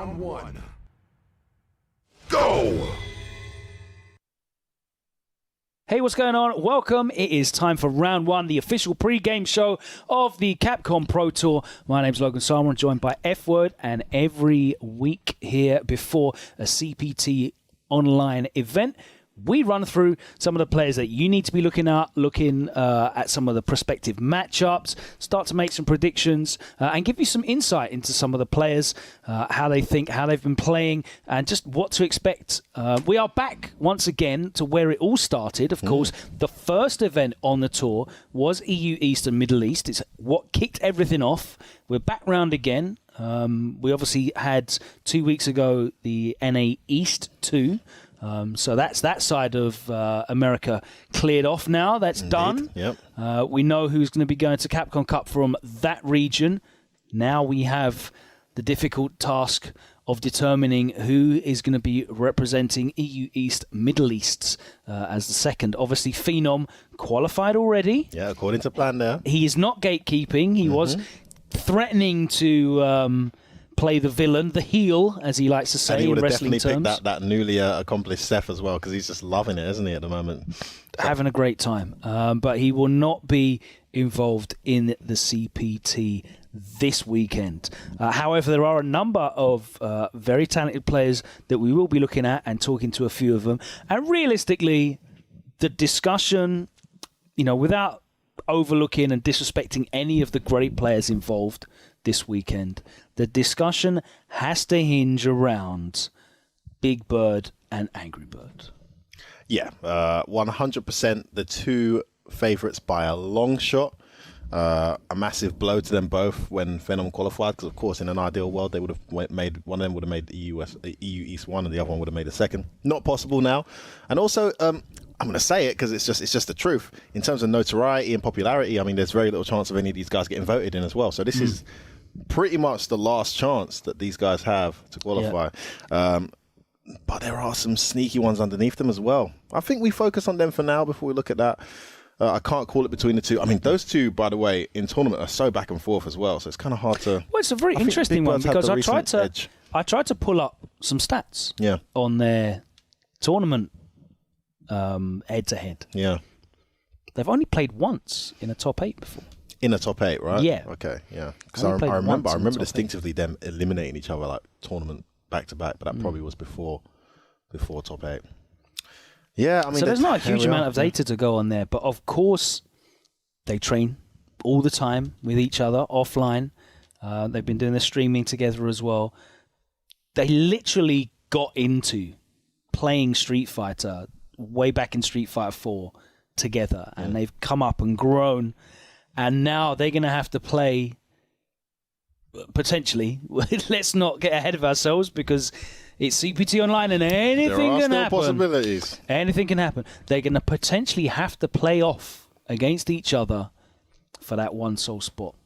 Round one. Go! Hey, what's going on? Welcome. It is time for round one, the official pre-game show of the Capcom Pro Tour. My name's Logan Salmon, joined by F-Word, and every week here before a CPT online event, we run through some of the players that you need to be looking at some of the prospective matchups, start to make some predictions, and give you some insight into some of the players, how they think, how they've been playing, and just what to expect. We are back once again to where it all started. Of course, the first event on the tour was EU East and Middle East. It's what kicked everything off. We're back round again. We obviously had 2 weeks ago the NA East 2. So that's that side of America cleared off now. That's Indeed. Done. Yep. We know who's going to be going to Capcom Cup from that region. Now we have the difficult task of determining who is going to be representing EU East, Middle East as the second. Obviously, Phenom qualified already. Yeah, according to plan there. He is not gatekeeping. He was threatening to... play the villain, the heel, as he likes to say in wrestling terms. And he would have definitely picked that newly accomplished Seth as well, because he's just loving it, isn't he, at the moment? Having a great time. But he will not be involved in the CPT this weekend. However, there are a number of very talented players that we will be looking at and talking to a few of them. And realistically, the discussion, without overlooking and disrespecting any of the great players involved this weekend, the discussion has to hinge around Big Bird and Angry Bird. Yeah, 100% the two favourites by a long shot. A massive blow to them both when Phenom qualified, because of course in an ideal world they would have made one of them would have made the EU East 1 and the other one would have made a second. Not possible now. And also I'm going to say it because it's just the truth. In terms of notoriety and popularity, I mean, there's very little chance of any of these guys getting voted in as well. So this is pretty much the last chance that these guys have to qualify. Yeah. But there are some sneaky ones underneath them as well. I think we focus on them for now before we look at that. I can't call it between the two. I mean, those two, by the way, in tournament are so back and forth as well. So it's kind of hard to... Well, it's a very interesting one because I tried to pull up some stats on their tournament head-to-head. Yeah. They've only played once in a top 8 before. In a top 8, right? Yeah. Okay, yeah. Because I remember distinctly them eliminating each other like tournament back-to-back, but that probably was before top 8. Yeah, I mean... So there's not a huge amount of data to go on there, but of course they train all the time with each other offline. They've been doing their streaming together as well. They literally got into playing Street Fighter way back in Street Fighter 4 together, and they've come up and grown, and now they're going to have to play potentially. Let's not get ahead of ourselves because it's CPT Online and anything can happen. Possibilities. Anything can happen. They're going to potentially have to play off against each other for that one sole spot.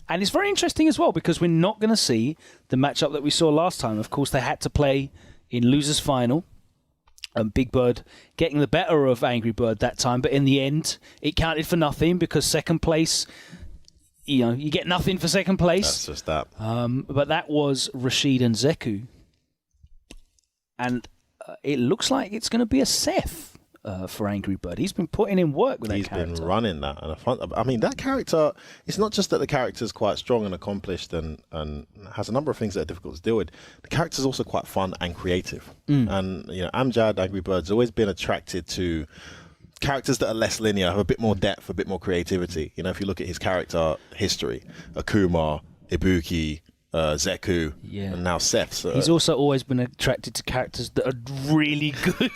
And it's very interesting as well because we're not going to see the matchup that we saw last time. Of course, they had to play in losers final. And Big Bird getting the better of Angry Bird that time. But in the end, it counted for nothing because second place, you get nothing for second place. That's just that. But that was Rashid and Zeku. And it looks like it's going to be a Seth for Angry Bird. He's been putting in work with that character. He's been running that. And I mean, that character, it's not just that the character's quite strong and accomplished and has a number of things that are difficult to deal with. The character's also quite fun and creative. And, Amjad, Angry Bird's always been attracted to characters that are less linear, have a bit more depth, a bit more creativity. If you look at his character history, Akuma, Ibuki, Zeku, and now Seth. So. He's also always been attracted to characters that are really good.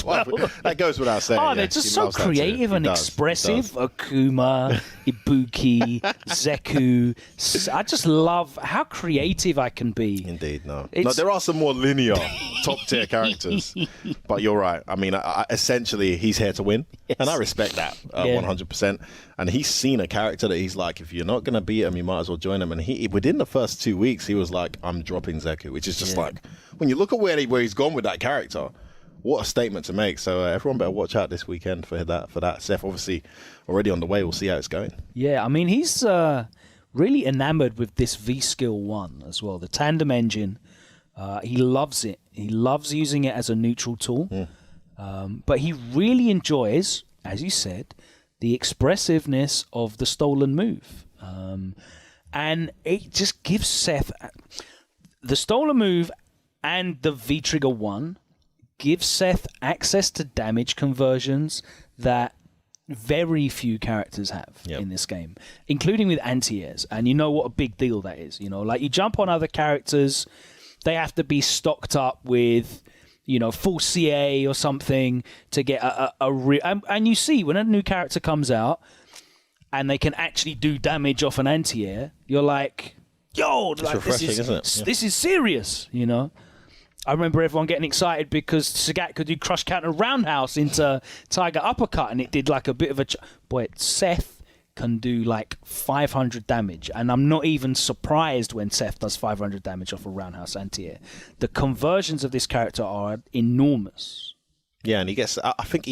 Well, that goes without saying. Oh, they're just so creative and expressive. Akuma, Ibuki, Zeku. I just love how creative I can be. Indeed, no, there are some more linear top-tier characters, but you're right. I mean, essentially, he's here to win, and I respect that 100%. And he's seen a character that he's like, if you're not going to beat him, you might as well join him. And within the first 2 weeks, he was like, I'm dropping Zeku, which is just like, when you look at where he's gone with that character, what a statement to make. So everyone better watch out this weekend for that. Seth, obviously, already on the way. We'll see how it's going. Yeah, I mean, he's really enamored with this V-Skill 1 as well, the tandem engine. He loves it. He loves using it as a neutral tool. But he really enjoys, as you said, the expressiveness of the stolen move. And it just gives Seth... The stolen move and the V-Trigger 1 gives Seth access to damage conversions that very few characters have in this game, including with anti-airs. And you know what a big deal that is. You know, like you jump on other characters, they have to be stocked up with, you know, full CA or something to get a real... And you see, when a new character comes out and they can actually do damage off an anti-air, you're like... Yo, like, this is serious, you know. I remember everyone getting excited because Sagat could do crush counter roundhouse into Tiger uppercut, and it did like a bit of a... Boy, Seth can do like 500 damage, and I'm not even surprised when Seth does 500 damage off a roundhouse anti-air. The conversions of this character are enormous. Yeah, and he gets... I think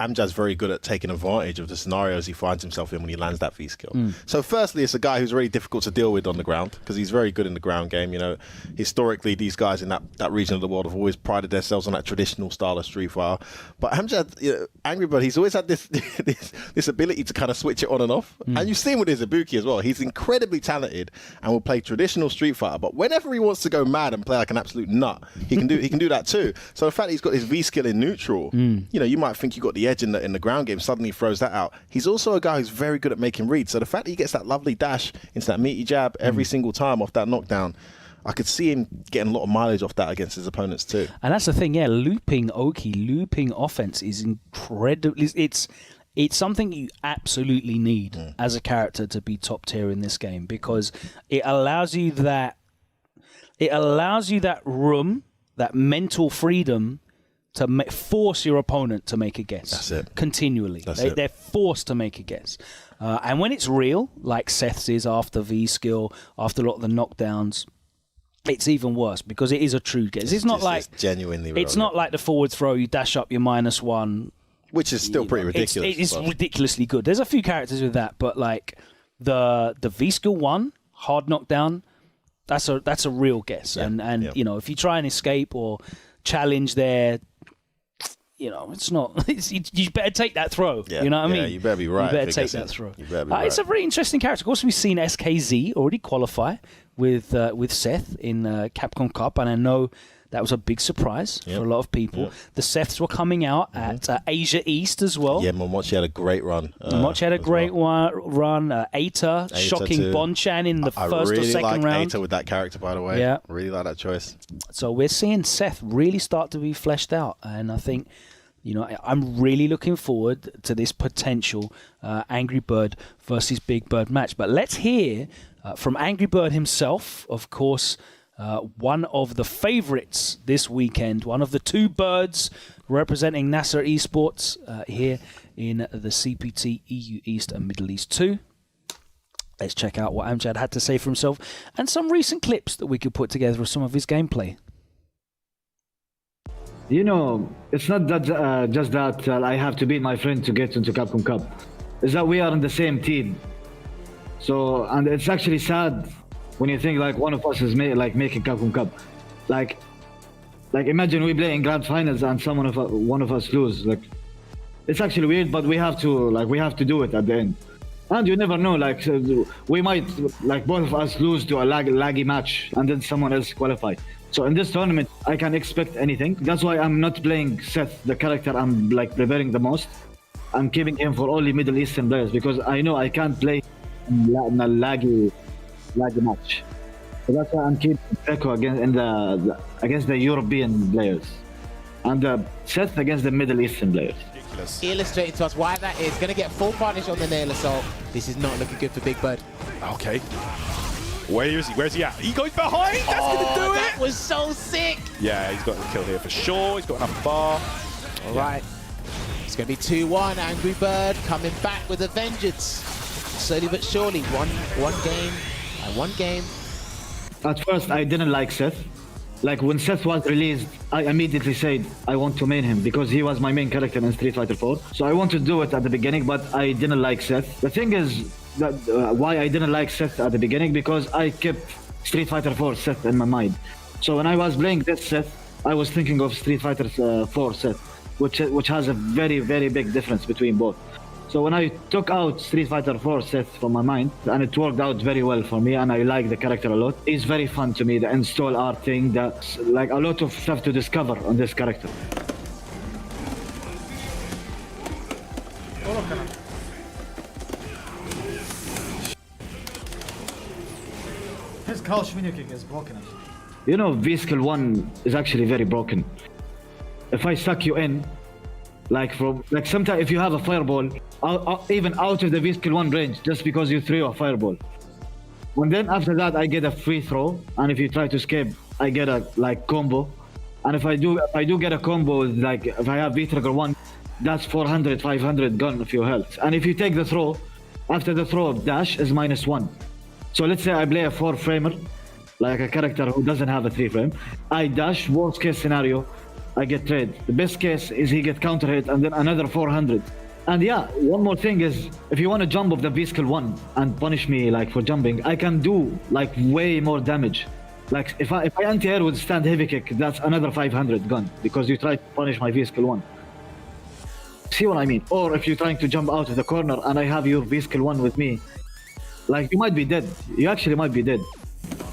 Amjad's very good at taking advantage of the scenarios he finds himself in when he lands that V skill. So firstly, it's a guy who's really difficult to deal with on the ground because he's very good in the ground game. You know, historically, these guys in that region of the world have always prided themselves on that traditional style of Street Fighter. But Amjad, you know, Angry Bird, he's always had this ability to kind of switch it on and off. And you see him with his Ibuki as well. He's incredibly talented and will play traditional Street Fighter. But whenever he wants to go mad and play like an absolute nut, he can do that too. So the fact that he's got his V skill in neutral, you know, you might think you got the edge in the ground game, suddenly throws that out. He's also a guy who's very good at making reads. So the fact that he gets that lovely dash into that meaty jab every single time off that knockdown, I could see him getting a lot of mileage off that against his opponents too. And that's the thing, looping offense is incredible. It's something you absolutely need as a character to be top tier in this game, because it allows you that room, that mental freedom to force your opponent to make a guess. That's it. Continually. They're forced to make a guess. And when it's real, like Seth's is after V-skill, after a lot of the knockdowns, it's even worse because it is a true guess. It's not like... It's genuinely real. It's not like the forward throw, you dash up your -1. Which is still pretty ridiculous. It's ridiculously good. There's a few characters with that, but like the V-skill 1, hard knockdown, that's a real guess. And you know, if you try and escape or challenge there, you know, it's not... you better take that throw. Yeah, you know what I mean? You better be right. You better take that throw. You better be right. It's a very interesting character. Of course, we've seen SKZ already qualify with Seth in Capcom Cup, and I know that was a big surprise for a lot of people. Yep. The Seths were coming out at Asia East as well. Yeah, Momochi had a great run. Momochi had a great run. Aita shocking too. Bonchan in the first or second round. I really like Aita with that character, by the way. Yeah. Really like that choice. So we're seeing Seth really start to be fleshed out, and I think... You know, I'm really looking forward to this potential Angry Bird versus Big Bird match. But let's hear from Angry Bird himself, of course, one of the favorites this weekend, one of the two birds representing Nasser Esports here in the CPT EU East and Middle East 2. Let's check out what Amjad had to say for himself and some recent clips that we could put together of some of his gameplay. You know, it's not that just that I have to beat my friend to get into Capcom Cup. It's that we are in the same team. So, and it's actually sad when you think like one of us is making Capcom Cup. Like imagine we play in grand finals and one of us lose. Like, it's actually weird, but we have to do it at the end. And you never know, like we might, like both of us lose to a laggy match and then someone else qualify. So in this tournament, I can expect anything. That's why I'm not playing Seth, the character I'm like preparing the most. I'm keeping him for only Middle Eastern players because I know I can't play in a laggy match. So that's why I'm keeping Echo against the European players, and Seth against the Middle Eastern players. Illustrating to us why that is. Going to get full punish on the nail assault. This is not looking good for Big Bird. Okay. Where is he? Where's he at? He goes behind. That's going to do it. That was so sick. Yeah, he's got the kill here for sure. He's got enough bar. All right. It's going to be 2-1. Angry Bird coming back with a vengeance. Slowly but surely. One game and one game. At first, I didn't like Seth. Like when Seth was released, I immediately said I want to main him because he was my main character in Street Fighter 4. So I wanted to do it at the beginning, but I didn't like Seth. The thing is that why I didn't like Seth at the beginning, because I kept Street Fighter 4 Seth in my mind. So when I was playing this set, I was thinking of Street Fighter 4 set, which has a very, very big difference between both. So when I took out Street Fighter 4 set from my mind, and it worked out very well for me, and I like the character a lot. It's very fun to me, the install art thing, that's like a lot of stuff to discover on this character. His crouch menu kick is broken. You know, V-Skill 1 is actually very broken. If I suck you in, like sometimes if you have a fireball, even out of the V-Skill 1 range, just because you threw a fireball. And then after that, I get a free throw, and if you try to escape, I get a combo. And if I do get a combo, like if I have V-Trigger 1, that's 400, 500 gun of your health. And if you take the throw, after the throw of dash is -1. So let's say I play a 4-framer, like a character who doesn't have a 3-frame. I dash, worst case scenario, I get trade. The best case is he get counter hit and then another 400. And yeah, one more thing is, if you want to jump off the V-Skill 1 and punish me like for jumping, I can do like way more damage. Like if I anti-air with stand heavy kick, that's another 500 gun, because you try to punish my V-Skill 1. See what I mean? Or if you're trying to jump out of the corner and I have your V-Skill 1 with me, like you might be dead. You actually might be dead.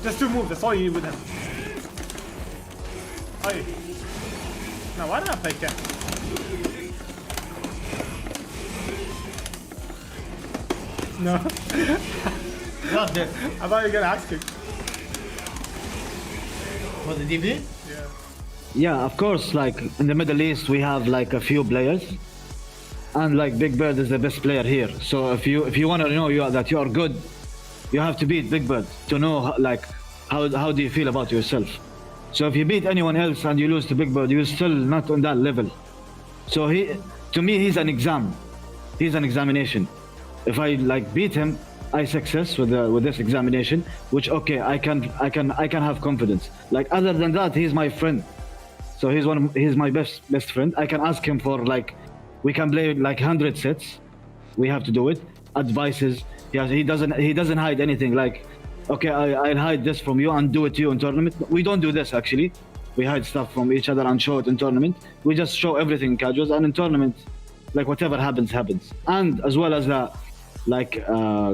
Just 2 moves, that's all you need with him. Hey. Now, why did I play Ken? No. Not dead. I thought you were gonna axe kick. For the DB? Yeah. Yeah, of course, like in the Middle East, we have like a few players. And like Big Bird is the best player here. So if you want to know that you are good, you have to beat Big Bird to know like how do you feel about yourself. So if you beat anyone else and you lose to Big Bird, you're still not on that level. So to me, he's an exam. He's an examination. If I like beat him, I success with this examination, which okay, I can have confidence. Like other than that, he's my friend. So he's my best friend. I can ask him for like, we can play like 100 sets. We have to do it. Advices. Yeah, he doesn't hide anything. Like, okay, I'll hide this from you and do it to you in tournament. We don't do this actually. We hide stuff from each other and show it in tournament. We just show everything in casuals, and in tournament, like whatever happens, happens. And as well as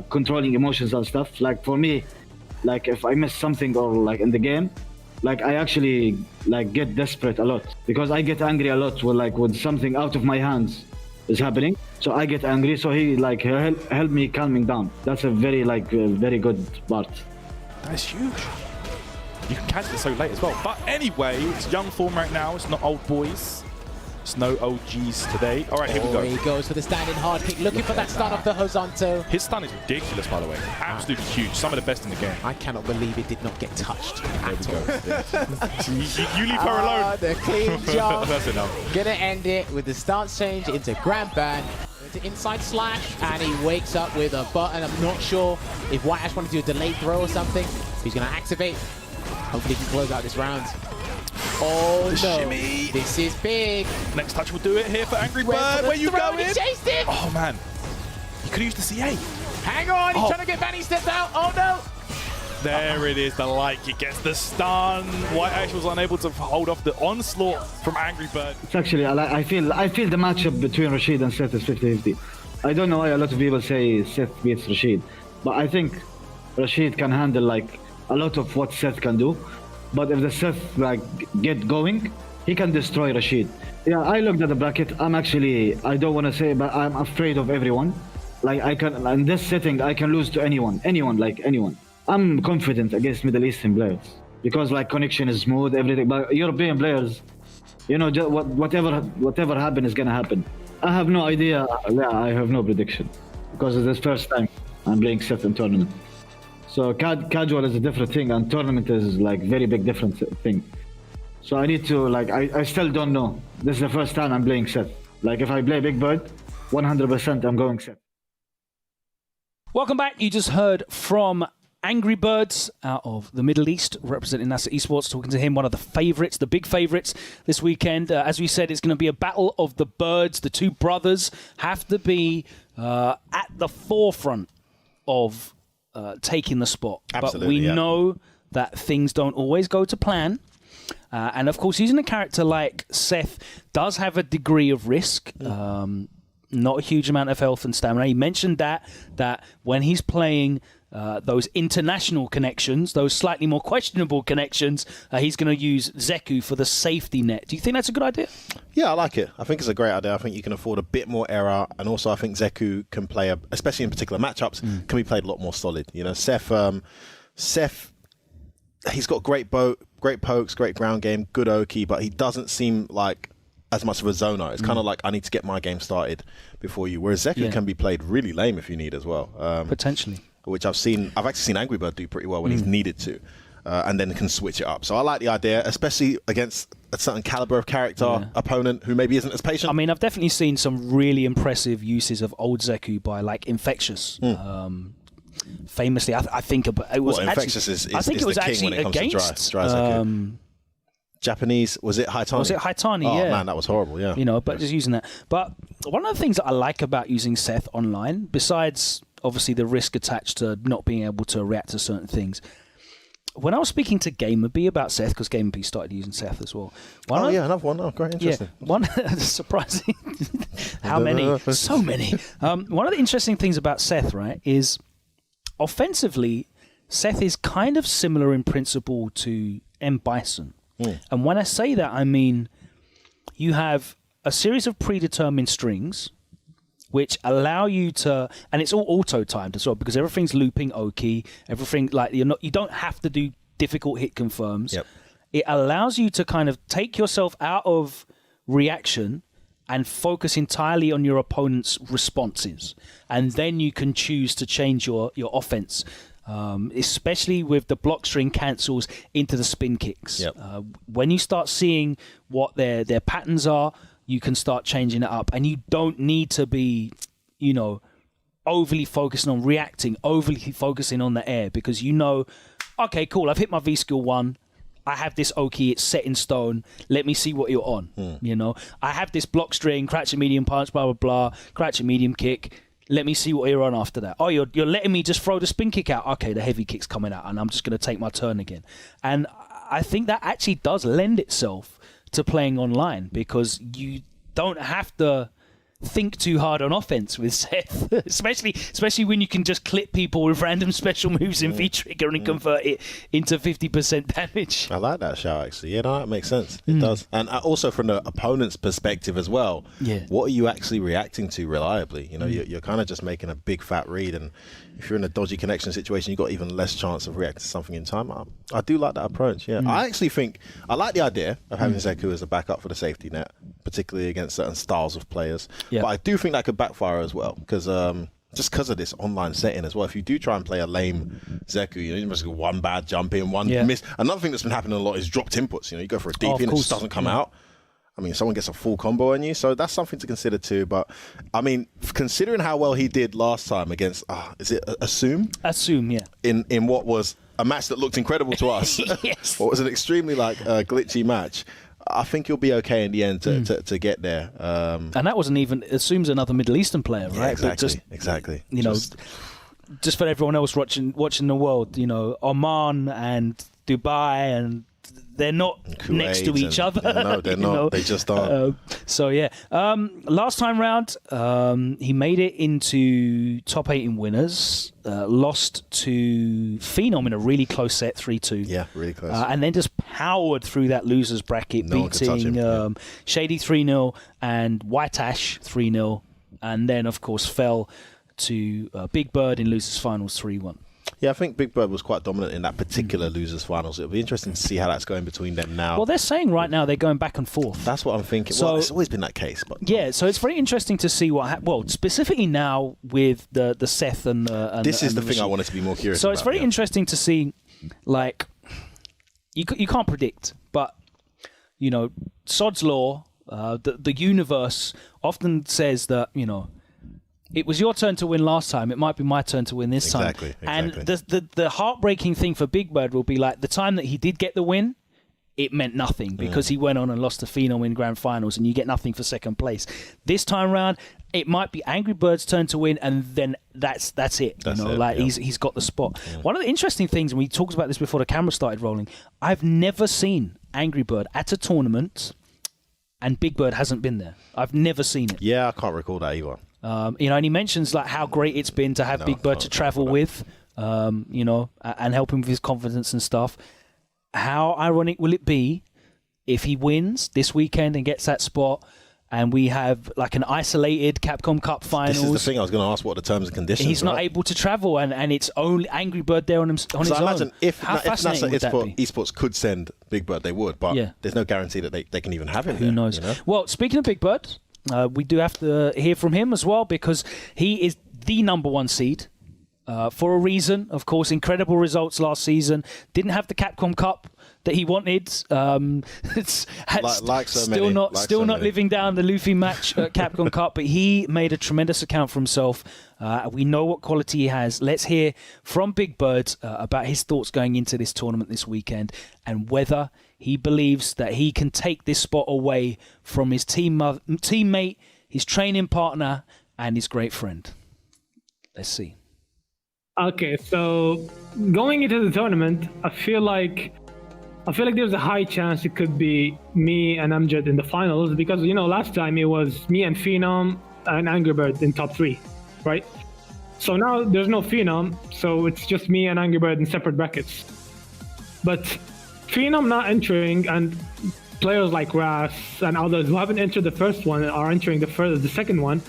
controlling emotions and stuff. Like for me, like if I miss something or like in the game, like I actually like get desperate a lot, because I get angry a lot with something out of my hands is happening. So I get angry. So he help me calming down. That's a very very good part. That's huge. You can cancel it so late as well. But anyway, it's young form right now. It's not old boys. It's no OGs today. All right, here we go. He goes for the standing hard kick, looking for that stun off the horizontal. His stun is ridiculous, by the way. Absolutely huge. Some of the best in the game. I cannot believe it did not get touched at all. You leave her alone. The clean jump. That's enough. Gonna end it with the stance change into Grand Ban, into inside slash, and he wakes up with a button. I'm not sure if White Ash wanted to do a delayed throw or something. He's gonna activate. Hopefully he can close out this round. Oh no, shimmy. This is big. Next touch will do it here for Angry Bird. Where you going? He chased him. Oh man, you could use the CA. Hang on, he's trying to get Vanny stepped out. Oh no. There it is, the light kick gets the stun. White Ash was unable to hold off the onslaught from Angry Bird. It's actually, I feel the matchup between Rashid and Seth is 50-50. I don't know why a lot of people say Seth beats Rashid, but I think Rashid can handle like a lot of what Seth can do. But if the Seth get going, he can destroy Rashid. Yeah, I looked at the bracket. I don't want to say, but I'm afraid of everyone. Like in this setting, I can lose to anyone. I'm confident against Middle Eastern players because like connection is smooth, everything. But European players, just whatever happen is gonna happen. I have no idea. Yeah, I have no prediction because it's the first time I'm playing Seth in tournament. So casual is a different thing, and tournament is like very big different thing. So I need to I still don't know. This is the first time I'm playing Seth. Like if I play Big Bird, 100% I'm going Seth. Welcome back. You just heard from Angry Birds out of the Middle East, representing NASA Esports, talking to him, one of the favourites, the big favourites this weekend. As we said, it's going to be a battle of the birds. The two brothers have to be at the forefront of taking the spot. Absolutely, but we know that things don't always go to plan. And of course, using a character like Seth does have a degree of risk. Not a huge amount of health and stamina. He mentioned that when he's playing those international connections, those slightly more questionable connections, he's going to use Zeku for the safety net. Do you think that's a good idea? Yeah, I like it. I think it's a great idea. I think you can afford a bit more error, and also I think Zeku can play, especially in particular matchups, can be played a lot more solid. You know, Seth, he's got great pokes, great ground game, good Oki, but he doesn't seem like as much of a zoner. It's kind of like, I need to get my game started before you. Whereas Zeku can be played really lame if you need as well. Potentially. Which I've actually seen Angry Bird do pretty well when he's needed to. And then can switch it up. So I like the idea, especially against a certain caliber of character opponent who maybe isn't as patient. I mean, I've definitely seen some really impressive uses of old Zeku by like Infectious. Famously, I think it was Infectious is I think is it was the king actually when it comes against to dry Zeku. Japanese, was it Haitani? Was it Haitani? Oh yeah. man, that was horrible. Yeah. You know, but just using that. But one of the things that I like about using Seth online, besides obviously the risk attached to not being able to react to certain things, when I was speaking to GamerB about Seth, because GamerB started using Seth as well. Another one. Oh, great, interesting. Yeah, one surprising. How many? So many. One of the interesting things about Seth, right, is offensively, Seth is kind of similar in principle to M. Bison. And when I say that, I mean you have a series of predetermined strings which allow you to, and it's all auto-timed as well because everything's looping Oki, everything like you don't have to do difficult hit confirms. Yep. It allows you to kind of take yourself out of reaction and focus entirely on your opponent's responses, and then you can choose to change your offense. Especially with the block string cancels into the spin kicks. Yep. When you start seeing what their patterns are, you can start changing it up, and you don't need to be, overly focusing on reacting, overly focusing on the air, because okay, cool, I've hit my V skill 1. I have this Oki, it's set in stone. Let me see what you're on. I have this block string, crouch and medium punch, blah blah blah, crouch and medium kick. Let me see what you're on after that. Oh, you're letting me just throw the spin kick out. Okay, the heavy kick's coming out, and I'm just going to take my turn again. And I think that actually does lend itself to playing online because you don't have to think too hard on offense with Seth, especially when you can just clip people with random special moves in V-Trigger and convert it into 50% damage. I like that shout, actually. Yeah, no, that makes sense. It does. And also from the opponent's perspective as well, what are you actually reacting to reliably? You're kind of just making a big fat read, and if you're in a dodgy connection situation, you've got even less chance of reacting to something in time. I do like that approach, yeah. I actually think, I like the idea of having Zeku as a backup for the safety net, particularly against certain styles of players. Yeah. But I do think that could backfire as well, because just because of this online setting as well. If you do try and play a lame Zeku, you must get one bad jump in, one miss. Another thing that's been happening a lot is dropped inputs. You go for a DP and it just doesn't come out. I mean, someone gets a full combo on you, so that's something to consider too. But I mean, considering how well he did last time against, is it Assume? Assume, yeah. In what was a match that looked incredible to us. Yes. What was an extremely glitchy match. I think you'll be okay in the end to get there. And that wasn't even, Assume's another Middle Eastern player, right? Yeah, exactly. Just for everyone else watching the world, Oman and Dubai, and they're not next to each other. No, they're not. They just aren't. Last time round, he made it into top 8 in winners, lost to Phenom in a really close set, 3-2. Yeah, really close. And then just powered through that losers bracket, beating Shady 3-0 and White Ash 3-0, and then, of course, fell to Big Bird in losers finals 3-1. Yeah, I think Big Bird was quite dominant in that particular losers finals. It'll be interesting to see how that's going between them now. Well, they're saying right now they're going back and forth. That's what I'm thinking. So, well, it's always been that case. But yeah, so it's very interesting to see what specifically now with the Seth and this is the thing I wanted to be more curious about. So it's very interesting to see, you can't predict, but, Sod's Law, the universe often says that, it was your turn to win last time. It might be my turn to win this time. Exactly. And the heartbreaking thing for Big Bird will be the time that he did get the win, it meant nothing because he went on and lost to Phenom in grand finals, and you get nothing for second place. This time round, it might be Angry Bird's turn to win, and then that's it. He's got the spot. One of the interesting things, and we talked about this before the camera started rolling, I've never seen Angry Bird at a tournament and Big Bird hasn't been there. I've never seen it. Yeah, I can't recall that either. And he mentions like how great it's been to have Big Bird to travel with, and help him with his confidence and stuff. How ironic will it be if he wins this weekend and gets that spot, and we have like an isolated Capcom Cup finals? This is the thing. I was going to ask what the terms and conditions. He's not able to travel, and it's only Angry Bird there on his own. I imagine if How fascinating would that be? Esports could send Big Bird, they would, but there's no guarantee that they can even have him. Who knows? You know? Well, speaking of Big Bird, we do have to hear from him as well, because he is the #1 seed. For a reason, of course. Incredible results last season. Didn't have the Capcom Cup that he wanted. Still not living down the Luffy match at Capcom Cup, but he made a tremendous account for himself. We know what quality he has. Let's hear from Big Bird about his thoughts going into this tournament this weekend, and whether he believes that he can take this spot away from his teammate, his training partner, and his great friend. Let's see. Okay, so going into the tournament, I feel like there's a high chance it could be me and Amjad in the finals, because last time it was me and Phenom and Angry Bird in top 3, right? So now there's no Phenom, so it's just me and Angry Bird in separate brackets. But Phenom not entering, and players like Ras and others who haven't entered the first one are entering the second one.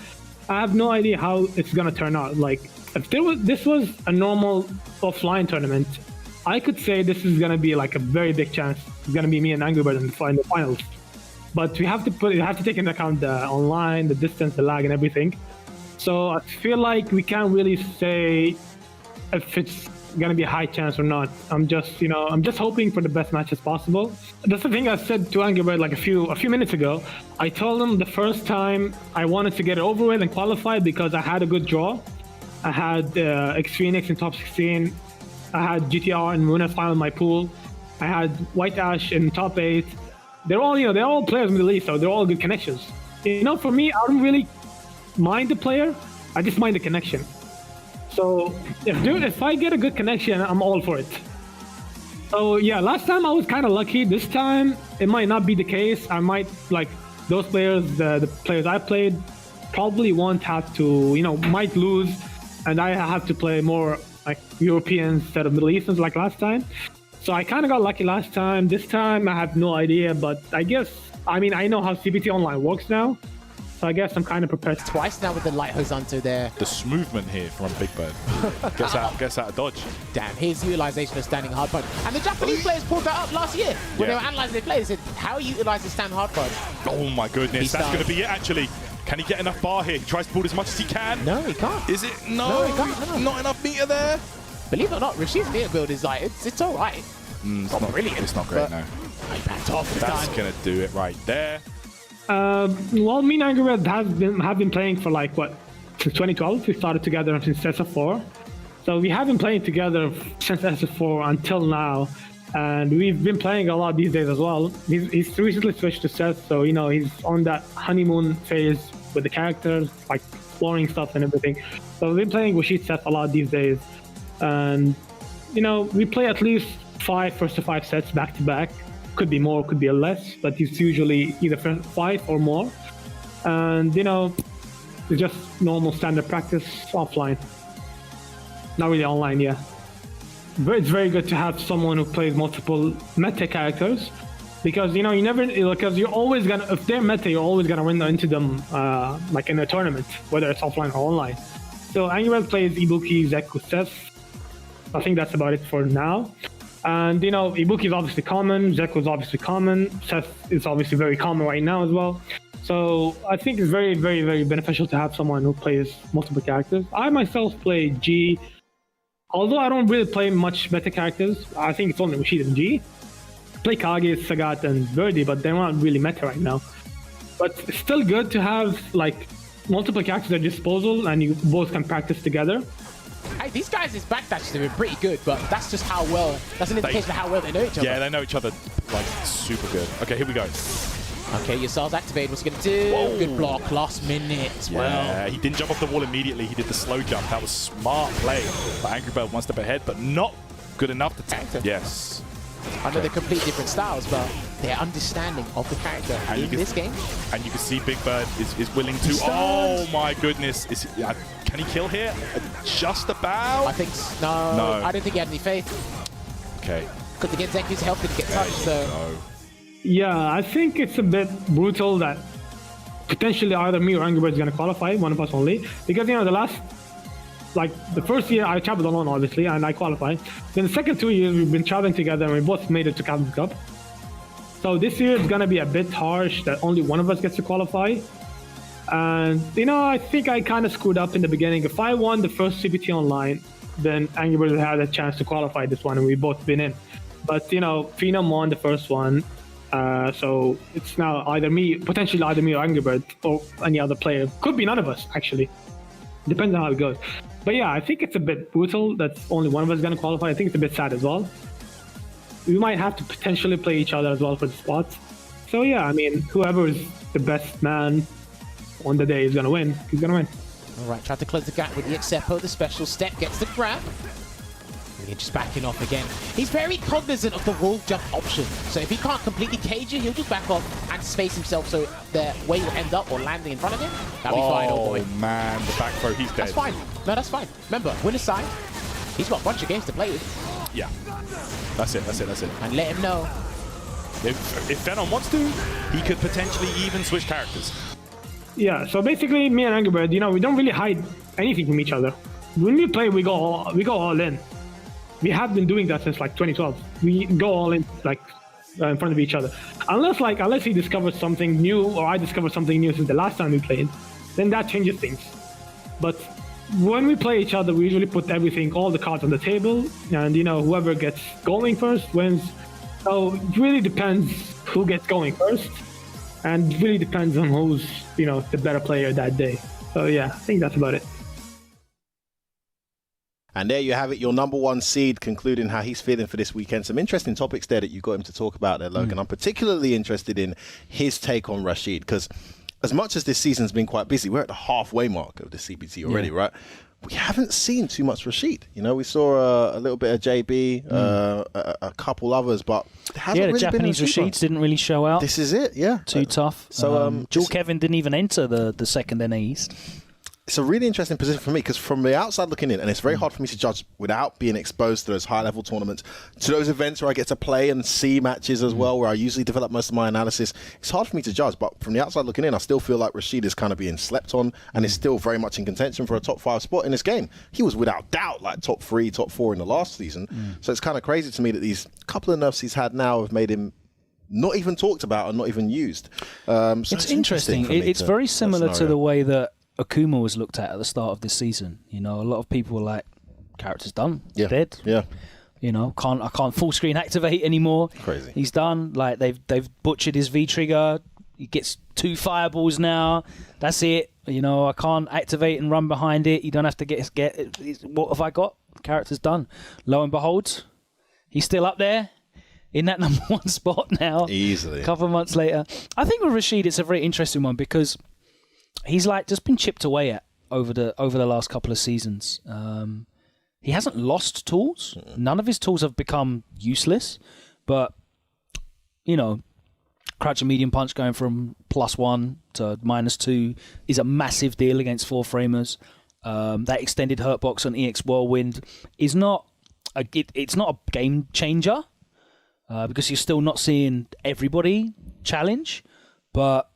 I have no idea how it's gonna turn out. Like, if this was a normal offline tournament, I could say this is gonna be like a very big chance. It's gonna be me and Angry Bird in the finals. But we have to take into account the online, the distance, the lag, and everything. So I feel like we can't really say if it's gonna be a high chance or not. I'm just hoping for the best matches possible. That's the thing I said to Angry Bird like a few minutes ago. I told him the first time I wanted to get it over with and qualify because I had a good draw. I had X Phoenix in top 16. I had GTR and Runa final in my pool. I had White Ash in top 8. They're all players in the league, so they're all good connections. For me, I don't really mind the player. I just mind the connection. So if I get a good connection, I'm all for it. So yeah, last time I was kind of lucky. This time it might not be the case. I might, like, those players, the players I played, probably won't have to, might lose, and I have to play more like Europeans instead of Middle Easterns like last time. So I kind of got lucky last time. This time I have no idea, but I know how CPT Online works now. So I guess I'm kind of prepared. Twice now with the light horizontal there. The smoothment here from Big Bird. Gets out of dodge. Damn, his utilization of standing hard punch. And the Japanese players pulled that up last year when they were analyzing their players. They said, how utilize the stand hard punch? Oh my goodness, that's going to be it actually. Can he get enough bar here? He tries to pull as much as he can. No, he can't. Is it? No, he can't. No. Not enough meter there. Believe it or not, Rashid's meter build is like, it's all right. It's not brilliant. It's not great, no. He backed off this That's time. going to do it right there. Well, me and Angry Bird have been playing for like, what, since 2012? We started together since SF4. So we have been playing together since SF4 until now. And we've been playing a lot these days as well. He's recently switched to Seth, so he's on that honeymoon phase with the characters, like exploring stuff and everything. So we've been playing Washid Seth a lot these days. And, we play at least 5 first-to-5 sets back-to-back. Could be more, could be less, but it's usually either 5 or more. And, it's just normal standard practice offline. Not really online, yeah. But it's very good to have someone who plays multiple meta characters, because, because you're always gonna, if they're meta, you're always gonna run into them, like in a tournament, whether it's offline or online. So Angry Bird plays Ibuki, Zeku, Seth. I think that's about it for now. And, Ibuki is obviously common, Zeku is obviously common, Seth is obviously very common right now as well. So I think it's very, very, very beneficial to have someone who plays multiple characters. I myself play G, although I don't really play much meta characters. I think it's only Rashid and G. I play Kage, Sagat, and Verdi, but they're not really meta right now. But it's still good to have, like, multiple characters at disposal, and you both can practice together. these guys' backdash have been pretty good, but that's just how well. That's an indication of how well they know each other. Yeah, they know each other like super good. Okay, here we go. Okay, your Sal's activated. What's he gonna do? Whoa. Good block, last minute as well. Yeah, he didn't jump off the wall immediately. He did the slow jump. That was smart play. But Angry Bird one step ahead, but not good enough to tank. Yes. I know they're complete different styles, but their understanding of the character in this game. And you can see Big Bird is willing to. Oh my goodness! Can he kill here? Just about. I think no. I don't think he had any faith. Okay. Because the Genzeku's help didn't get touched, so. No. Yeah, I think it's a bit brutal that potentially either me or Angry Bird is going to qualify, one of us only. Because, you know, the first year I traveled alone, obviously, and I qualified. Then the second 2 years we've been traveling together and we both made it to Capcom Cup. So this year it's going to be a bit harsh that only one of us gets to qualify. And, you know, I think I kind of screwed up in the beginning. If I won the first CPT online, then Angry Bird had a chance to qualify this one and we both been in. But, you know, Phenom won the first one. So it's now potentially either me or Angry Bird or any other player. Could be none of us, actually. Depends on how it goes. But yeah, I think it's a bit brutal that only one of us is going to qualify. I think it's a bit sad as well. We might have to potentially play each other as well for the spots. So yeah, I mean, whoever is the best man on the day is going to win. He's going to win. All right, tried to close the gap with the Exepo. The special step gets the grab. Really just backing off again. He's very cognizant of the wall jump option. So if he can't completely cage it, he'll just back off and space himself so the way will end up or landing in front of him. That'll be fine, oh boy. Oh man, the back throw, he's dead. That's fine. No, that's fine. Remember, winner's side. He's got a bunch of games to play with. Yeah. That's it. And let him know. If Venom wants to, he could potentially even switch characters. Yeah, so basically me and Angry Bird, you know, we don't really hide anything from each other. When we play, we go all in. We have been doing that since like 2012. We go all in like in front of each other. Unless he discovers something new or I discover something new since the last time we played, then that changes things. But when we play each other, we usually put all the cards on the table, and you know, whoever gets going first wins. So it really depends who gets going first, and it really depends on who's, you know, the better player that day. So yeah, I think that's about it. And there you have it, your number one seed concluding how he's feeling for this weekend. Some interesting topics there that you got him to talk about there, Logan. I'm particularly interested in his take on Rashid, because as much as this season's been quite busy, we're at the halfway mark of the CPT already, right? We haven't seen too much Rashid. You know, we saw a little bit of JB, a couple others, but there hasn't really Japanese been Rashids didn't really show out. This is it, yeah. Too tough. So, Jewel Kevin didn't even enter the second NA East. It's a really interesting position for me because from the outside looking in, and it's very hard for me to judge without being exposed to those high-level tournaments, to those events where I get to play and see matches as well, where I usually develop most of my analysis. It's hard for me to judge, but from the outside looking in, I still feel like Rashid is kind of being slept on and is still very much in contention for a top 5 spot in this game. He was without doubt like top 3, top 4 in the last season. So it's kind of crazy to me that these couple of nerfs he's had now have made him not even talked about and not even used. So it's interesting. It's very similar to the way that Akuma was looked at the start of this season. You know, a lot of people were like, character's done, dead. Yeah. You know, I can't full screen activate anymore. Crazy. He's done. Like they've butchered his V trigger. He gets 2 fireballs now. That's it. You know, I can't activate and run behind it. You don't have to get. What have I got? Character's done. Lo and behold, he's still up there in that number 1 spot now. Easily. A couple of months later. I think with Rashid, it's a very interesting one because he's like just been chipped away at over the last couple of seasons. He hasn't lost tools. None of his tools have become useless. But, you know, crouch and medium punch going from +1 to -2 is a massive deal against 4-framers. That extended hurt box on EX Whirlwind is not it's not a game changer because you're still not seeing everybody challenge, but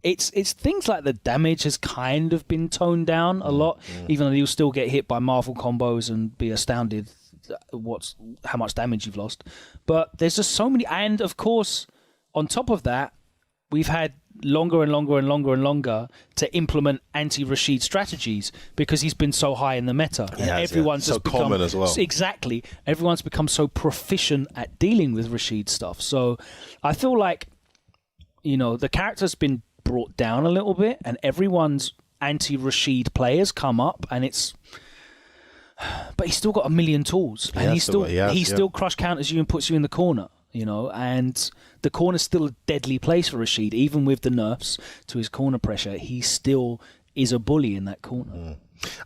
it's things like the damage has kind of been toned down a lot, even though you'll still get hit by Marvel combos and be astounded how much damage you've lost. But there's just so many, and of course, on top of that, we've had longer and longer to implement anti-Rashid strategies because he's been so high in the meta. And everyone's so common as well. Exactly. Everyone's become so proficient at dealing with Rashid stuff. So I feel like, you know, the character's been brought down a little bit and everyone's anti-Rashid players come up, and it's but he's still got a million tools, and he still crush counters you and puts you in the corner. You know, and the corner's still a deadly place for Rashid, even with the nerfs to his corner pressure. He still is a bully in that corner.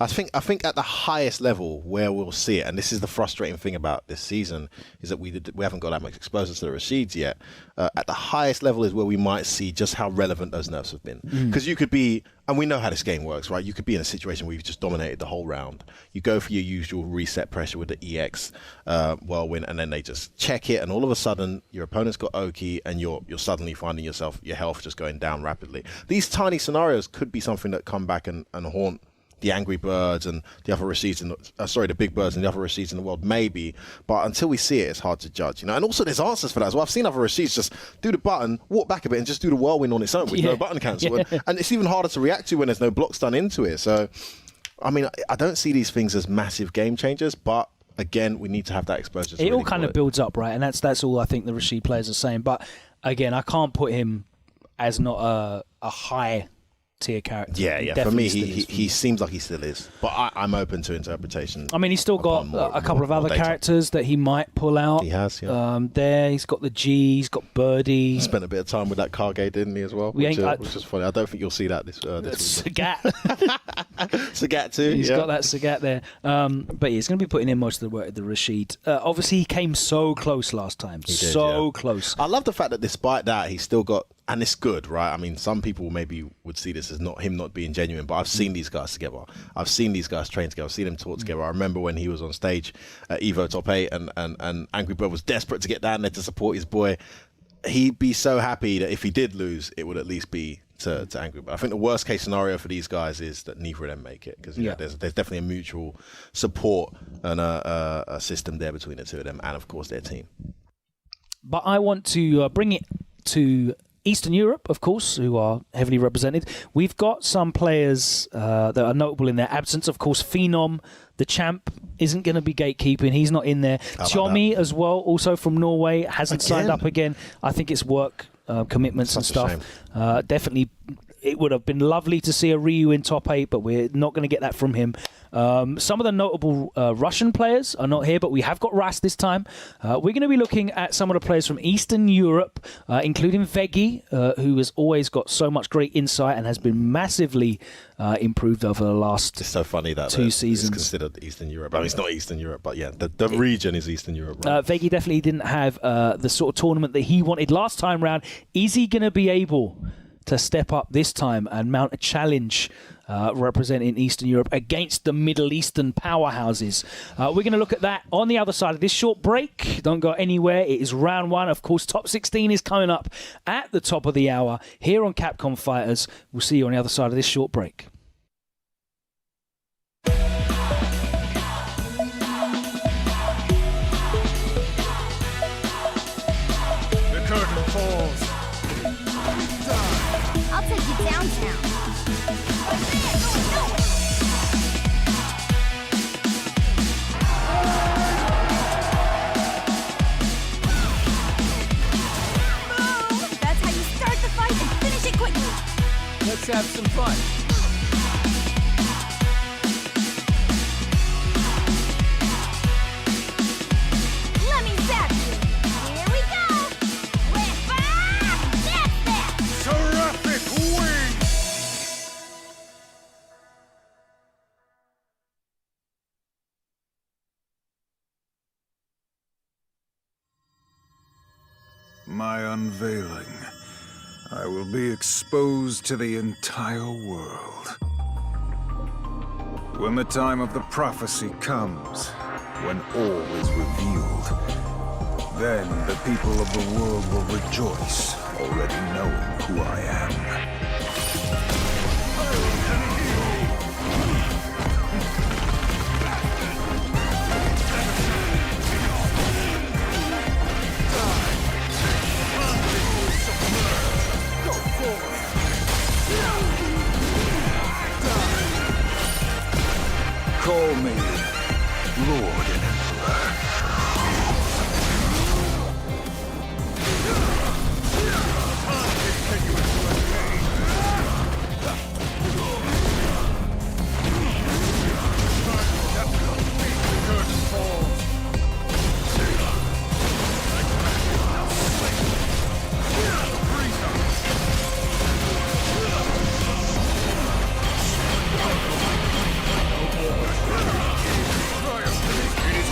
I think at the highest level where we'll see it, and this is the frustrating thing about this season, is that we haven't got that much exposure to the Rashids yet. At the highest level is where we might see just how relevant those nerfs have been. Because you could be, and we know how this game works, right? You could be in a situation where you've just dominated the whole round. You go for your usual reset pressure with the EX whirlwind, and then they just check it, and all of a sudden your opponent's got Oki, and you're suddenly finding yourself, your health just going down rapidly. These tiny scenarios could be something that come back and haunt the Angry Birds and the other Rashids the Big Birds and the other Rashids in the world, maybe, but until we see it, it's hard to judge, you know. And also there's answers for that as well. I've seen other Rashids just do the button, walk back a bit, and just do the whirlwind on its own with no button cancel. And it's even harder to react to when there's no blocks done into it. So, I mean, I don't see these things as massive game changers, but again, we need to have that exposure. It all kind of builds up, right? And that's all I think the Rashid players are saying. But again, I can't put him as not a high tier character. Yeah. For me, he seems like he still is, but I'm open to interpretation. I mean, he's still got a couple of other characters that he might pull out. He has, he's got the G, he's got Birdie. He spent a bit of time with that Kage, didn't he, as well? Which is funny. I don't think you'll see that this week. Sagat. Sagat too. He's got that Sagat there. But he's going to be putting in most of the work at the Rashid. Obviously, he came so close last time. He did, close. I love the fact that despite that, he's still got, and it's good, right? I mean, some people maybe would see this as not him not being genuine, but I've seen these guys together. I've seen these guys train together. I've seen them talk together. I remember when he was on stage at Evo Top 8 and Angry Bird was desperate to get down there to support his boy. He'd be so happy that if he did lose, it would at least be to Angry Bird. I think the worst case scenario for these guys is that neither of them make it, because there's definitely a mutual support and a system there between the two of them and, of course, their team. But I want to bring it to Eastern Europe, of course, who are heavily represented. We've got some players that are notable in their absence. Of course, Phenom, the champ, isn't going to be gatekeeping. He's not in there. Tjommi as well, also from Norway, hasn't signed up again. I think it's work commitments and stuff. Definitely, it would have been lovely to see a Ryu in top 8, but we're not going to get that from him. Some of the notable Russian players are not here, but we have got Ras this time. We're going to be looking at some of the players from Eastern Europe, including Veggie, who has always got so much great insight and has been massively improved over the last It's so funny that 2 seasons. It's considered Eastern Europe. I mean, it's not Eastern Europe, but yeah, the region is Eastern Europe. Right? Veggie definitely didn't have the sort of tournament that he wanted last time round. Is he going to be able to step up this time and mount a challenge representing Eastern Europe against the Middle Eastern powerhouses? We're going to look at that on the other side of this short break. Don't go anywhere. It is round 1. Of course, top 16 is coming up at the top of the hour here on Capcom Fighters. We'll see you on the other side of this short break. The curtain falls. I'll take you downtown. What's there? Going nowhere. Boom! That's how you start the fight and finish it quickly. Let's have some fun. Let me zap you. Here we go. Whip up! That's that! Terrific wing! My unveiling. I will be exposed to the entire world. When the time of the prophecy comes, when all is revealed, then the people of the world will rejoice, already knowing who I am. Call me Lord and Emperor.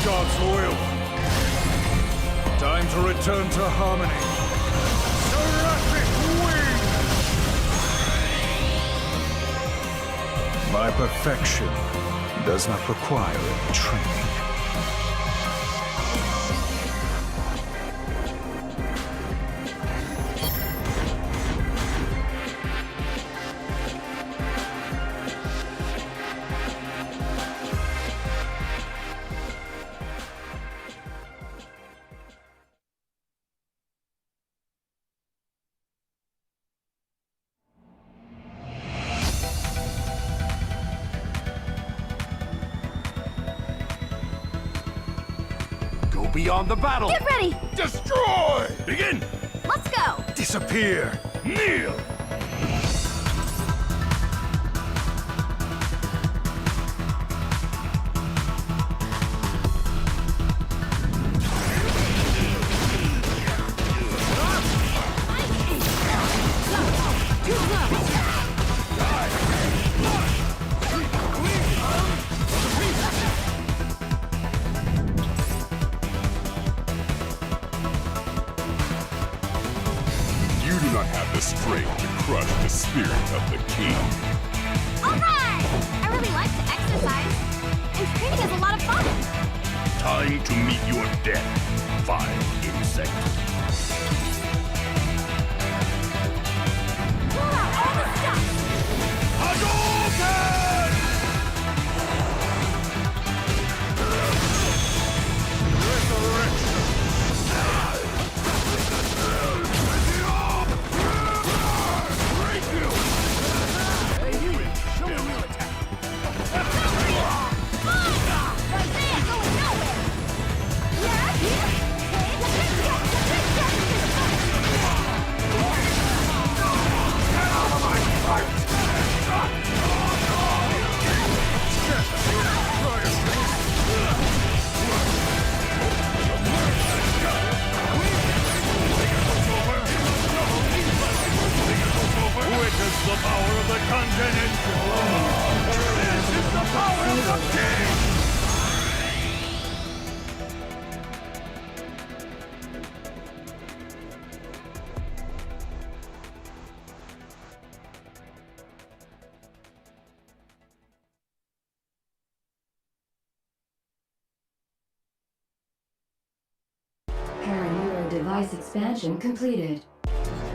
God's will. Time to return to harmony. Seraphic wing! My perfection does not require any training. Beyond the battle! Get ready! Destroy! Begin! Let's go! Disappear! Kneel! Strength to crush the spirit of the king. Alright! I really like to exercise. And training is a lot of fun. Time to meet your death, vile insect. Pull out all the stuff! Hadouken! Resurrection! Witness the power of the continental. This is the power of the king. Paraneuro device expansion completed.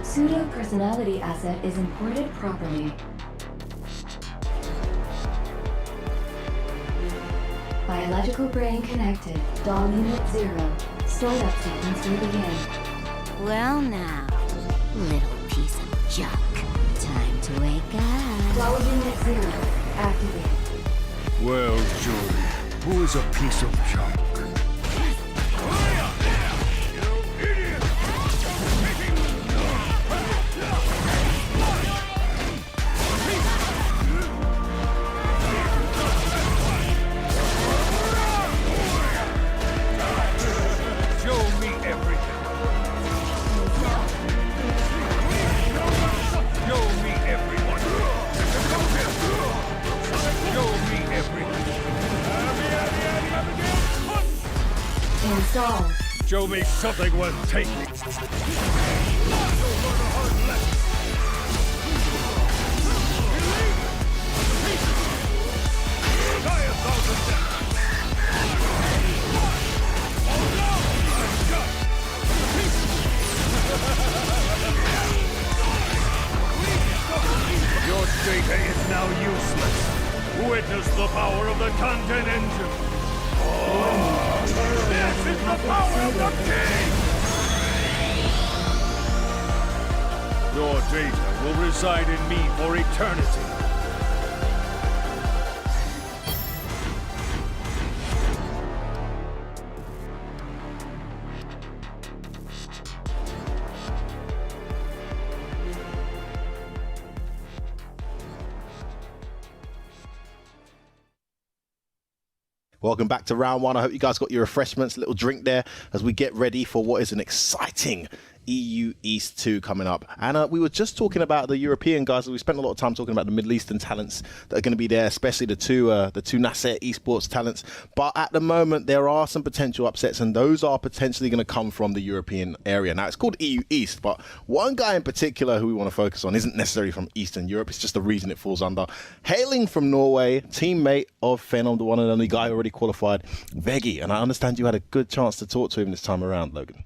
Pseudo personality asset is imported properly. Biological brain connected. Dawn unit 0. Startup sequence will begin. Well now, little piece of junk. Time to wake up. Flower unit 0. Activated. Well, Jory, who is a piece of junk? Install. Show me something worth taking. Your data is now useless. Witness the power of the content engine. This is the power of the king! Your data will reside in me for eternity. Welcome back to round one. I hope you guys got your refreshments, a little drink there as we get ready for what is an exciting EU East 2 coming up. And we were just talking about the European guys. We spent a lot of time talking about the Middle Eastern talents that are going to be there, especially the two Nasser esports talents. But at the moment, there are some potential upsets, and those are potentially going to come from the European area. Now, it's called EU East, but one guy in particular who we want to focus on isn't necessarily from Eastern Europe. It's just the region it falls under. Hailing from Norway, teammate of Phenom, the one and only guy who already qualified, Veggie. And I understand you had a good chance to talk to him this time around, Logan.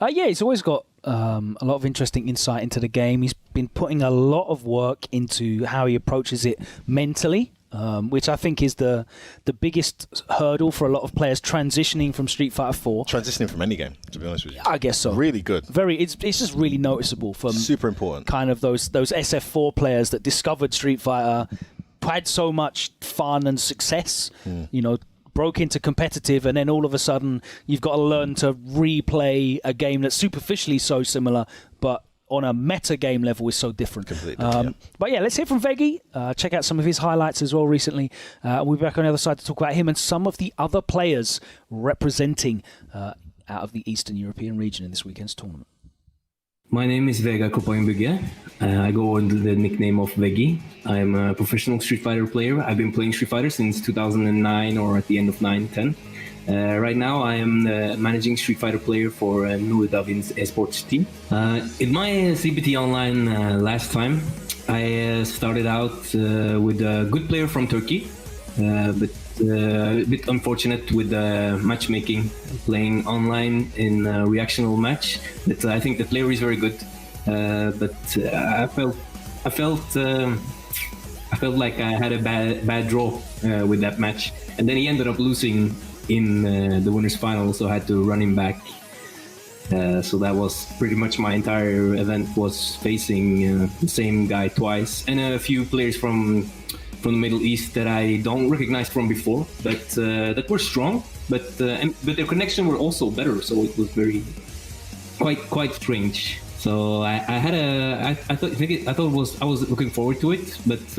Yeah, he's always got a lot of interesting insight into the game. He's been putting a lot of work into how he approaches it mentally, which I think is the biggest hurdle for a lot of players transitioning from Street Fighter 4. Transitioning from any game, to be honest with you. I guess so. Really good. It's just really noticeable from super important. Kind of those SF4 players that discovered Street Fighter, had so much fun and success, broke into competitive, and then all of a sudden you've got to learn to replay a game that's superficially so similar, but on a meta game level is so different. Completely different. But yeah, let's hear from Veggie. Check out some of his highlights as well recently. We'll be back on the other side to talk about him and some of the other players representing out of the Eastern European region in this weekend's tournament. My name is Vega Kopoimbugge. I go under the nickname of Veggie. I'm a professional Street Fighter player. I've been playing Street Fighter since 2009 or at the end of 9-10. Right now I am the managing Street Fighter player for Noor Davin's esports team. In my CPT online last time, I started out with a good player from Turkey, but a bit unfortunate with matchmaking, playing online in a reactional match. But I think the player is very good. But I felt like I had a bad draw with that match, and then he ended up losing in the winners final, so I had to run him back. So that was pretty much my entire event, was facing the same guy twice, and a few players from the Middle East that I don't recognize from before, but that were strong, but their connection were also better. So it was quite strange. So I was looking forward to it, but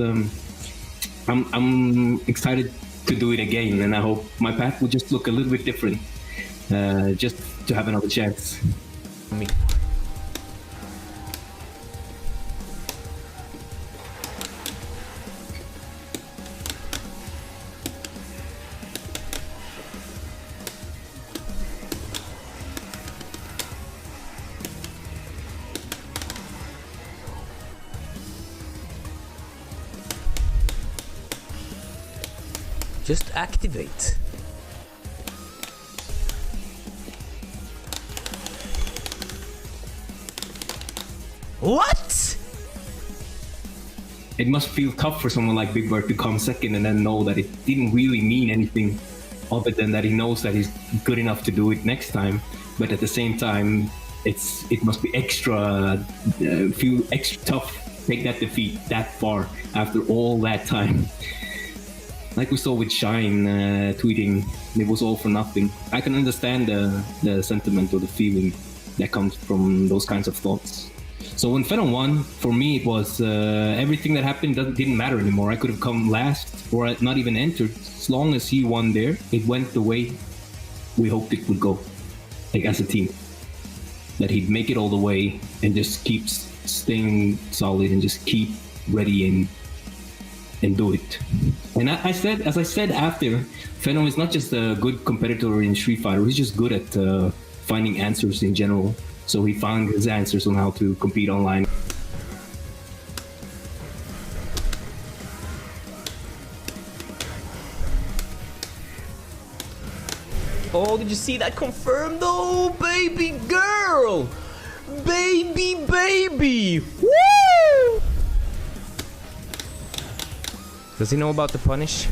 I'm excited to do it again, and I hope my path will just look a little bit different, just to have another chance. Just activate. What? It must feel tough for someone like Big Bird to come second and then know that it didn't really mean anything other than that he knows that he's good enough to do it next time. But at the same time, it must be feel extra tough, take that defeat that far after all that time. Like we saw with Shine tweeting, it was all for nothing. I can understand the sentiment or the feeling that comes from those kinds of thoughts. So when Phenom won, for me it was everything that happened didn't matter anymore. I could have come last or not even entered. As long as he won there, it went the way we hoped it would go, like as a team. That he'd make it all the way and just keep staying solid and just keep ready and do it. And as I said after, Phenom is not just a good competitor in Street Fighter, he's just good at finding answers in general. So he found his answers on how to compete online. Oh, did you see that confirmed? Oh, baby girl! Baby! Woo! Does he know about the punish?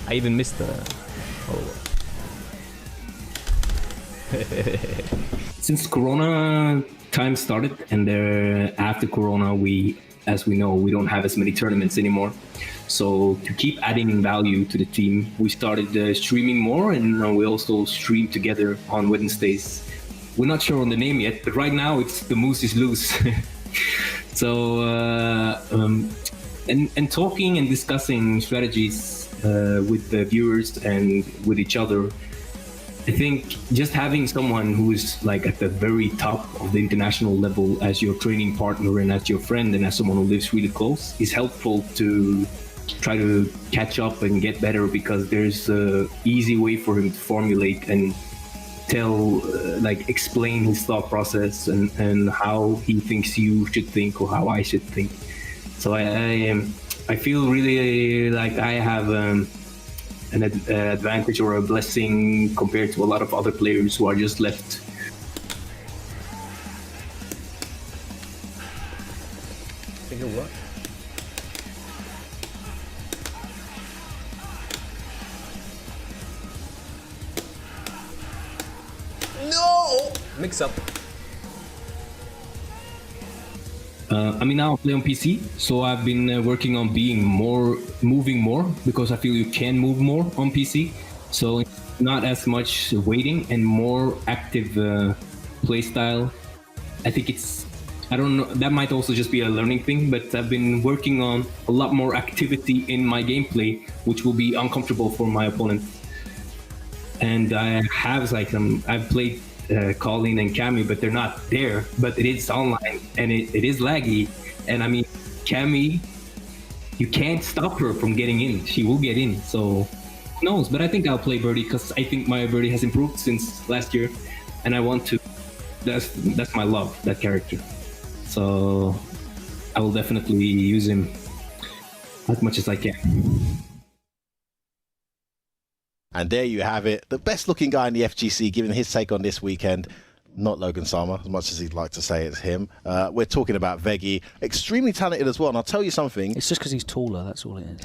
I even missed the... Oh. Since Corona time started, and after Corona, as we know, we don't have as many tournaments anymore. So to keep adding value to the team, we started streaming more, and we also stream together on Wednesdays. We're not sure on the name yet, but right now it's The Moose is Loose. So and talking and discussing strategies with the viewers and with each other I think just having someone who's like at the very top of the international level as your training partner and as your friend and as someone who lives really close is helpful to try to catch up and get better, because there's a easy way for him to formulate and tell, like explain his thought process and how he thinks you should think or how I should think. So I feel really like I have an advantage or a blessing compared to a lot of other players who are just left. Think it'll work. No! Mix up. I mean, now I play on PC, so I've been working on moving more, because I feel you can move more on PC. So it's not as much waiting and more active play style. I think I don't know, that might also just be a learning thing, but I've been working on a lot more activity in my gameplay, which will be uncomfortable for my opponent. And I have I've played Colleen and Cammy, but they're not there. But it is online and it is laggy. And I mean, Cammy, you can't stop her from getting in. She will get in. So who knows? But I think I'll play Birdie because I think my Birdie has improved since last year, and I want to. That's my love, that character. So I will definitely use him as much as I can. And there you have it. The best looking guy in the FGC giving his take on this weekend. Not Logan Sama, as much as he'd like to say it's him. We're talking about Veggie. Extremely talented as well. And I'll tell you something. It's just because he's taller, that's all it is.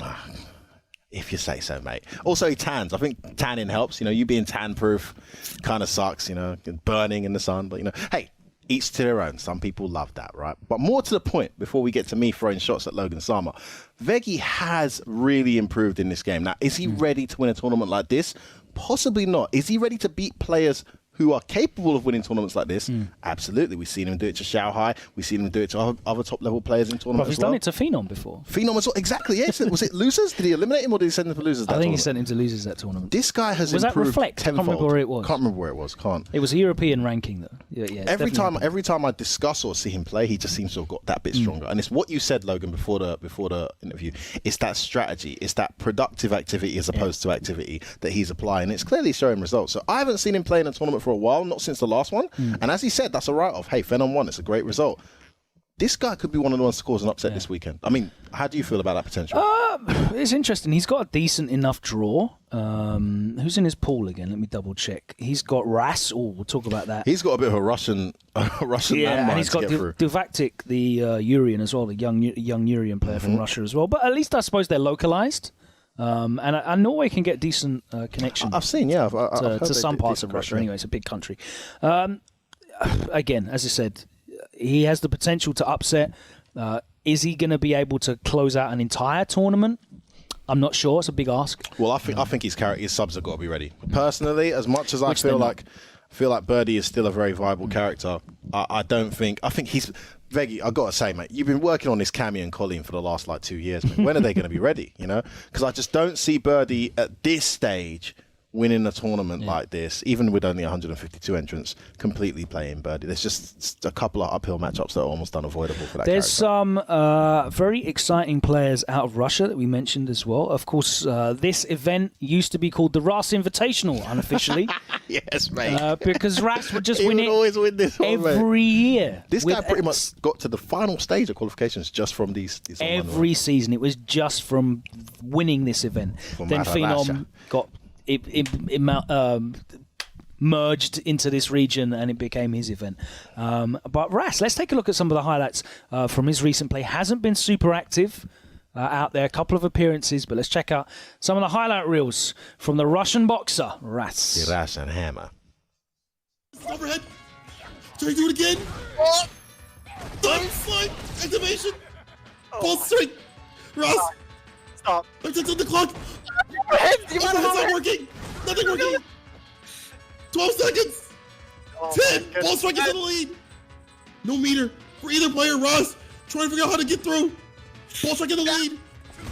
If you say so, mate. Also, he tans. I think tanning helps. You know, you being tan-proof kind of sucks, you know, burning in the sun. But, you know, hey, each to their own. Some people love that, right? But more to the point, before we get to me throwing shots at Logan Sama, Veggie has really improved in this game. Now, is he ready to win a tournament like this? Possibly not. Is he ready to beat players who are capable of winning tournaments like this? Absolutely. We've seen him do it to Xiaohai. We've seen him do it to other top-level players in tournaments He's as well. done it to Phenom before. Phenom as well. Exactly, yes. Was it losers? Did he eliminate him or did he send him to losers that I think tournament? he sent him to losers that tournament. This guy has Was that improved Reflect? I can't tenfold. remember where it was. Can't remember where it was. Can't. It was a European ranking, though. Yeah, Every time I discuss or see him play, he just seems to have got that bit stronger. And it's what you said, Logan, before the interview. It's that strategy. It's that productive activity as opposed to activity that he's applying. It's clearly showing results. So I haven't seen him play in a tournament for a while, not since the last one. And as he said, that's a write-off. Hey, Phenom won. It's a great result. This guy could be one of the ones to cause an upset this weekend. I mean, how do you feel about that potential? It's interesting. He's got a decent enough draw. Who's in his pool again? Let me double check. He's got Ras. Oh, we'll talk about that. He's got a bit of a Russian landmine and he's got to get through. Duvaktic, the Urian as well, the young Urian player from Russia as well. But at least I suppose they're localized. And Norway can get decent connection. I've seen, yeah. I've heard to some parts of Russia anyway. It's a big country. Again, as I said, he has the potential to upset. Is he going to be able to close out an entire tournament? I'm not sure. It's a big ask. Well, I think his subs have got to be ready. Personally, as much as I feel like Birdie is still a very viable character, I think he's Veggie. I got to say, mate, you've been working on this Cammy and Colleen for the last 2 years. Mate. When are they going to be ready? You know, because I just don't see Birdie at this stage winning a tournament like this, even with only 152 entrants, completely playing Birdie. There's just a couple of uphill matchups that are almost unavoidable for that There's character. some very exciting players out of Russia that we mentioned as well. Of course, this event used to be called the Ras Invitational, unofficially. Yes, mate. Because Ras would just He win would it always win this one, every year. This guy pretty much got to the final stage of qualifications just from these every season. It was just from winning this event. Then Phenom got merged into this region and it became his event. But Ras, let's take a look at some of the highlights from his recent play. Hasn't been super active out there, a couple of appearances, but let's check out some of the highlight reels from the Russian boxer, Ras. The Russian hammer. Overhead. Try to do it again. Slide. Activation. Ball straight. Ras. Stop. I'm on the clock. It's not working. Nothing working. 12 seconds. 10. Ball strike is in the lead. No meter for either player. Ras trying to figure out how to get through. Ball strike in the lead.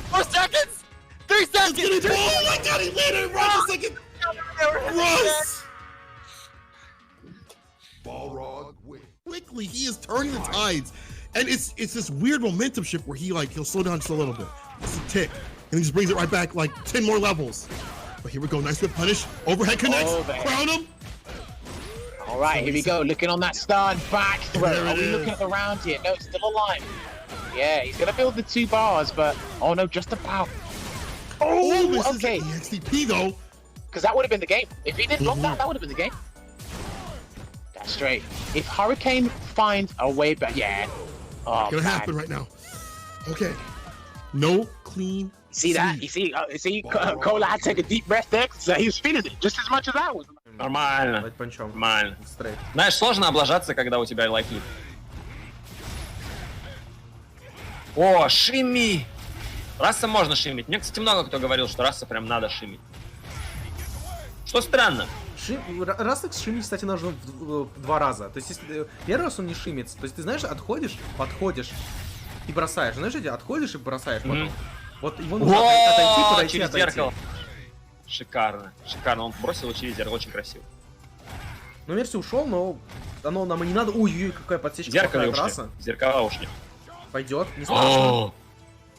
4 seconds. 3 seconds. Oh my God, he landed. Ras a second. Ras. quickly. He is turning the tides. And it's this weird momentum shift where he'll slow down just a little bit. Just a tick. And he just brings it right back like 10 more levels. But here we go. Nice whip punish. Overhead connects. Crown him. All right, here we go. Looking on that stun. Back throw. Are we looking at the round here? No, it's still alive. Yeah, he's going to build the 2 bars, but... Oh, no, just about. Oh, this okay. is the XDP, though. Because that would have been the game. If he didn't block that would have been the game. That's straight. If Hurricane finds a way back... Yeah. Oh, gonna happen right now. Okay. No clean. See that? You see, Cola had to take a deep breath there. So he was feeling it just as much as I was. Нормально. Нормально. Знаешь, сложно облажаться, когда у тебя лайфлит. О, шими! Раса можно шимить. Мне, кстати, много кто говорил, что раса прям надо шимить. Что странно. Раз шимить, кстати, нужно в 2 раза. То есть, если первый раз он не шимится, то есть ты знаешь, отходишь, подходишь и бросаешь. Знаешь, эти отходишь и бросаешь потом. Вот его нужно отойти, подойти, через отойти. зеркало. Шикарно. Шикарно. Он бросил через зеркало. Очень красиво. Ну, Мерси ушел, но оно нам и не надо. Ой-ой, какая подсечка. Зеркало ушли. Зеркала ушли. Пойдет, не страшно.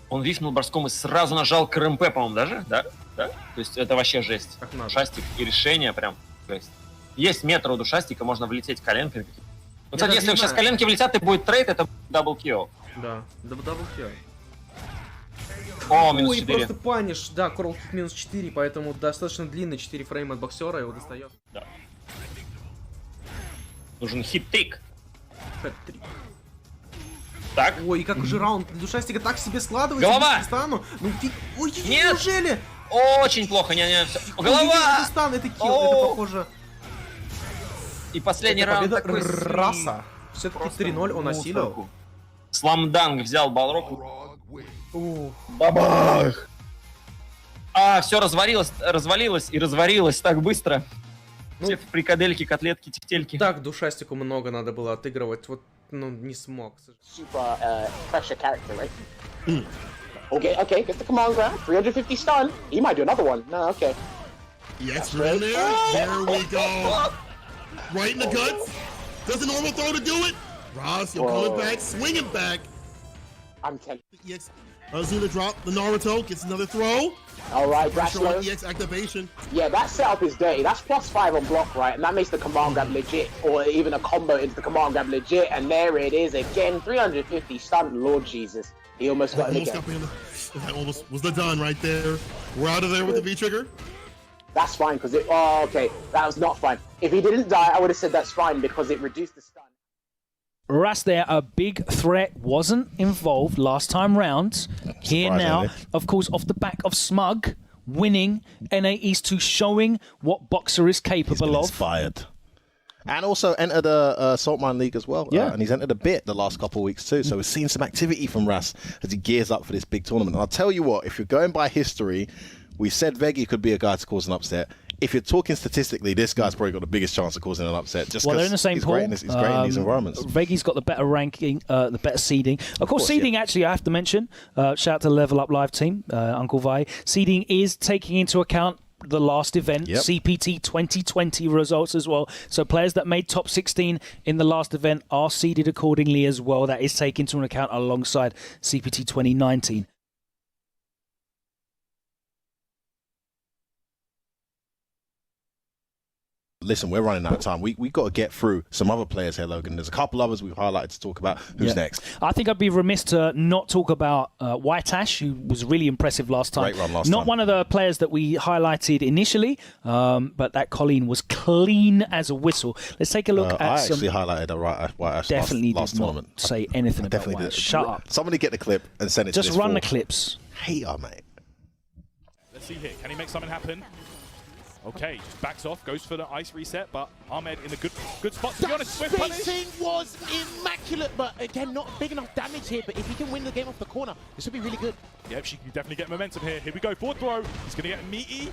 Он виснул броском и сразу нажал КРМП, по-моему, даже? Да? Да? То есть это вообще жесть. Шастик и решение прям. То есть метр у душастика, можно влететь коленками. Ну, кстати, если сейчас коленки влетят и будет трейд, это даблкил. Да, даблкил. О, минус 4. Ой, просто паниш. Да, Корл Кик минус 4, поэтому достаточно длинный 4 фрейма от боксера, его достает. Да. Нужен хит-трик. Хэт-трик. Так. Ой, и как уже раунд душастика так себе складывается. Голова! Ну, ой, нет! Неужели? Очень плохо, голова! Это стан, это килл, это похоже. И последний раунд такой... Раса. Все-таки 3-0 он осилил. Сламданг взял Балрок. Бабах! А, все развалилось и разварилось так быстро. Все фрикадельки, котлетки, тефтельки. Так, душастику много надо было отыгрывать, вот, ну, не смог. Super pressure character, right? Okay, get the command grab. 350 stun. He might do another one. No, okay. Yes, right there. There we go. Right in the guts. Does a normal throw to do it? Ross, you're coming back, swinging back. I'm telling you. EX Azula drop the Naruto, gets another throw. Alright, pressure on EX activation. Yeah, that setup is dirty. That's +5 on block, right? And that makes the command grab legit, or even a combo into the command grab legit. And there it is again, 350 stun. Lord Jesus, he almost got it again. That almost was the done right there. We're out of there with the V trigger. That's fine because it. Oh, okay, that was not fine. If he didn't die, I would have said that's fine because it reduced the stun. Ras there, a big threat wasn't involved last time round. Here now, of course, off the back of Smug winning, NA East 2 showing what Boxer is capable of. Inspired. And also entered a Saltmine League as well. Yeah. And he's entered a bit the last couple of weeks too. So we've seen some activity from Ras as he gears up for this big tournament. And I'll tell you what, if you're going by history, we said Veggie could be a guy to cause an upset. If you're talking statistically, this guy's probably got the biggest chance of causing an upset. Just they're in the same he's pool. Great he's great in these environments. Veggie's got the better ranking, the better seeding. Of course, seeding, actually, I have to mention, shout out to the Level Up Live team, Uncle Vi. Seeding is taking into account the last event, CPT 2020 results as well. So players that made top 16 in the last event are seeded accordingly as well. That is taken into account alongside CPT 2019. Listen, we're running out of time. We got to get through some other players here, Logan. There's a couple others we've highlighted to talk about. Who's next? I think I'd be remiss to not talk about White Ash, who was really impressive last time. Great run last not time. one of the players that we highlighted initially, but that Colleen was clean as a whistle. Let's take a look at I some... actually highlighted White Ash definitely last did not tournament. say anything about Definitely White did. Ash. Shut up. Somebody get the clip and send it to Just this run fool. the clips. Hater, mate. Let's see here. Can he make something happen? Okay, just backs off, goes for the ice reset, but Ahmed in a good spot, to be honest. Swift punish. Spacing was immaculate, but again, not big enough damage here. But if he can win the game off the corner, this would be really good. Yep, she can definitely get momentum here. Here we go, forward throw. He's going to get meaty.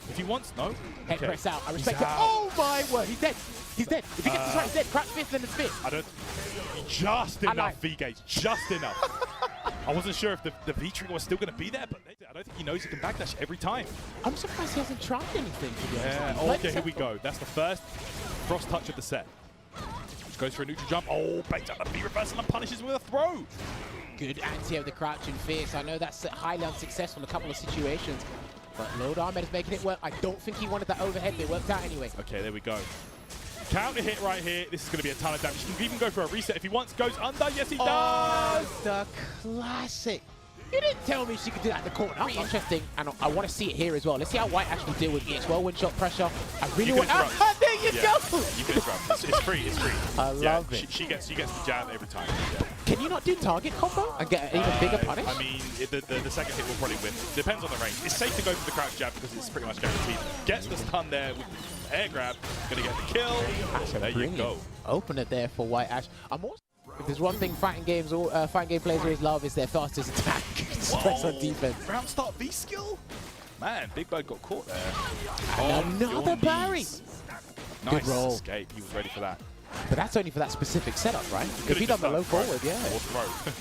If he wants, no. Head press out. I respect it. Oh my word, he's dead. He's dead. If he gets this right, he's dead. Crack fifth and the spit. I don't. Just enough V-Gauge. Just enough. I wasn't sure if the V-trigger was still going to be there, but I don't think he knows he can backdash every time. I'm surprised he hasn't tried anything, to be honest. Yeah, okay, here we go. That's the first frost touch of the set. Just goes for a neutral jump. Oh, baked out the B reversal and punishes with a throw. Good anti of the crouching fierce. I know that's highly unsuccessful in a couple of situations, but Lord Ahmed is making it work. I don't think he wanted that overhead, but it worked out anyway. Okay, there we go. Counter hit right here. This is going to be a ton of damage. He can even go for a reset if he wants. Goes under. Yes, he does. The classic. You didn't tell me she could do that in the corner. Pretty interesting, and I want to see it here as well. Let's see how White actually deal with EX whirlwind shot pressure. I really want. There you go. You can interrupt. It's free. It's free. I love it. She gets the jab every time. Yeah. Can you not do target combo and get an even bigger punish? I mean, the second hit will probably win. Depends on the range. It's safe to go for the crouch jab because it's pretty much guaranteed. Gets the stun there with the air grab. Gonna get the kill. There you go. Opener there for White Ash. I'm also. If there's one thing fighting game players always love is their fastest attack. Stress on defense. Round start V skill. Man, Big Bird got caught there. And another parry. Nice Good roll. escape. He was ready for that. But that's only for that specific setup, right? If he done the low forward, yeah. Or throw.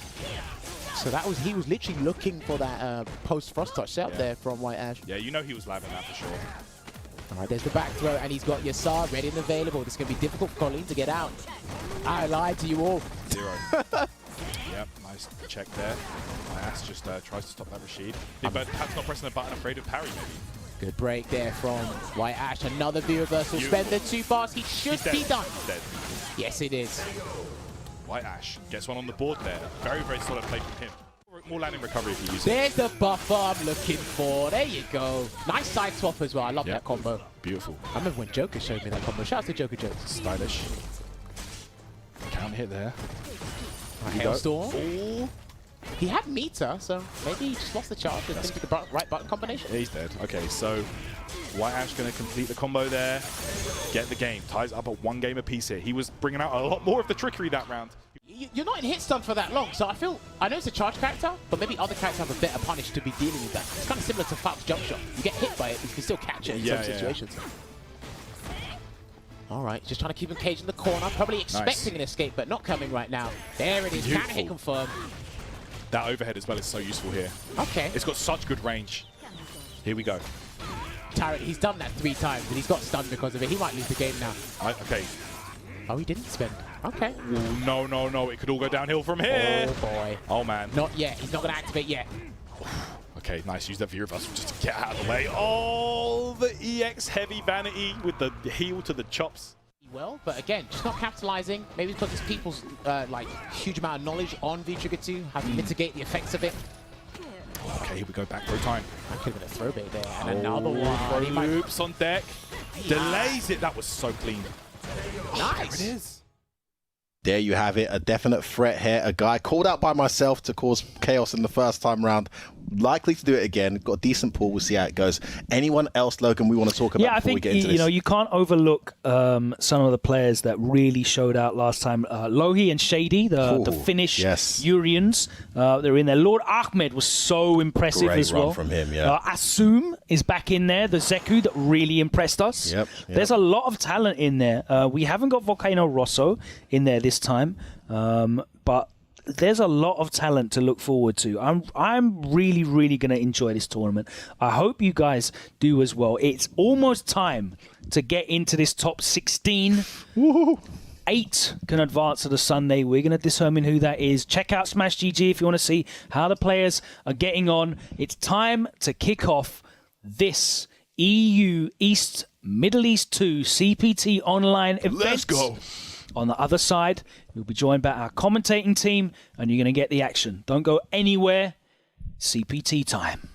So that was, he was literally looking for that post frost touch setup there from White Ash. Yeah, you know he was labbing that for sure. All right, there's the back throw, and he's got Yasar ready and available. This is going to be difficult for Colleen to get out. I lied to you all. 0. Yep, nice check there. My ass just tries to stop that Rashid. Big Bird perhaps not pressing the button, afraid of parry maybe. Good break there from White Ash. Another V reversal. Spender too fast. He should be done. He's dead. Yes, it is. White Ash gets one on the board there. Very, very solid play from him. More landing recovery if you use it. There's the buffer I'm looking for. There you go. Nice side swap as well. I love that combo. Beautiful. I remember when Joker showed me that combo. Shout out to Joker Jokes. Stylish. Counter hit there. Hailstorm. Oh. He had meter, so maybe he just lost the charge and into the right button combination. Yeah, he's dead. Okay, so White Ash going to complete the combo there. Get the game. Ties up at 1 game apiece here. He was bringing out a lot more of the trickery that round. You're not in hit stun for that long, so I know it's a charge character, but maybe other characters have a better punish to be dealing with that. It's kind of similar to Falc's jump shot. You get hit by it, but you can still catch it in some situations. All right, just trying to keep him caged in the corner. Probably expecting an escape, but not coming right now. There it is. Counter hit confirmed. That overhead as well is so useful here. Okay. It's got such good range. Here we go. Tyrant, he's done that 3 times, and he's got stunned because of it. He might lose the game now. Okay. Oh, he didn't spend. Okay. Ooh, no, no, no. It could all go downhill from here. Oh, boy. Oh, man. Not yet. He's not going to activate yet. Okay, nice. Use that V reversal just to get out of the way. Oh, the EX heavy vanity with the heel to the chops. Well, but again, just not capitalizing. Maybe because it's people's like huge amount of knowledge on V-Trigger 2, how to mitigate the effects of it. Okay, here we go. Back throw time. That could have been a throw bait there. And another one. He loops on deck. Delays it. That was so clean. Nice. There it is. There you have it, a definite threat here. A guy called out by myself to cause chaos in the first time round. Likely to do it again. Got a decent pool. We'll see how it goes. Anyone else, Logan, we want to talk about before we get into this? You know, you can't overlook some of the players that really showed out last time. Lohi and Shady, the Finnish Urians, they're in there. Lord Ahmed was so impressive as well. Great run from him, yeah. Assume is back in there, the Zeku that really impressed us. Yep. There's a lot of talent in there. We haven't got Volcano Rosso in there this time, but there's a lot of talent to look forward to. I'm really, really going to enjoy this tournament. I hope you guys do as well. It's almost time to get into this top 16. Woohoo! 8 can advance to the Sunday. We're going to determine who that is. Check out Smash GG if you want to see how the players are getting on. It's time to kick off this EU East Middle East 2 CPT online event. Let's go. On the other side, we'll be joined by our commentating team, and you're going to get the action. Don't go anywhere. CPT time.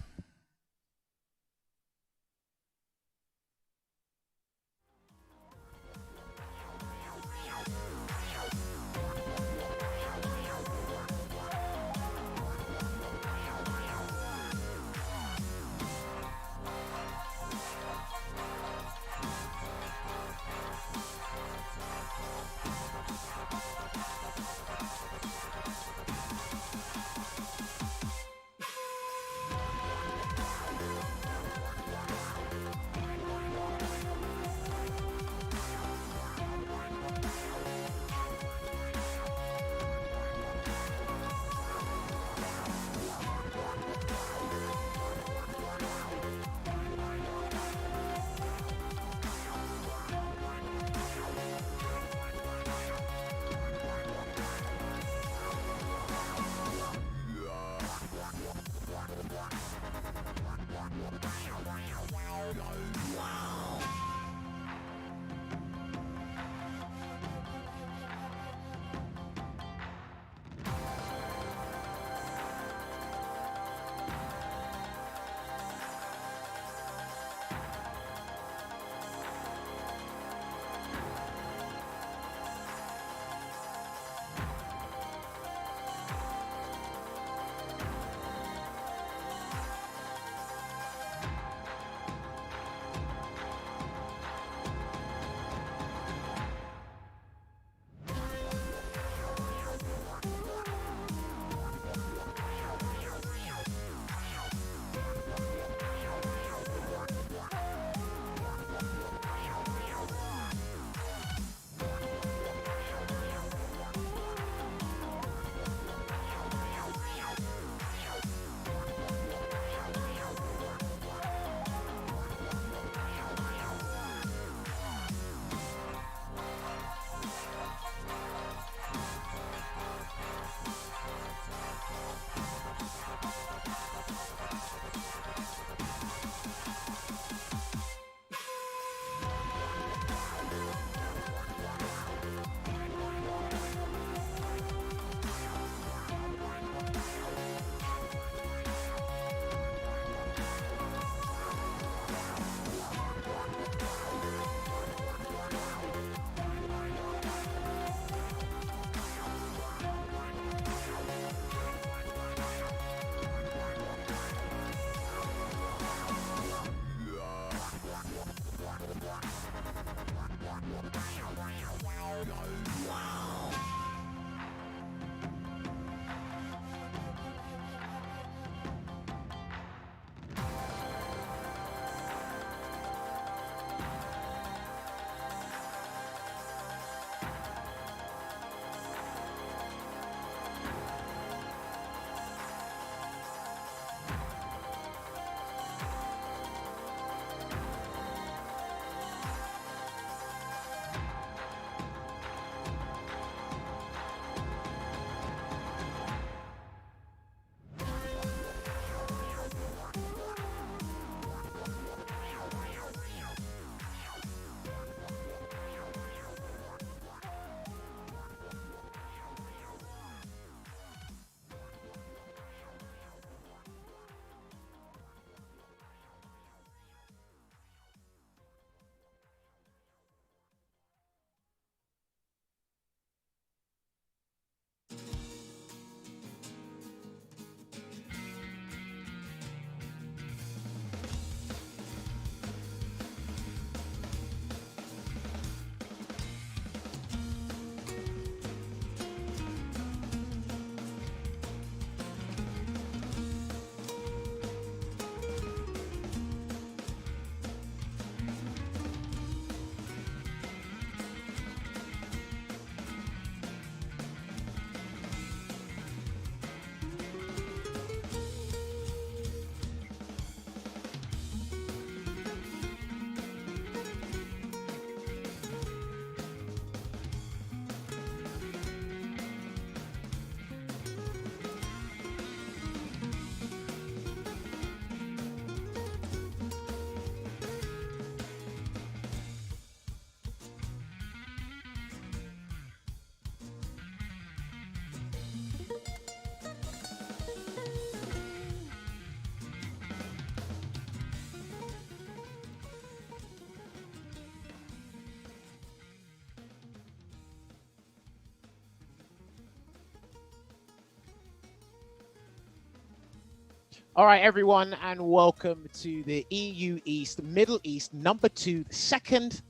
All right, everyone, and welcome to the EU East, Middle East, number 2, second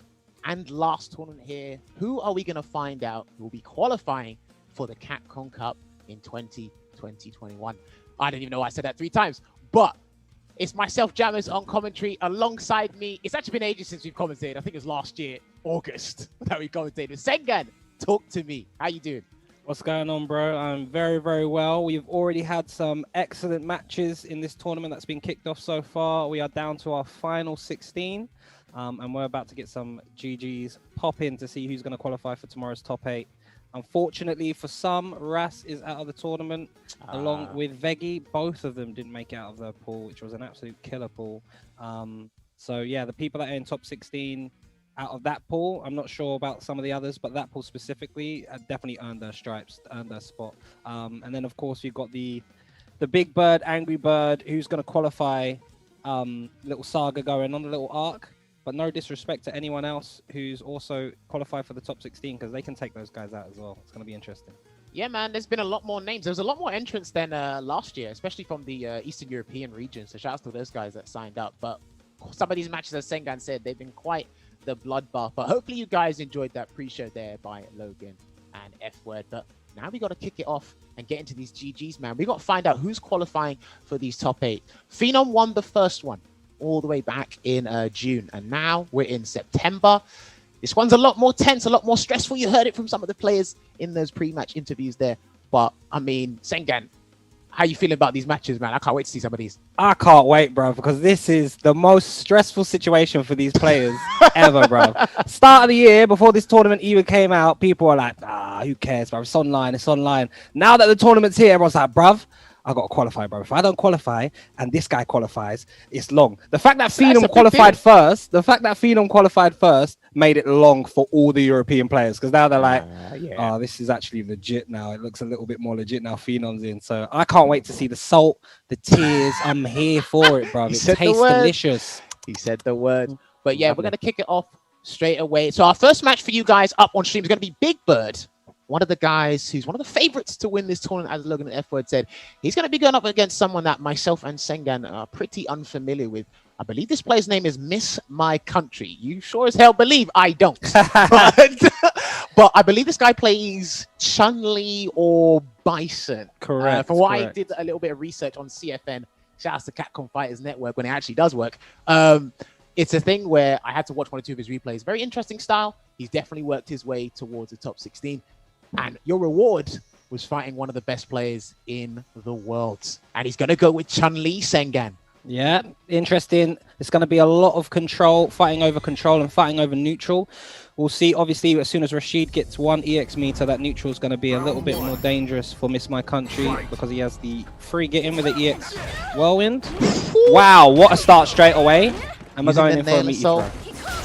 and last tournament here. Who are we going to find out who will be qualifying for the Capcom Cup in 2021? I don't even know why I said that 3 times, but it's myself, Jammers, on commentary. Alongside me, it's actually been ages since we've commentated. I think it was last year, August, that we commentated. Sengan, talk to me. How you doing? What's going on, bro? I'm very, very well. We've already had some excellent matches in this tournament that's been kicked off so far. We are down to our final 16, and we're about to get some GGs pop in to see who's going to qualify for tomorrow's top 8. Unfortunately for some, Ras is out of the tournament along with Veggie. Both of them didn't make it out of their pool, which was an absolute killer pool. So yeah, the people that are in top 16 out of that pool, I'm not sure about some of the others, but that pool specifically definitely earned their stripes, earned their spot. And then of course you've got the Big Bird, Angry Bird, who's going to qualify. Little saga going on, the little arc. But no disrespect to anyone else who's also qualified for the top 16, because they can take those guys out as well. It's going to be interesting. Yeah, man, there's been a lot more names. There was a lot more entrants than last year, especially from the Eastern European region. So shout out to those guys that signed up. But some of these matches, as Sengan said, they've been quite the bloodbath. But hopefully you guys enjoyed that pre-show there by Logan and F-Word. But now we got to kick it off and get into these GGs, man. We got to find out who's qualifying for these top 8. Phenom won the first one all the way back in June, and now we're in September. This one's a lot more tense, a lot more stressful. You heard it from some of the players in those pre-match interviews there. But I mean, Sengan, how you feeling about these matches, man? I can't wait to see some of these. I can't wait, bro, because this is the most stressful situation for these players ever, bro. Start of the year, before this tournament even came out, people were like, who cares, bro? It's online, it's online. Now that the tournament's here, everyone's like, bruv, I got to qualify, bro. If I don't qualify and this guy qualifies, it's long. The fact that Phenom qualified first made it long for all the European players, because now they're like, oh, this is actually legit now. It looks a little bit more legit now. Phenom's in. So I can't wait to see the salt, the tears. I'm here for it, bro. It tastes delicious. He said the word. But yeah, we're going to kick it off straight away. So our first match for you guys up on stream is going to be Big Bird. One of the guys who's one of the favorites to win this tournament, as Logan and F-Word said. He's going to be going up against someone that myself and Sengan are pretty unfamiliar with. I believe this player's name is Miss My Country. You sure as hell believe I don't. But I believe this guy plays Chun-Li or Bison. Correct. From what I did a little bit of research on CFN, shout out to Capcom Fighters Network when it actually does work. It's a thing where I had to watch 1 or 2 of his replays. Very interesting style. He's definitely worked his way towards the top 16. And your reward was fighting one of the best players in the world. And he's going to go with Chun-Li, Sengan. Yeah, interesting. It's going to be a lot of control, fighting over control and fighting over neutral. We'll see, obviously, as soon as Rashid gets 1 EX meter, that neutral is going to be a little bit more dangerous for Miss My Country, because he has the free get in with the EX Whirlwind. Wow, what a start straight away. And we're going in for a meaty throw.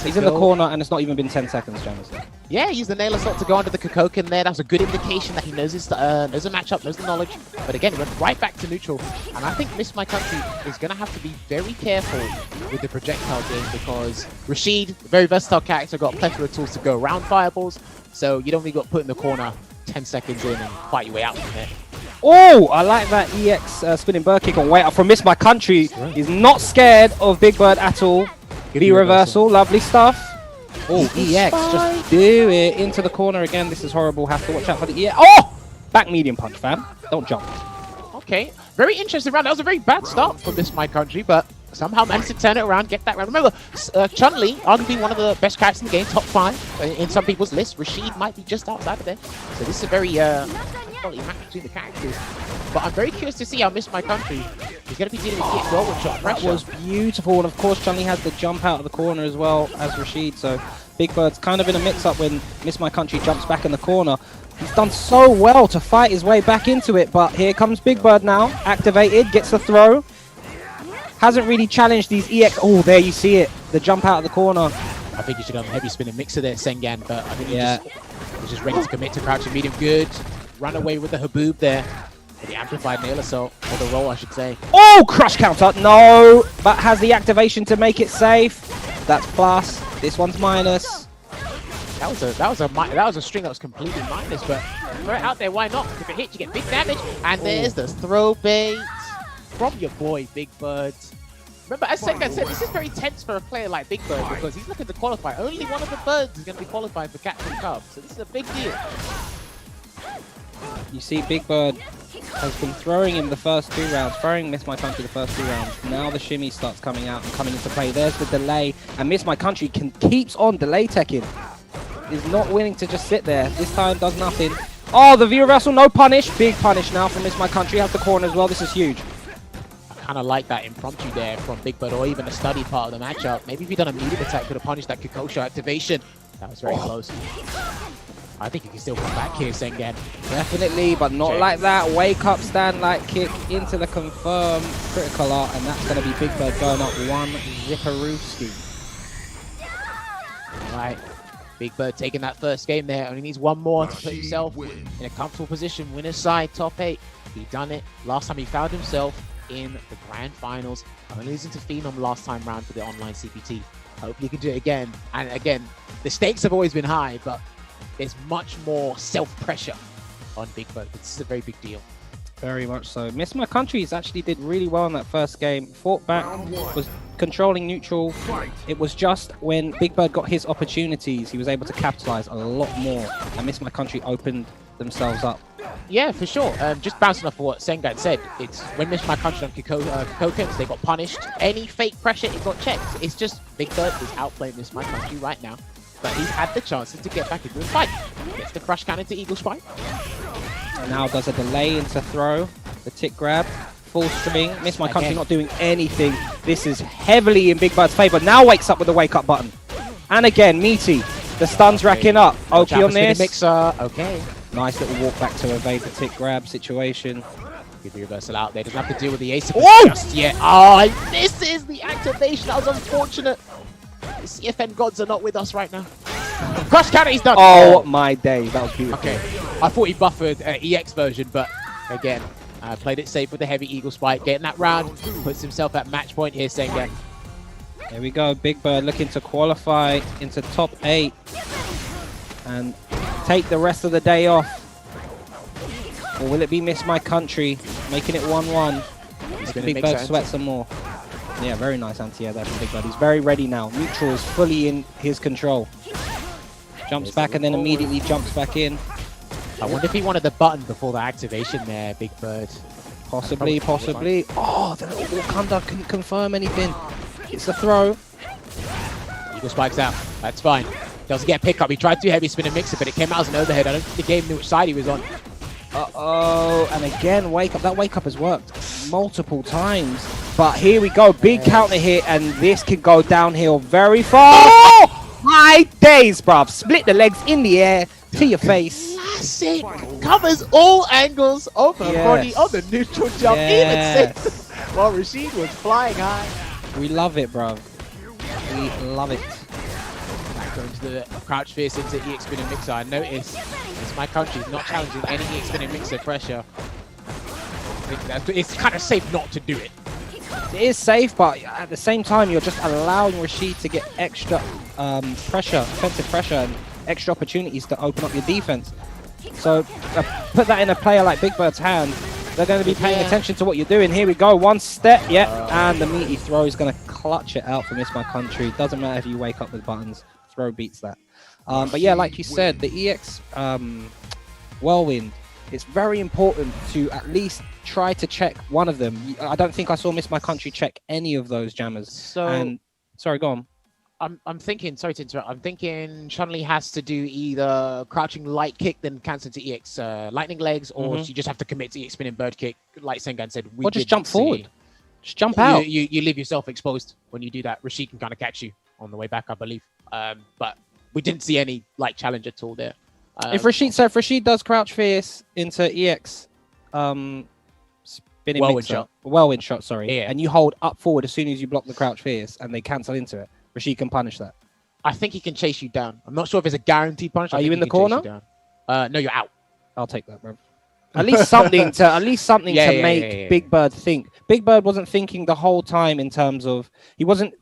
He's in the corner, and it's not even been 10 seconds, Jamison. Yeah, use the nail assault to go under the Kokoken there. That's a good indication that he knows his knows the matchup, knows the knowledge. But again, he went right back to neutral. And I think Miss My Country is going to have to be very careful with the projectile game, because Rashid, very versatile character, got a plethora of tools to go around fireballs. So you don't really got put in the corner 10 seconds in and fight your way out from there. Oh, I like that EX spinning bird kick on way up from Miss My Country. He's not scared of Big Bird at all. B reversal, lovely stuff. Oh, EX, just do it into the corner again. This is horrible. Have to watch out for the EX. Oh, back medium punch, fam. Don't jump. Okay, very interesting round. That was a very bad start for Miss My Country, but somehow managed to turn it around, get that round. Remember, Chun-Li, arguably one of the best characters in the game, top 5 in some people's lists. Rashid might be just outside of there. So this is a very quality match between the characters. But I'm very curious to see how Miss My Country is going to be dealing with EX Whirlwind shot pressure. That was beautiful. And of course, Chun-Li has the jump out of the corner as well as Rashid. So Big Bird's kind of in a mix-up when Miss My Country jumps back in the corner. He's done so well to fight his way back into it, but here comes Big Bird now. Activated, gets the throw. Hasn't really challenged these EX. Oh, there you see it. The jump out of the corner. I think you should have a heavy spinning mixer there, Sengan, but I think he's just ready to commit to crouching medium. Good. Run away with the Haboob there. Or the amplified nail assault, or the roll, I should say. Oh, crush counter. No, but has the activation to make it safe. That's plus. This one's minus. That was a string that was completely minus, but throw it out there, why not? If it hits, you get big damage. And there's the throw bait. from your boy, Big Bird. Remember, as Senga said, this is very tense for a player like Big Bird because he's looking to qualify. Only one of the birds is going to be qualified for Capcom Cup, so this is a big deal. You see, Big Bird has been throwing him the first 2 rounds, throwing Miss My Country the first 2 rounds. Now the shimmy starts coming out and coming into play. There's the delay, and Miss My Country keeps on delay teching. Is not willing to just sit there. This time does nothing. Oh, the view wrestle, no punish. Big punish now from Miss My Country. Has the corner as well. This is huge. I kind of like that impromptu there from Big Bird, or even a study part of the matchup. Maybe if he'd done a medium attack, could have punished that Kikosho activation. That was very close. I think he can still come back here, Sengen. Definitely, but not like that. Wake up, stand like kick into the confirm critical art, and that's going to be Big Bird going up 1 Zipperooski. All right. Big Bird taking that first game there. Only needs 1 more to put himself in a comfortable position. Winner's side, top 8. He done it. Last time he found himself in the grand finals. Only losing to Phenom last time round for the online CPT. Hopefully he can do it again. And again, the stakes have always been high, but there's much more self-pressure on Big Bird. This is a very big deal. Very much so. Miss My Countries actually did really well in that first game. Fought back, was controlling neutral. It was just when Big Bird got his opportunities, he was able to capitalize a lot more. And Miss My Country opened themselves up. Yeah, for sure. Just bouncing off of what Sengan said, it's when Miss My Country on Kikokens, they got punished. Any fake pressure, it got checked. It's just Big Bird is outplaying Miss My Country right now. But he's had the chances to get back into the fight. Gets the crush cannon to Eagle Spike. And now does a delay into throw. The tick grab. Full string. Miss My Country not doing anything. This is heavily in Big Bird's favor. Now wakes up with the wake up button. And again, Meaty. The stun's racking up. OP on this. Mixer. Okay. Nice little walk back to evade the tick grab situation. Good reversal out there. Doesn't have to deal with the ace just yet. Oh, and this is the activation. That was unfortunate. The CFN gods are not with us right now. Crush cannon, he's done. Oh my days, that was beautiful. Okay, I thought he buffered EX version, but again, played it safe with the heavy Eagle Spike. Getting that round, puts himself at match point here, Sengen. There we go, Big Bird looking to qualify into top 8 and take the rest of the day off. Or will it be Miss My Country, making it 1-1? Big Bird sweat some more. Yeah, very nice anti-air there from Big Bird. He's very ready now. Neutral is fully in his control. Jumps back and then immediately jumps back in. I wonder if he wanted the button before the activation there, Big Bird. Possibly, possibly. Oh, the little Wakanda couldn't confirm anything. It's the throw. Eagle Spike's out. That's fine. Doesn't get a pickup. He tried to heavy spin and mixer, but it came out as an overhead. I don't think the game knew which side he was on. Uh-oh. And again, wake up. That wake up has worked multiple times. But here we go. Big counter hit, and this can go downhill very far. Oh! My days, bruv. Split the legs in the air to your face. Classic. Covers all angles of her body on the neutral jump. Even safe. While Rashid was flying high. We love it, bruv. We love it. Back going to the crouch fierce into EX spinning mixer. I notice Miss My Country is not challenging any EX spinning mixer pressure. It's kind of safe not to do it. It is safe, but at the same time, you're just allowing Rashid to get extra pressure, offensive pressure, and extra opportunities to open up your defense. So put that in a player like Big Bird's hand. They're going to be paying attention to what you're doing. Here we go, one step, and the meaty throw is going to clutch it out for Miss My Country. Doesn't matter if you wake up with buttons, throw beats that. But yeah, like you said, the EX Whirlwind, it's very important to at least try to check one of them. I don't think I saw Miss My Country check any of those jammers. So, sorry, go on. I'm thinking, sorry to interrupt, I'm thinking Chun-Li has to do either crouching light kick, then cancel to EX lightning legs, or you just have to commit to EX spinning bird kick, like Sengan said. Or just jump forward. Just jump out. You leave yourself exposed when you do that. Rashid can kind of catch you on the way back, I believe. But we didn't see any light challenge at all there. If Rashid does crouch fierce into EX spinning whirlwind shot, sorry, and you hold up forward as soon as you block the crouch fierce and they cancel into it, Rashid can punish that. I think he can chase you down. I'm not sure if it's a guaranteed punish. Are you in the corner? No, you're out. I'll take that, bro. At least something to make Big Bird think. Big Bird wasn't thinking the whole time in terms of he wasn't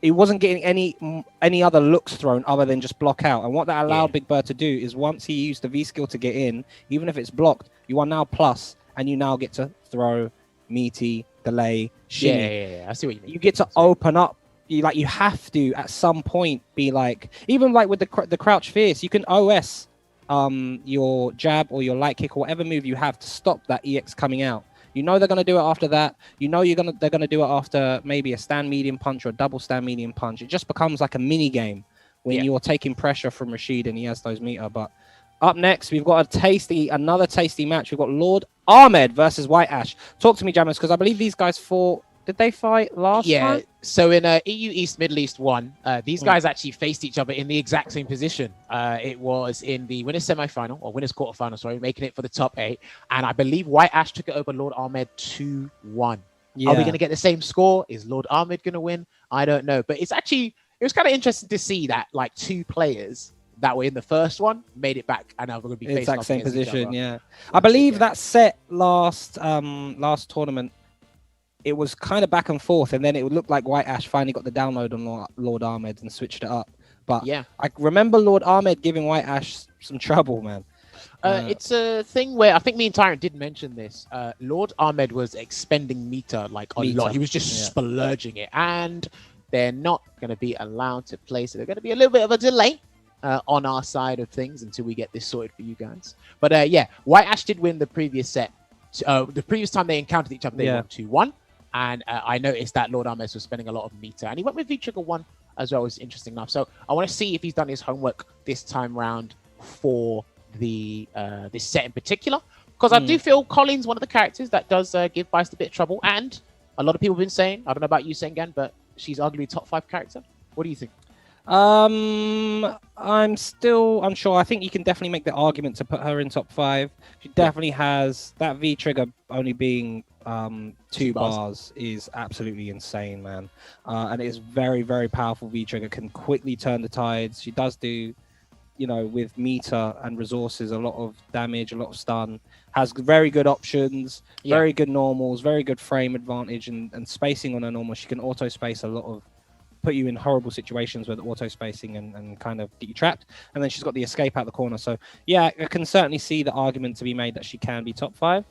getting any other looks thrown other than just block out. And what that allowed Big Bird to do is once he used the V skill to get in, even if it's blocked, you are now plus, and you now get to throw meaty, delay, shimmy. Yeah. I see what you mean. You get to open up. You have to at some point be like, even like with the crouch fierce, you can OS your jab or your light kick or whatever move you have to stop that EX coming out. You know they're gonna do it after that. You know they're gonna do it after maybe a stand medium punch or a double stand medium punch. It just becomes like a mini game when you're taking pressure from Rashid and he has those meter. But up next, we've got another tasty match. We've got Lord Ahmed versus White Ash. Talk to me, Jammers, because I believe these guys fought. Did they fight last time? So in EU East Middle East 1, these guys actually faced each other in the exact same position. It was in the winners semi-final, or winners quarterfinal, sorry, making it for the top 8. And I believe White Ash took it over Lord Ahmed 2-1. Are we going to get the same score? Is Lord Ahmed going to win? I don't know. But it was kind of interesting to see that like 2 players that were in the first one made it back and now we're going to be facing exact same position. Yeah, I believe that set last tournament. It was kind of back and forth, and then it would look like White Ash finally got the download on Lord Ahmed and switched it up. But I remember Lord Ahmed giving White Ash some trouble, man. It's a thing where I think me and Tyrant did mention this. Lord Ahmed was expending meter like a lot. He was just splurging it, and they're not going to be allowed to play, so they're going to be a little bit of a delay on our side of things until we get this sorted for you guys. But White Ash did win the previous set. The previous time they encountered each other, they won 2-1. And I noticed that Lord Ahmed was spending a lot of meter. And he went with V-Trigger 1 as well, was interesting enough. So I want to see if he's done his homework this time round for the this set in particular. Because I do feel Colin's one of the characters that does give Bice a bit of trouble. And a lot of people have been saying, I don't know about you, Sengan, but she's arguably a top 5 character. What do you think? I'm still unsure. I think you can definitely make the argument to put her in top 5. She definitely has that V-Trigger only being 2 bars is absolutely insane, man. And it is very, very powerful. V-Trigger can quickly turn the tides. She does do, with meter and resources, a lot of damage, a lot of stun. Has very good options, very good normals, very good frame advantage, and spacing on her normal. She can auto space a lot of, put you in horrible situations with auto spacing and kind of get you trapped. And then she's got the escape out the corner. So I can certainly see the argument to be made that she can be top 5.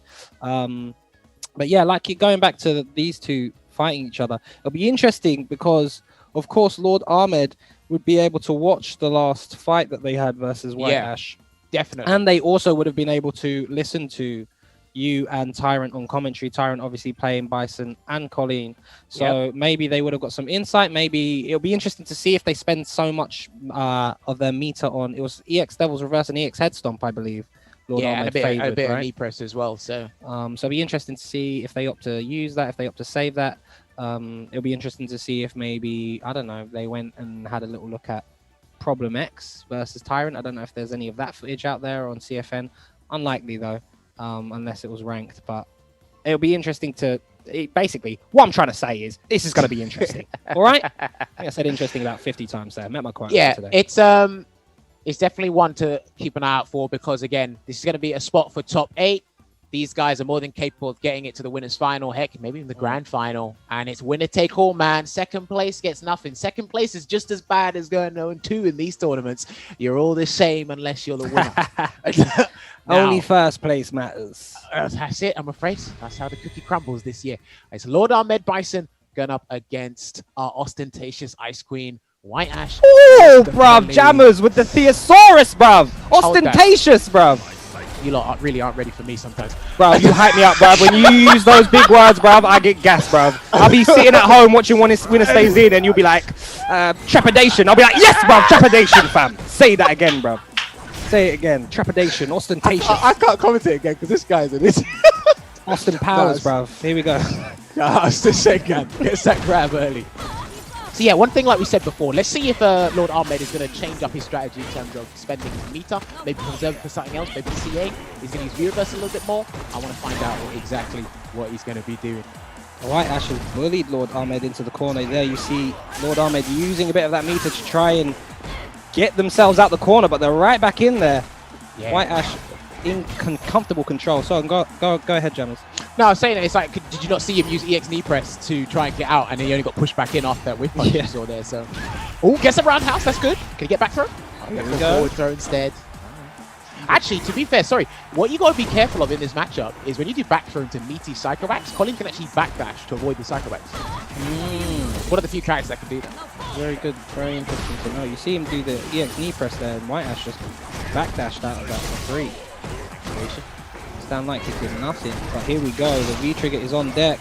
But like going back to these 2 fighting each other, it'll be interesting because, of course, Lord Ahmed would be able to watch the last fight that they had versus White Ash. Definitely. And they also would have been able to listen to you and Tyrant on commentary. Tyrant obviously playing Bison and Colleen. So maybe they would have got some insight. Maybe it'll be interesting to see if they spend so much of their meter on, it was EX Devil's Reverse and EX Head Stomp, I believe. Lord and a bit favored, of knee press as well. So it'll be interesting to see if they opt to use that, if they opt to save that. It'll be interesting to see if maybe, I don't know, they went and had a little look at Problem X versus Tyrant. I don't know if there's any of that footage out there on CFN. Unlikely though, unless it was ranked. But it'll be interesting to. Basically, what I'm trying to say is this is going to be interesting. All right, I think I said interesting about 50 times there. I met my quote today. It's definitely one to keep an eye out for because, again, this is going to be a spot for top 8. These guys are more than capable of getting it to the winners' final, heck, maybe even the grand final. And it's winner take all, man. Second place gets nothing. Second place is just as bad as going 0-2 in these tournaments. You're all the same unless you're the winner. Only first place matters. That's it, I'm afraid. That's how the cookie crumbles this year. It's Lord Ahmed Bison going up against our ostentatious Ice Queen, White Ash. Oh, bruv, Jammers with the Thesaurus, bruv. Ostentatious, bruv. You lot really aren't ready for me sometimes. Bruv, you hype me up, bruv. When you use those big words, bruv, I get gassed, bruv. I'll be sitting at home watching Winner Stays In, and you'll be like, trepidation. I'll be like, yes, bruv, trepidation, fam. Say that again, bruv. Say it again. Trepidation, ostentatious. I can't comment it again because this guy's in it. Austin Powers, bruv. Here we go. Gets that grab early. So yeah, one thing like we said before, let's see if Lord Ahmed is going to change up his strategy in terms of spending meter, maybe conserve for something else, maybe CA. He's going to use V-Reverse a little bit more. I want to find out exactly what he's going to be doing. White Ash has bullied Lord Ahmed into the corner. There you see Lord Ahmed using a bit of that meter to try and get themselves out the corner, but they're right back in there. Yeah. White Ash in comfortable control. So go ahead, Jammers. No, I was saying that it's like, did you not see him use EX knee press to try and get out, and then he only got pushed back in after that whip punch you saw there. So, gets a roundhouse. That's good. Can he get back through? Here we go. Forward throw instead. Actually, to be fair, sorry, what you got to be careful of in this matchup is when you do back throw into meaty Psycho Backs, Colin can actually backdash to avoid the Psycho Backs. One of the few characters that can do that. Very good, very interesting to know. You see him do the EX knee press there, and White Ash just backdashed out of that for free. Stan Light kick did nothing, but here we go. The V-trigger is on deck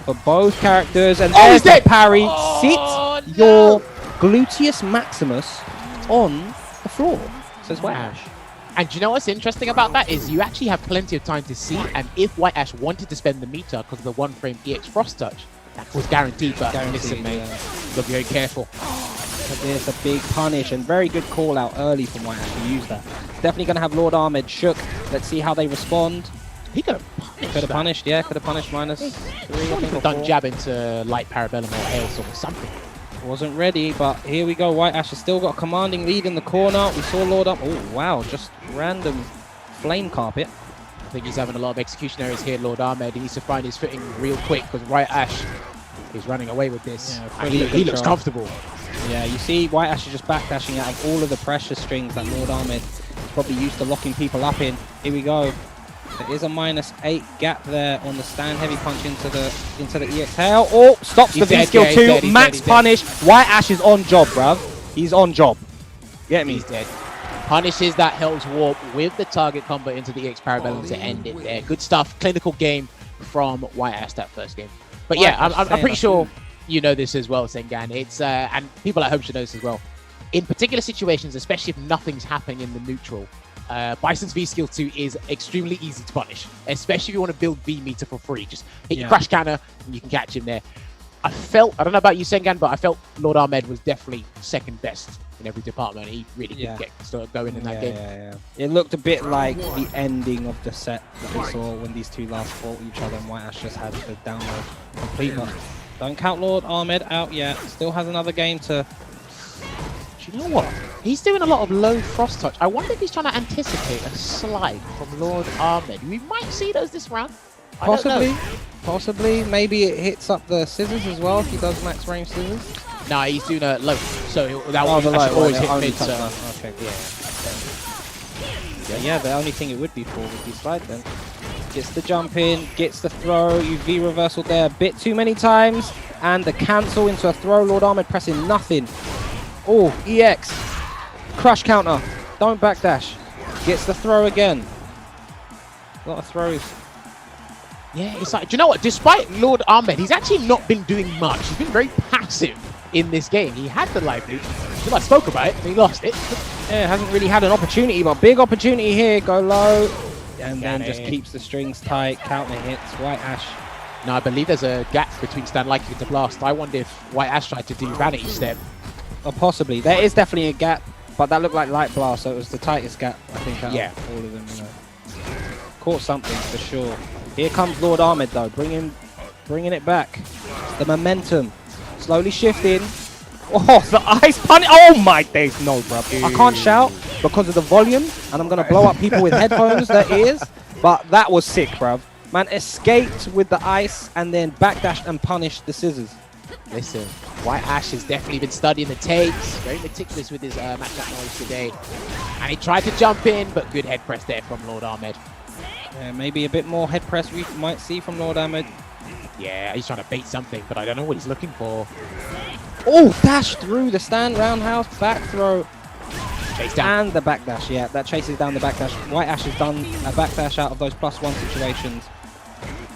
for both characters, and there's the parry. Sit your gluteus maximus on the floor, says White Ash. And do you know what's interesting about that is you actually have plenty of time to see, and if White Ash wanted to spend the meter because of the one frame EX Frost Touch, that was guaranteed, but listen, mate, look very careful. But there's a big punish, and very good call out early from White Ash to use that. Definitely going to have Lord Ahmed shook. Let's see how they respond. He could have punished. Could have punished, yeah, could have punished minus 3. I think, done jab into light parabellum or hailstorm or something. Wasn't ready, but here we go. White Ash has still got a commanding lead in the corner. We saw Lord Ahmed. Oh, wow, just random flame carpet. I think he's having a lot of execution errors here, Lord Ahmed. He needs to find his footing real quick because White Ash is running away with this. Yeah, and he looks comfortable. Yeah, you see White Ash is just backdashing out of all of the pressure strings that Lord Ahmed is probably used to locking people up in. Here we go. There is a -8 gap there on the stand heavy punch into the EX Hail. Oh, stops the V skill 2. Max punish. White Ash is on job, bruv. He's on job. Get me? He's dead. Punishes that Hell's Warp with the target combo into the EX Parabellum to end it there. Good stuff. Clinical game from White Ash that first game. But yeah, I'm pretty sure you know this as well, Sengan. It's and people at home should know this as well. In particular situations, especially if nothing's happening in the neutral, Bison's V skill 2 is extremely easy to punish, especially if you want to build V meter for free. Just hit your crash counter and you can catch him there. I don't know about you, Sengan, but I felt Lord Ahmed was definitely second best in every department. He really did get started going in that game. It looked a bit like the ending of the set that we saw when these two last fought each other, and White Ash just had the download complete. But don't count Lord Ahmed out yet. Still has another game to... Do you know what? He's doing a lot of low frost touch. I wonder if he's trying to anticipate a slide from Lord Ahmed. We might see those this round. Possibly. Maybe it hits up the scissors as well if he does max range scissors. Nah, he's doing a low, so that will always hit mid. So. Okay, yeah, the only thing it would be for would be slide then. Gets the jump in, gets the throw, UV reversal there a bit too many times, and the cancel into a throw. Lord Ahmed pressing nothing. Oh, EX. Crush counter. Don't backdash. Gets the throw again. A lot of throws. Yeah, it's like, do you know what? Despite Lord Ahmed, he's actually not been doing much. He's been very passive in this game. He had the live lead. I spoke about it, and he lost it. Yeah, hasn't really had an opportunity, but big opportunity here. Go low. And then just keeps the strings tight. Counter hits. White Ash. No, I believe there's a gap between Stan Liking and the Blast. I wonder if White Ash tried to do Vanity Step. Or possibly. There is definitely a gap, but that looked like Light Blast, so it was the tightest gap, I think, out of all of them. You know. Caught something for sure. Here comes Lord Ahmed, though, bringing it back. The momentum. Slowly shifting. Oh, the ice punch. Oh, my days. No, bro. I can't shout because of the volume, and I'm going to blow up people with headphones, their ears, but that was sick, bruv. Man escaped with the ice and then backdashed and punished the scissors. Listen, White Ash has definitely been studying the takes, very meticulous with his matchup knowledge today. And he tried to jump in, but good head press there from Lord Ahmed. Yeah, maybe a bit more head press we might see from Lord Ahmed. Yeah, he's trying to bait something, but I don't know what he's looking for. Oh, dash through the stand, roundhouse, back throw. Chase down. And the backdash, yeah, that chases down the backdash. White Ash has done a backdash out of those +1 situations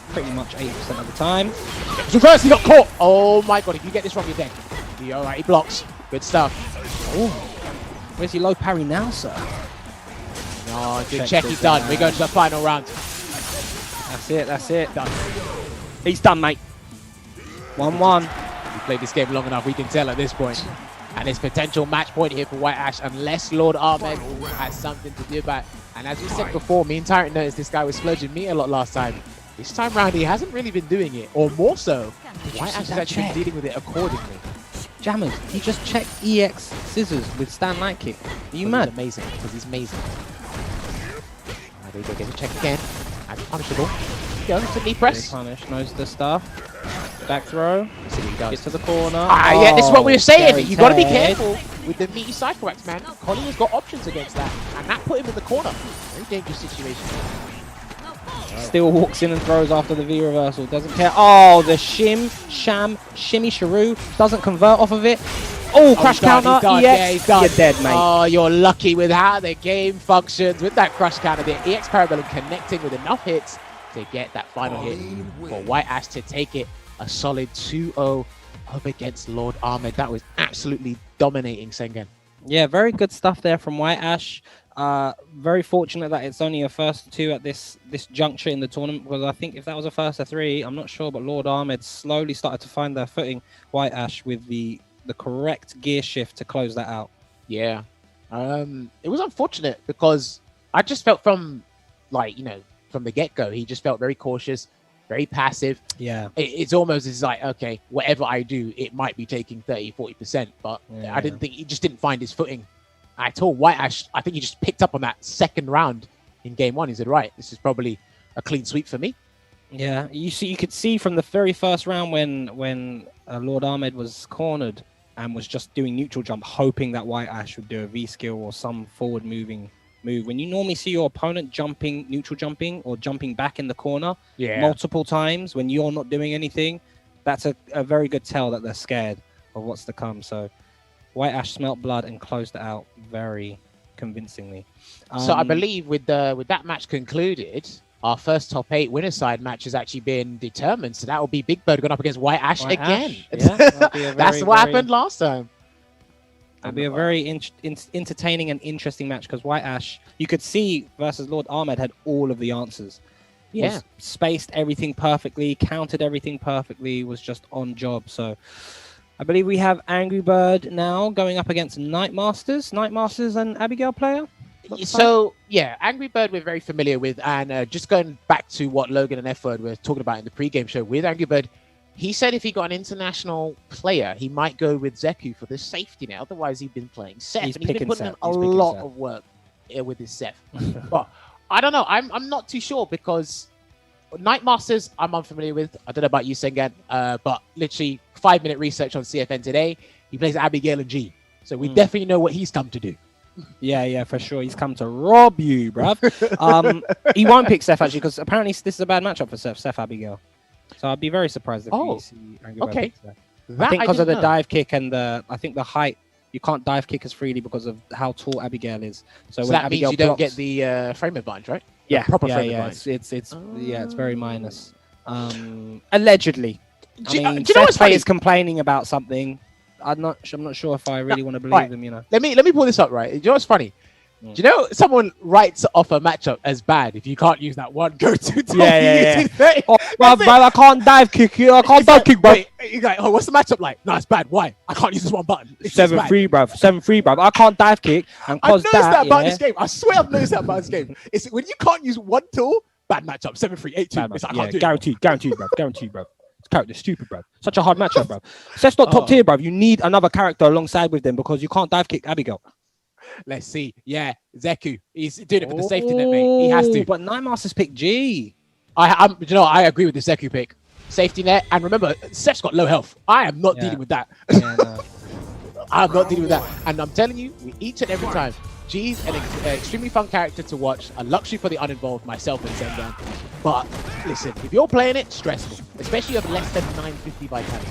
pretty much 80% of the time. Reverse, he got caught! Oh my god, if you get this wrong, you're dead. Alright, he blocks. Good stuff. Oh, where's he low parry now, sir? No, good check, he's done. We go to the final round. That's it. Done. He's done, mate. 1-1. We played this game long enough, we can tell at this point. And it's potential match point here for White Ash, unless Lord Ahmed has something to do about it. And as we said before, me and Tyrant noticed this guy was splurging me a lot last time. This time round, he hasn't really been doing it, or more so, White Ash has actually been dealing with it accordingly. Jammers, he just checked EX scissors with stand light kick. Are you mad? Amazing, because he's amazing. There you go, get a check again. And punishable. Go to knee press. Punish, knows the stuff. Back throw. See what he does. Gets to the corner. Yeah, this is what we were saying. You got to be careful with the meaty side correct, man. Colin has got options against that, and that put him in the corner. Very dangerous situation. Still walks in and throws after the V reversal. Doesn't care. Oh, the shimmy shrew. Doesn't convert off of it. Oh, crush counter. EX. Done. You're dead, mate. Oh, you're lucky with how the game functions with that crush counter. The EX Parabellum connecting with enough hits to get that final hit for White Ash to take it a solid 2-0 up against Lord Ahmed. That was absolutely dominating Sengen. Yeah, very good stuff there from White Ash. Very fortunate that it's only a first 2 at this juncture in the tournament, because I think if that was a first 3, I'm not sure, but Lord Ahmed slowly started to find their footing. White Ash with the correct gear shift to close that out. Yeah. It was unfortunate because I just felt from the get-go, he just felt very cautious, very passive. Yeah. It's almost as like, okay, whatever I do, it might be taking 30-40%, but Yeah. I didn't think he just didn't find his footing at all. White Ash, I think he just picked up on that second round in game 1. He said, right, this is probably a clean sweep for me. Yeah, you could see from the very first round when Lord Ahmed was cornered and was just doing neutral jump, hoping that White Ash would do a V skill or some forward moving move. When you normally see your opponent jumping, neutral jumping, or jumping back in the corner multiple times when you're not doing anything, that's a very good tell that they're scared of what's to come. So White Ash smelt blood and closed it out very convincingly. So I believe with that match concluded, our first top 8 winner side match has actually been determined. So that will be Big Bird going up against White Ash again. Yeah, that's what happened last time. It'll be a very entertaining and interesting match, because White Ash, you could see, versus Lord Ahmed, had all of the answers. Yeah. Was spaced everything perfectly, counted everything perfectly, was just on job. So I believe we have Angry Bird now going up against Night Masters. Night Masters and Abigail player? So, yeah, Angry Bird we're very familiar with. And just going back to what Logan and F-Word were talking about in the pregame show with Angry Bird, he said if he got an international player, he might go with Zeku for the safety net. Otherwise, he'd been playing Seth. He's and he's been putting in a Seth. lot of work with his Seth. But I don't know. I'm not too sure, because Night Masters I'm unfamiliar with. I don't know about you, Sengan. But literally 5-minute research on CFN today. He plays Abigail and G. So we definitely know what he's come to do. Yeah, for sure. He's come to rob you, bruv. He won't pick Seth, actually, because apparently this is a bad matchup for Seth Abigail. So I'd be very surprised if you see Angry Bird pick Seth. I think because of the dive kick and I think the height, you can't dive kick as freely because of how tall Abigail is. So when that Abigail means you don't get the frame advantage, right? Yeah, proper yeah, frame yeah. advantage. It's very minus. Allegedly. Do you know Seth what's funny? is complaining about something. I'm not sure if I really want to believe him. You know. Let me pull this up, right? Do you know what's funny? Do you know someone writes off a matchup as bad if you can't use that one go-to? Yeah. Oh, bro, I can't dive kick you. I can't dive kick, bro. You're like, oh, what's the matchup like? No, it's bad. Why? I can't use this one button. It's 7-3, bro. 7-3, bro. I can't dive kick. And I've noticed that about yeah. this game. I swear I've noticed that about this game. It's when you can't use one tool, bad matchup. 7-3, 8-2. It's like, I can't do it. Guaranteed, bro. Guaranteed, bro. This character's stupid, bro. Such a hard matchup, bro. Seth's not top tier, bro. You need another character alongside with them because you can't dive kick Abigail. Let's see. Yeah, Zeku. He's doing it for the safety net, mate. He has to. But Night Masters pick G. I agree with the Zeku pick. Safety net. And remember, Seth's got low health. I am not dealing with that. Yeah, no. I'm not dealing with that. And I'm telling you, each and every time, G's an extremely fun character to watch. A luxury for the uninvolved, myself and Sengan. But listen, if you're playing it, stressful. Especially of less than 950 vitality.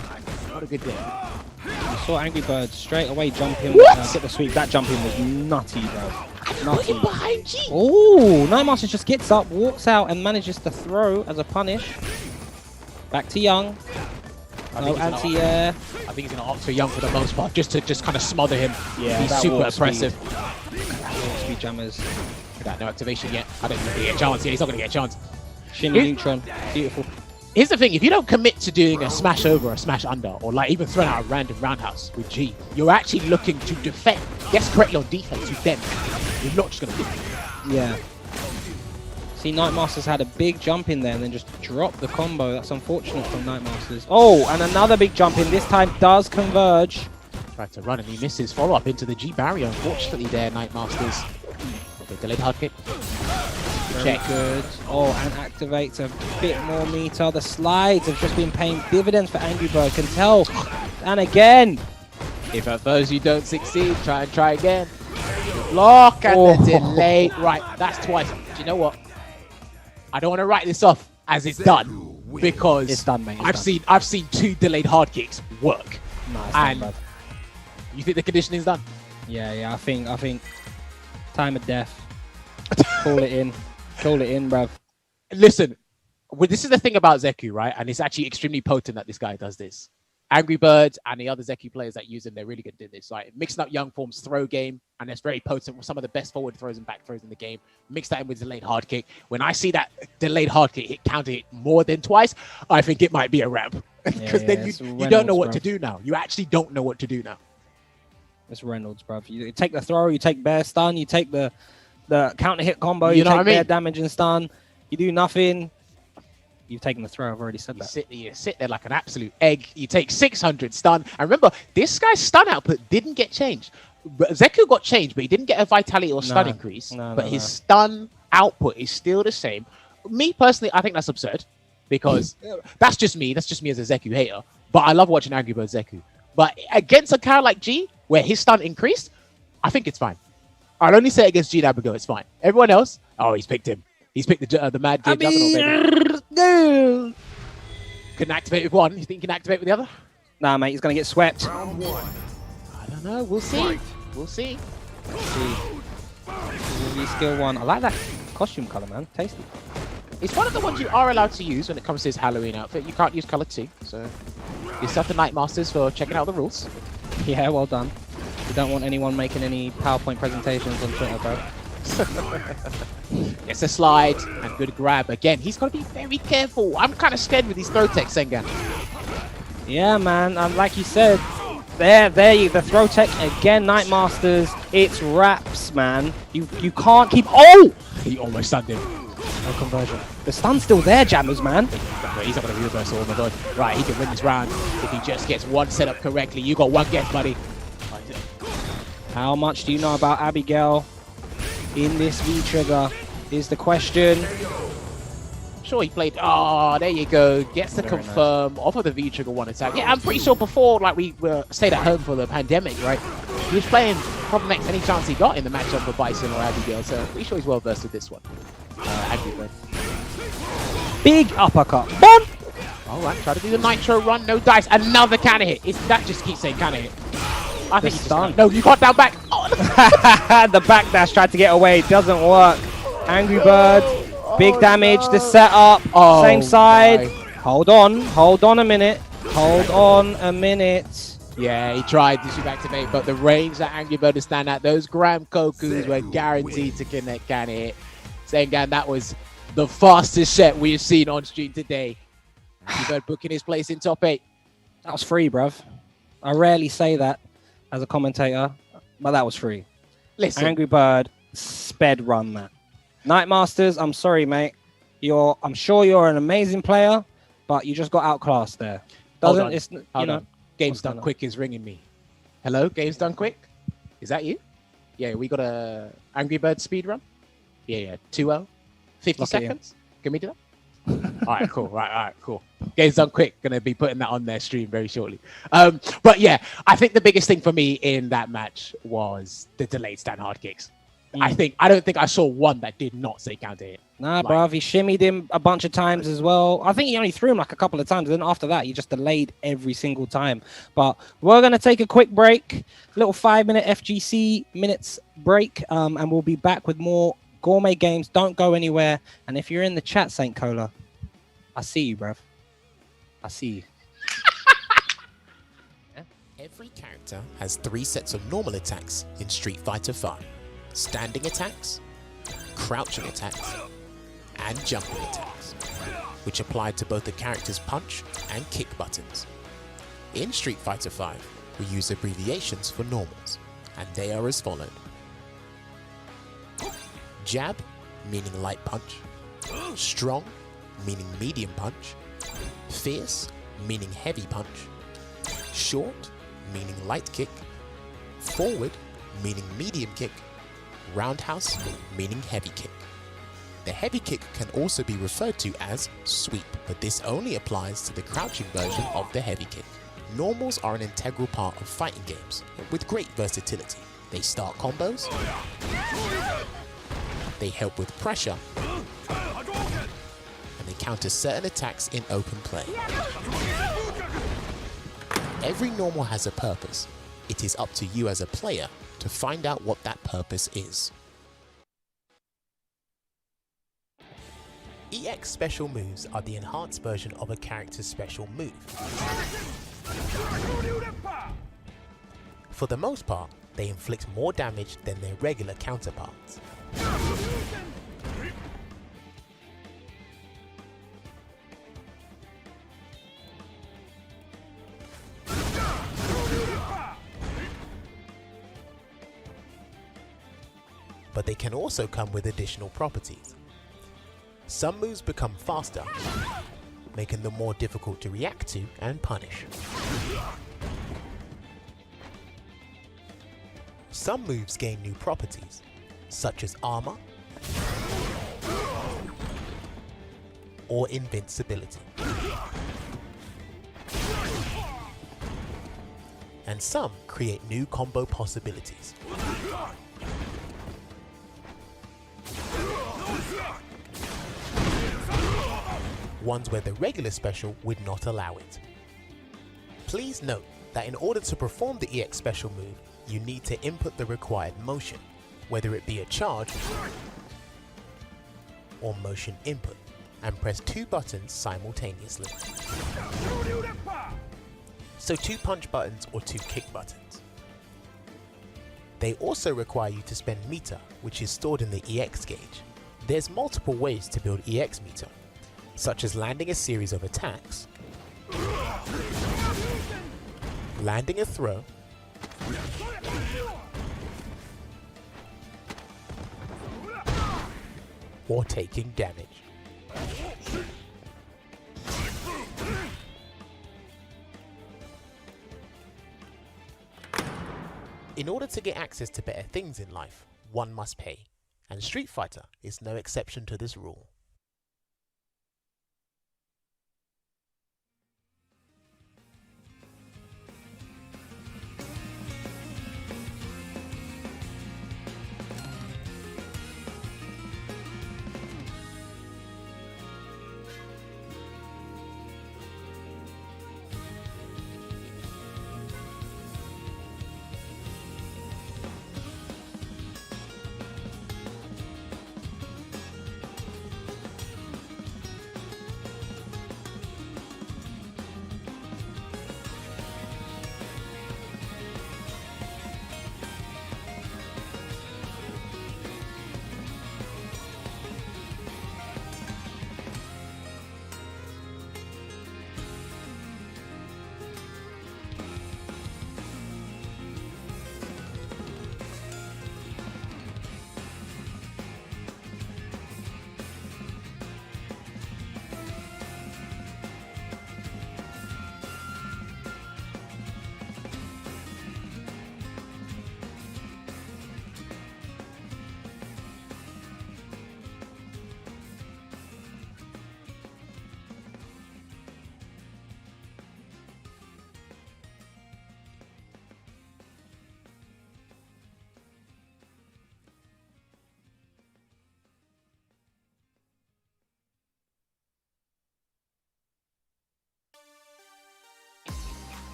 Not a good day. You saw Angry Bird straight away jump in. Get the sweep. That jump in was nutty, bro. Nutty. Behind G. Oh, Night Masters just gets up, walks out, and manages to throw as a punish. Back to Young. No anti-air. I think he's going to opt for Young for the most part, just to kind of smother him. Yeah, he's super oppressive. Speed jammers. No activation yet. I don't think he's going to get a chance. Yeah, he's not going to get a chance. Shimmy neutron. Beautiful. Here's the thing, if you don't commit to doing a smash over or a smash under, or like even throwing out a random roundhouse with G, you're actually looking to defend. Guess correctly on defense with them. You're not just going to do it. Yeah. See, Night Masters had a big jump in there and then just dropped the combo. That's unfortunate from Night Masters. Oh, and another big jump in. This time does converge. Tried to run and he misses. Follow up into the G barrier. Unfortunately there, Night Masters. Okay, delayed hard kick. Very good. Oh, and activates a bit more meter. The slides have just been paying dividends for Angry Bird. Can tell. And again. If at first you don't succeed, try and try again. Block and the delay. Right, that's twice. Do you know what? I don't want to write this off as it's done because It's done, mate. I've seen 2 delayed hard kicks work. No, it's And done, bruv. you think the conditioning's done? Yeah, I think time of death. Call it in, bruv. Listen, well, this is the thing about Zeku, right? And it's actually extremely potent that this guy does this. Angry Birds and the other Zeku players that use him, they're really good at this. Like mixing up Young Form's throw game, and it's very potent with some of the best forward throws and back throws in the game. Mix that in with delayed hard kick. When I see that delayed hard kick hit counter hit more than twice, I think it might be a wrap. Because then you don't know what to do now. You actually don't know what to do now. It's Reynolds, bruv. You take the throw, you take bear stun, you take the counter hit combo, You you know take what I mean? bear damage and stun. You do nothing. You've taken the throw. I've already said that. You sit there like an absolute egg. You take 600 stun. And remember, this guy's stun output didn't get changed. Zeku got changed, but he didn't get a vitality or stun increase. But his stun output is still the same. Me, personally, I think that's absurd. Because that's just me. That's just me as a Zeku hater. But I love watching Angry Birds Zeku. But against a character like G, where his stun increased, I think it's fine. I'll only say against G Nabigo, it's fine. Everyone else, oh, he's picked him. He's picked the mad kid. No. Couldn't activate with one. You think you can activate with the other? Nah, mate, he's gonna get swept. I don't know. We'll see. We'll see. Skill 1. I like that costume color, man. Tasty. It's one of the ones you are allowed to use when it comes to his Halloween outfit. You can't use color 2, so yourself the Night Masters for checking out the rules. Yeah, well done. We don't want anyone making any PowerPoint presentations on Twitter, bro. It's a slide and good grab again. He's got to be very careful. I'm kind of scared with these throw tech, Sengan. Yeah, man. Like you said, the throw tech again. Night Masters. It's wraps, man. You can't keep. Oh! He almost stunned him. No conversion. The stun's still there, Jammers, man. He's not going to reverse. Oh my god. Right, he can win this round if he just gets one set up correctly. You got one guess, buddy. How much do you know about Abigail in this V-trigger is the question. Sure, he played. Oh, there you go. Gets to confirm off of the V-trigger 1 attack. Yeah, I'm pretty sure before, like, we stayed at home for the pandemic, right? He was playing probably next any chance he got in the matchup for Bison or Abigail, so pretty sure he's well versed with this one. Abigail. Big uppercut. Bon! All right, try to do the nitro run. No dice. Another counter hit. That just keeps saying counter hit. I think he's done. No, you got down back. Oh. The backdash tried to get away. Doesn't work. Angry Bird. Big damage. The setup. Same side. Hold on a minute. Yeah, he tried to shoot activate, but the range that Angry Bird is stand at, those Gram Kokus were guaranteed to connect counter hit. Sengan, that was the fastest set we've seen on stream today. Angry Bird booking his place in top 8. That was free, bruv. I rarely say that as a commentator, but that was free. Listen. Angry Bird sped run that. Night Masters, I'm sorry, mate. I'm sure you're an amazing player, but you just got outclassed there. Hold on. Games Done Quick is ringing me. Hello, Games Done Quick? Is that you? Yeah, we got a Angry Bird speed run. Yeah, 2-0. 50 seconds. Can we do that? All right, cool. Right, cool. Games Done Quick. Gonna be putting that on their stream very shortly. But yeah, I think the biggest thing for me in that match was the delayed stand hard kicks. I don't think I saw one that did not say counter hit. Nah, bruv, he shimmied him a bunch of times as well. I think he only threw him like a couple of times. Then after that, he just delayed every single time. But we're going to take a quick break, little 5-minute FGC minutes break, and we'll be back with more gourmet games. Don't go anywhere. And if you're in the chat, St. Cola, I see you, bruv. I see you. Every character has 3 sets of normal attacks in Street Fighter V. Standing attacks, crouching attacks, and jumping attacks, which apply to both the character's punch and kick buttons. In Street Fighter V, we use abbreviations for normals, and they are as followed. Jab, meaning light punch. Strong, meaning medium punch. Fierce, meaning heavy punch. Short, meaning light kick. Forward, meaning medium kick. Roundhouse, meaning heavy kick. The heavy kick can also be referred to as sweep, but this only applies to the crouching version of the heavy kick. Normals are an integral part of fighting games, with great versatility. They start combos, they help with pressure, and they counter certain attacks in open play. Every normal has a purpose. It is up to you as a player to find out what that purpose is. EX special moves are the enhanced version of a character's special move. For the most part, they inflict more damage than their regular counterparts. But they can also come with additional properties. Some moves become faster, making them more difficult to react to and punish. Some moves gain new properties, such as armor or invincibility. And some create new combo possibilities. Ones where the regular special would not allow it. Please note that in order to perform the EX special move, you need to input the required motion, whether it be a charge or motion input, and press 2 buttons simultaneously. So 2 punch buttons or 2 kick buttons. They also require you to spend meter, which is stored in the EX gauge. There's multiple ways to build EX meter, such as landing a series of attacks, landing a throw, or taking damage. In order to get access to better things in life, one must pay, and Street Fighter is no exception to this rule.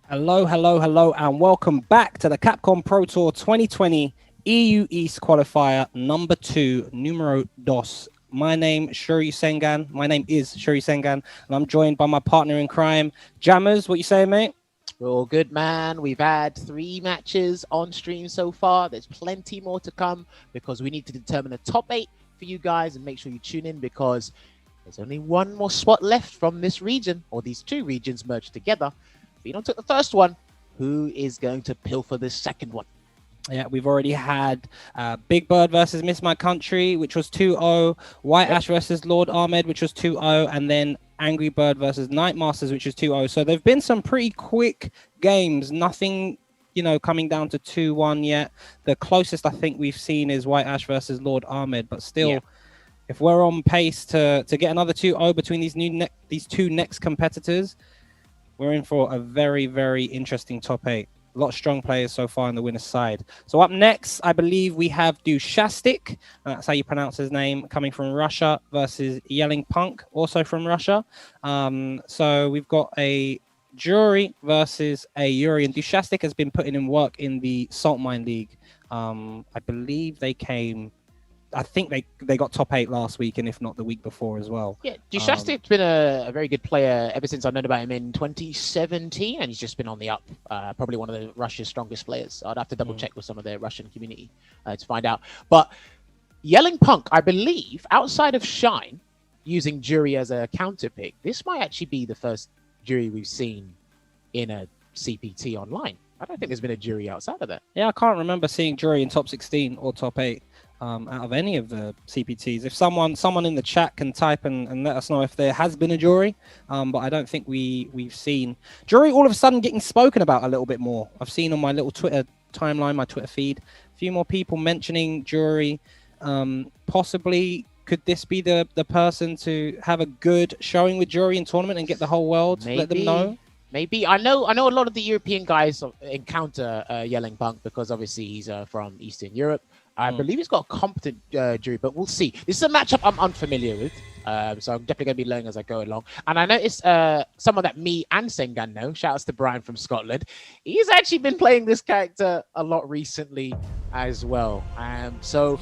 Hello, hello, hello, and welcome back to the Capcom Pro Tour 2020 EU East Qualifier number 2, numero dos. My name is Shuri Sengan, and I'm joined by my partner in crime, Jammers. What you saying, mate? We're all good, man. We've had 3 matches on stream so far. There's plenty more to come because we need to determine the top 8 for you guys, and make sure you tune in because there's only one more spot left from this region, or these 2 regions merged together. Phenom took the first one. Who is going to pilfer this second one? Yeah, we've already had Big Bird versus Miss My Country, which was 2-0. White Ash versus Lord Ahmed, which was 2-0. And then Angry Bird versus Night Masters, which is 2-0. So there've been some pretty quick games. Nothing, coming down to 2-1 yet. The closest I think we've seen is White Ash versus Lord Ahmed. But still, if we're on pace to get another 2-0 between these two next competitors, we're in for a very, very interesting top 8. A lot of strong players so far on the winner's side. So up next, I believe we have Dushastic, that's how you pronounce his name, coming from Russia, versus Yelling Punk, also from Russia. So we've got a Jury versus a Yuri, and Dushastic has been putting in work in the Salt Mine League. I believe I think they got top 8 last week, and if not the week before as well. Yeah, Dushastic's been a very good player ever since I've known about him in 2017, and he's just been on the up. Probably one of Russia's strongest players. I'd have to double check with some of the Russian community to find out. But Yelling Punk, I believe, outside of Shine, using Jury as a counter pick, this might actually be the first Jury we've seen in a CPT online. I don't think there's been a Jury outside of that. Yeah, I can't remember seeing Jury in top 16 or top 8. Out of any of the CPTs. If someone in the chat can type and let us know if there has been a Jury, but I don't think we've seen Jury all of a sudden getting spoken about a little bit more. I've seen on my little Twitter timeline, my Twitter feed, a few more people mentioning Jury. Possibly, could this be the person to have a good showing with Jury in tournament and get the whole world? Let them know. Maybe. I know a lot of the European guys encounter Yelling Punk because obviously he's from Eastern Europe. I believe he's got a competent Jury, but we'll see. This is a matchup I'm unfamiliar with, so I'm definitely going to be learning as I go along. And I noticed someone that me and Sengan know, shout outs to Brian from Scotland, he's actually been playing this character a lot recently as well. So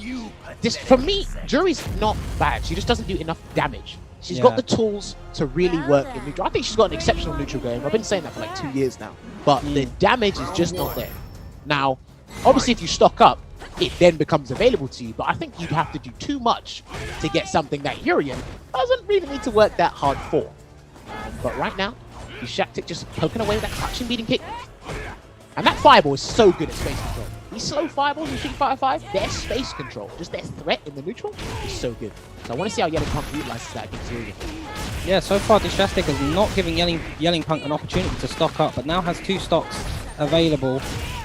this, for me, Jury's not bad. She just doesn't do enough damage. She's got the tools to really work in neutral. I think she's got an exceptional neutral game. I've been saying that for like 2 years now. But the damage is just not there. Now, obviously, if you stock up, it then becomes available to you. But I think you'd have to do too much to get something that Urian doesn't really need to work that hard for. But right now, Dushastic just poking away with that touching beating kick. And that fireball is so good at space control. These slow fireballs in Street Fighter 5, their space control, just their threat in the neutral is so good. So I want to see how Yelling Punk utilizes that against Urian. Yeah, so far Dushastic is not giving Yelling Punk an opportunity to stock up, but now has 2 stocks available.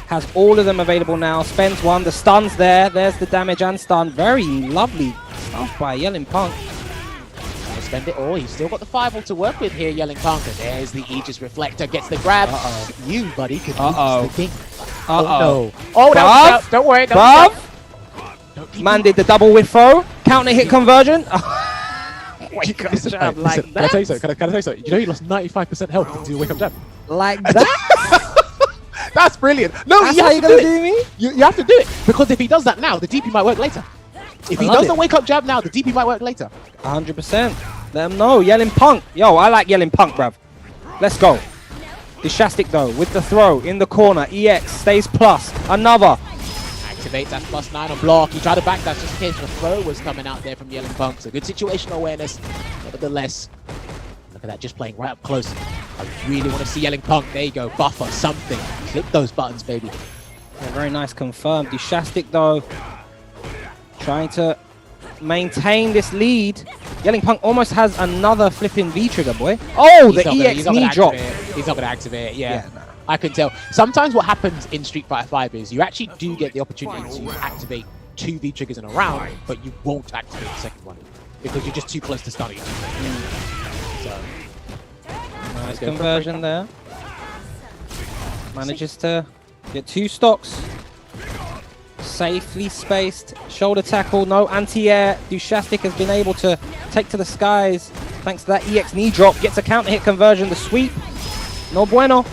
Has all of them available now. Spends 1. The stun's there. There's the damage and stun. Very lovely stuff by Yelling Punk. Spend it all. He's still got the fireball to work with here, Yelling Punk. And there's the Aegis Reflector. Gets the grab. You, buddy, could lose the game. Oh, no. Oh, no. Don't worry. Man did the double with throw. Counter hit conversion. Can I tell you so? Can I tell you so? You know he lost 95% health to wake up jab. Like that? That's brilliant. No, that's how you're going to do me? You have to do it. Because if he does that now, the DP might work later. If he doesn't wake up jab now, the DP might work later. 100%. Let him know. Yelling Punk. Yo, I like Yelling Punk, bruv. Let's go. Dushastic, though, with the throw in the corner. EX stays plus. Another. Activates that +9 on block. He tried to back that just in case the throw was coming out there from Yelling Punk. So good situational awareness. Nevertheless, look at that, just playing right up close. I really want to see Yelling Punk. There you go. Buffer something. Click those buttons, baby. Yeah, very nice confirmed. Dushastic, though, trying to maintain this lead. Yelling Punk almost has another flipping V-trigger, boy. Oh, the EX knee drop. He's not going to activate it, yeah. No. I can tell. Sometimes what happens in Street Fighter 5 is you actually do get the opportunity to activate 2 V-triggers in a round, but you won't activate the second one because you're just too close to starting. So, nice conversion there. Manages to get 2 stocks. Safely spaced. Shoulder tackle, no anti-air. Dushastic has been able to take to the skies thanks to that EX knee drop. Gets a counter hit conversion. The sweep. No bueno.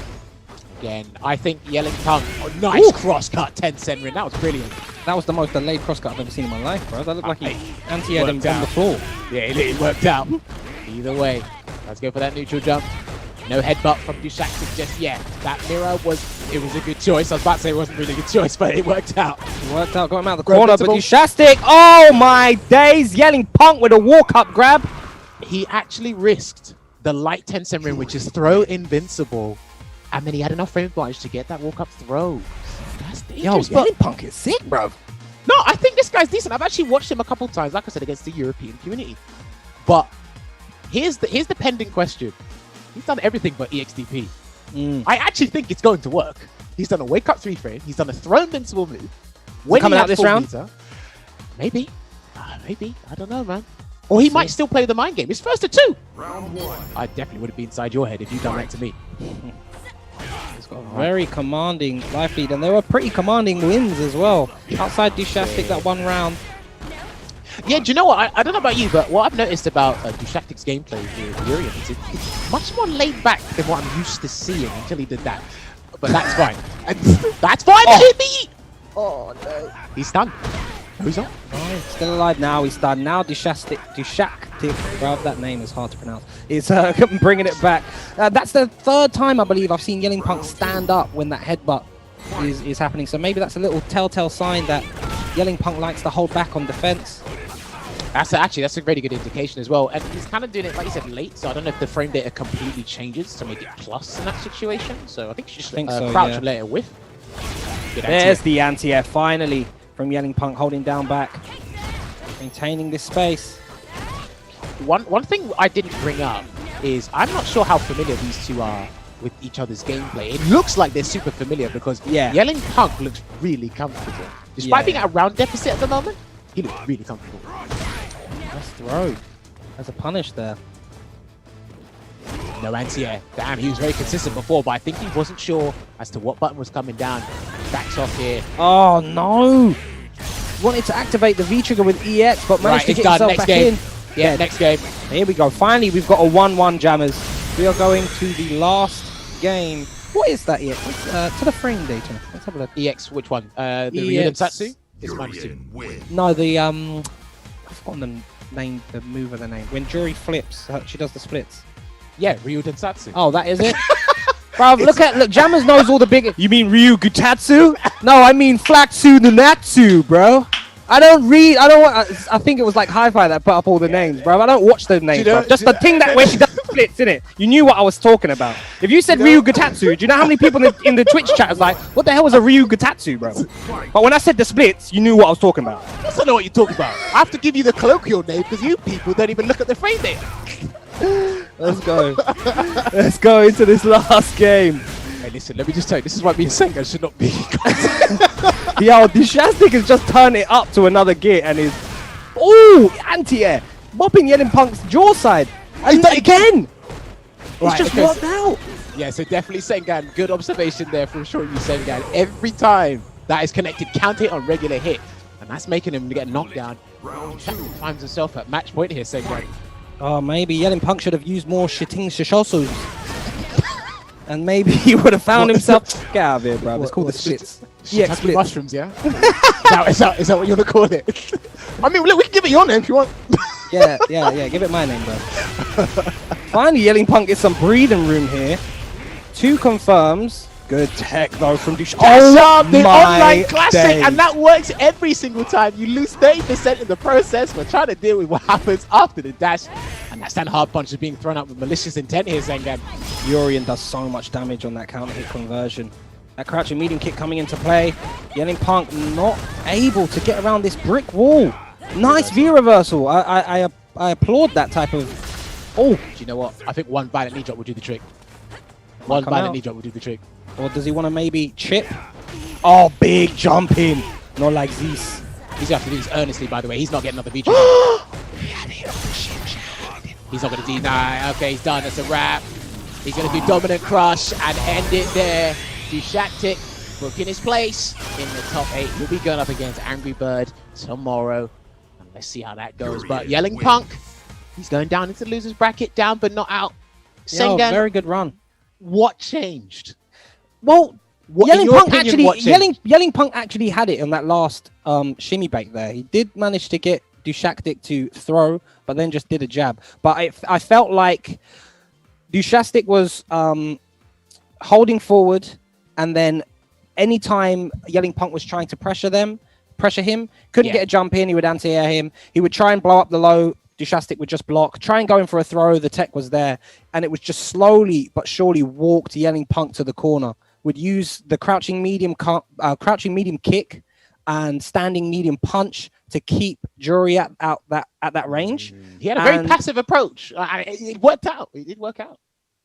Again, I think Yelling Punk. Oh, nice cross-cut, 10 Senrin. That was brilliant. That was the most delayed cross-cut I've ever seen in my life, bro. That looked like he anti-aired him on the floor. Yeah, it worked out. Either way, let's go for that neutral jump. No headbutt from Dushastic just yet. That mirror was a good choice. I was about to say it wasn't really a good choice, but it worked out. It worked out, got him out of the corner, but Dushastic, oh my days, Yelling Punk with a walk-up grab. He actually risked the light 10 Senrin, which is throw invincible, and then he had enough frame advantage to get that walk-up throw. That's Yo, dangerous. Yelling Punk is sick, bro. No, I think this guy's decent. I've actually watched him a couple times, like I said, against the European community. But here's the pending question. He's done everything but EXDP. I actually think it's going to work. He's done a wake-up 3-frame. He's done a throw invincible move. When coming out this round? Maybe. Maybe. I don't know, man. Or he might still play the mind game. It's first to 2. Round 1. I definitely would have been inside your head if you'd done that to me. He's got a very commanding life lead, and they were pretty commanding wins as well. Outside Dushastic that one round. Yeah, do you know what? I don't know about you, but what I've noticed about Dushastic's gameplay with Urian is it's much more laid back than what I'm used to seeing until he did that. But that's fine. That's fine. Hit me! Oh no. He's stunned. Who's on? Oh, he's still alive now. He's done now. Dushastic, bro, that name is hard to pronounce. It's bringing it back. That's the 3rd time I believe I've seen Yelling Punk stand up when that headbutt is happening. So maybe that's a little telltale sign that Yelling Punk likes to hold back on defense. That's a very good indication as well. And he's kind of doing it, like you said, late. So I don't know if the frame data completely changes to make it plus in that situation. So I think you should just crouch and let it whiff. There's the anti-air finally from Yelling Punk, holding down back, maintaining this space. One thing I didn't bring up is I'm not sure how familiar these two are with each other's gameplay. It looks like they're super familiar because Yelling Punk looks really comfortable. Despite being at a round deficit at the moment, he looks really comfortable. Let's throw. There's a punish there. No anti-air. Damn, he was very consistent before, but I think he wasn't sure as to what button was coming down. Backs off here. Oh no! Wanted to activate the V-trigger with EX, but managed to get himself back in. Yeah, next game. Here we go. Finally, we've got a 1-1 jammers. We are going to the last game. What is that EX? To the frame data. Let's have a look. EX, which one? The Ryuden Satsu? It's -2. No, the I've forgotten the name, the move of the name. When Jury flips, she does the splits. Yeah, Ryuden Satsu. Oh, that is it? Bro, look, Jammers knows all the big... You mean Ryu Gutatsu? No, I mean Flaxu Nunatsu, bro. I think it was like Hi-Fi that put up all the names, bro. I don't watch the names, bro. Just the thing that where she does the splits, innit? You knew what I was talking about. If you said Ryu Gutatsu, do you know how many people in the Twitch chat was like, what the hell was a Ryu Gutatsu, bro? But when I said the splits, you knew what I was talking about. I don't know what you're talking about. I have to give you the colloquial name because you people don't even look at the frame data. Let's go. Let's go into this last game. Hey, listen, let me just tell you, this is why me and Senga should not be. Yo, Dushastic has just turned it up to another gear and is... Ooh, anti-air. Mopping Yelling Punk's jaw side. And again. It's just worked out. Yeah, so definitely Sengan. Good observation there from sure you, Sengan. Every time that is connected, count it on regular hit. And that's making him get knocked down. Dushastic finds himself at match point here, Sengan. Oh, maybe Yelling Punk should have used more shitting shishosus. And maybe he would have found himself... Get out of here, bro. It's called the splits. Yeah, splits. Mushrooms, yeah? is that what you want to call it? I mean, look, we can give it your name if you want. yeah. Give it my name, bro. Finally, Yelling Punk gets some breathing room here. 2 confirms. Good tech, though, from Dush. Oh, the online classic, and that works every single time. You lose 30% in the process. We're trying to deal with what happens after the dash. And that stand hard punch is being thrown out with malicious intent here, Zengan. Urian does so much damage on that counter hit conversion. That crouching medium kick coming into play. Yelling Punk not able to get around this brick wall. Nice V reversal. I applaud that type of... Oh, do you know what? I think one violent knee drop will do the trick. One violent knee drop will do the trick. Or does he want to maybe chip? Oh, big jump in. Not like this. He's going to have to do this earnestly, by the way. He's not getting another V. He's not going to deny. Okay, he's done. That's a wrap. He's going to do dominant crush and end it there. Dushastic booking his place in the top 8. He'll be going up against Angry Bird tomorrow. And let's see how that goes. But Yelling Punk, he's going down into the loser's bracket. Down but not out. Sengan, very good run. What changed? Well, Yelling Punk actually had it on that last shimmy bait there. He did manage to get Dushastic to throw, but then just did a jab. But I felt like Dushastic was holding forward, and then anytime Yelling Punk was trying to pressure him, couldn't get a jump in, he would anti-air him. He would try and blow up the low, Dushastic would just block, try and go in for a throw. The tech was there, and it was just slowly but surely walked Yelling Punk to the corner. Would use the crouching medium kick and standing medium punch to keep Jury at that range. He had a very passive approach. It worked out. It did work out.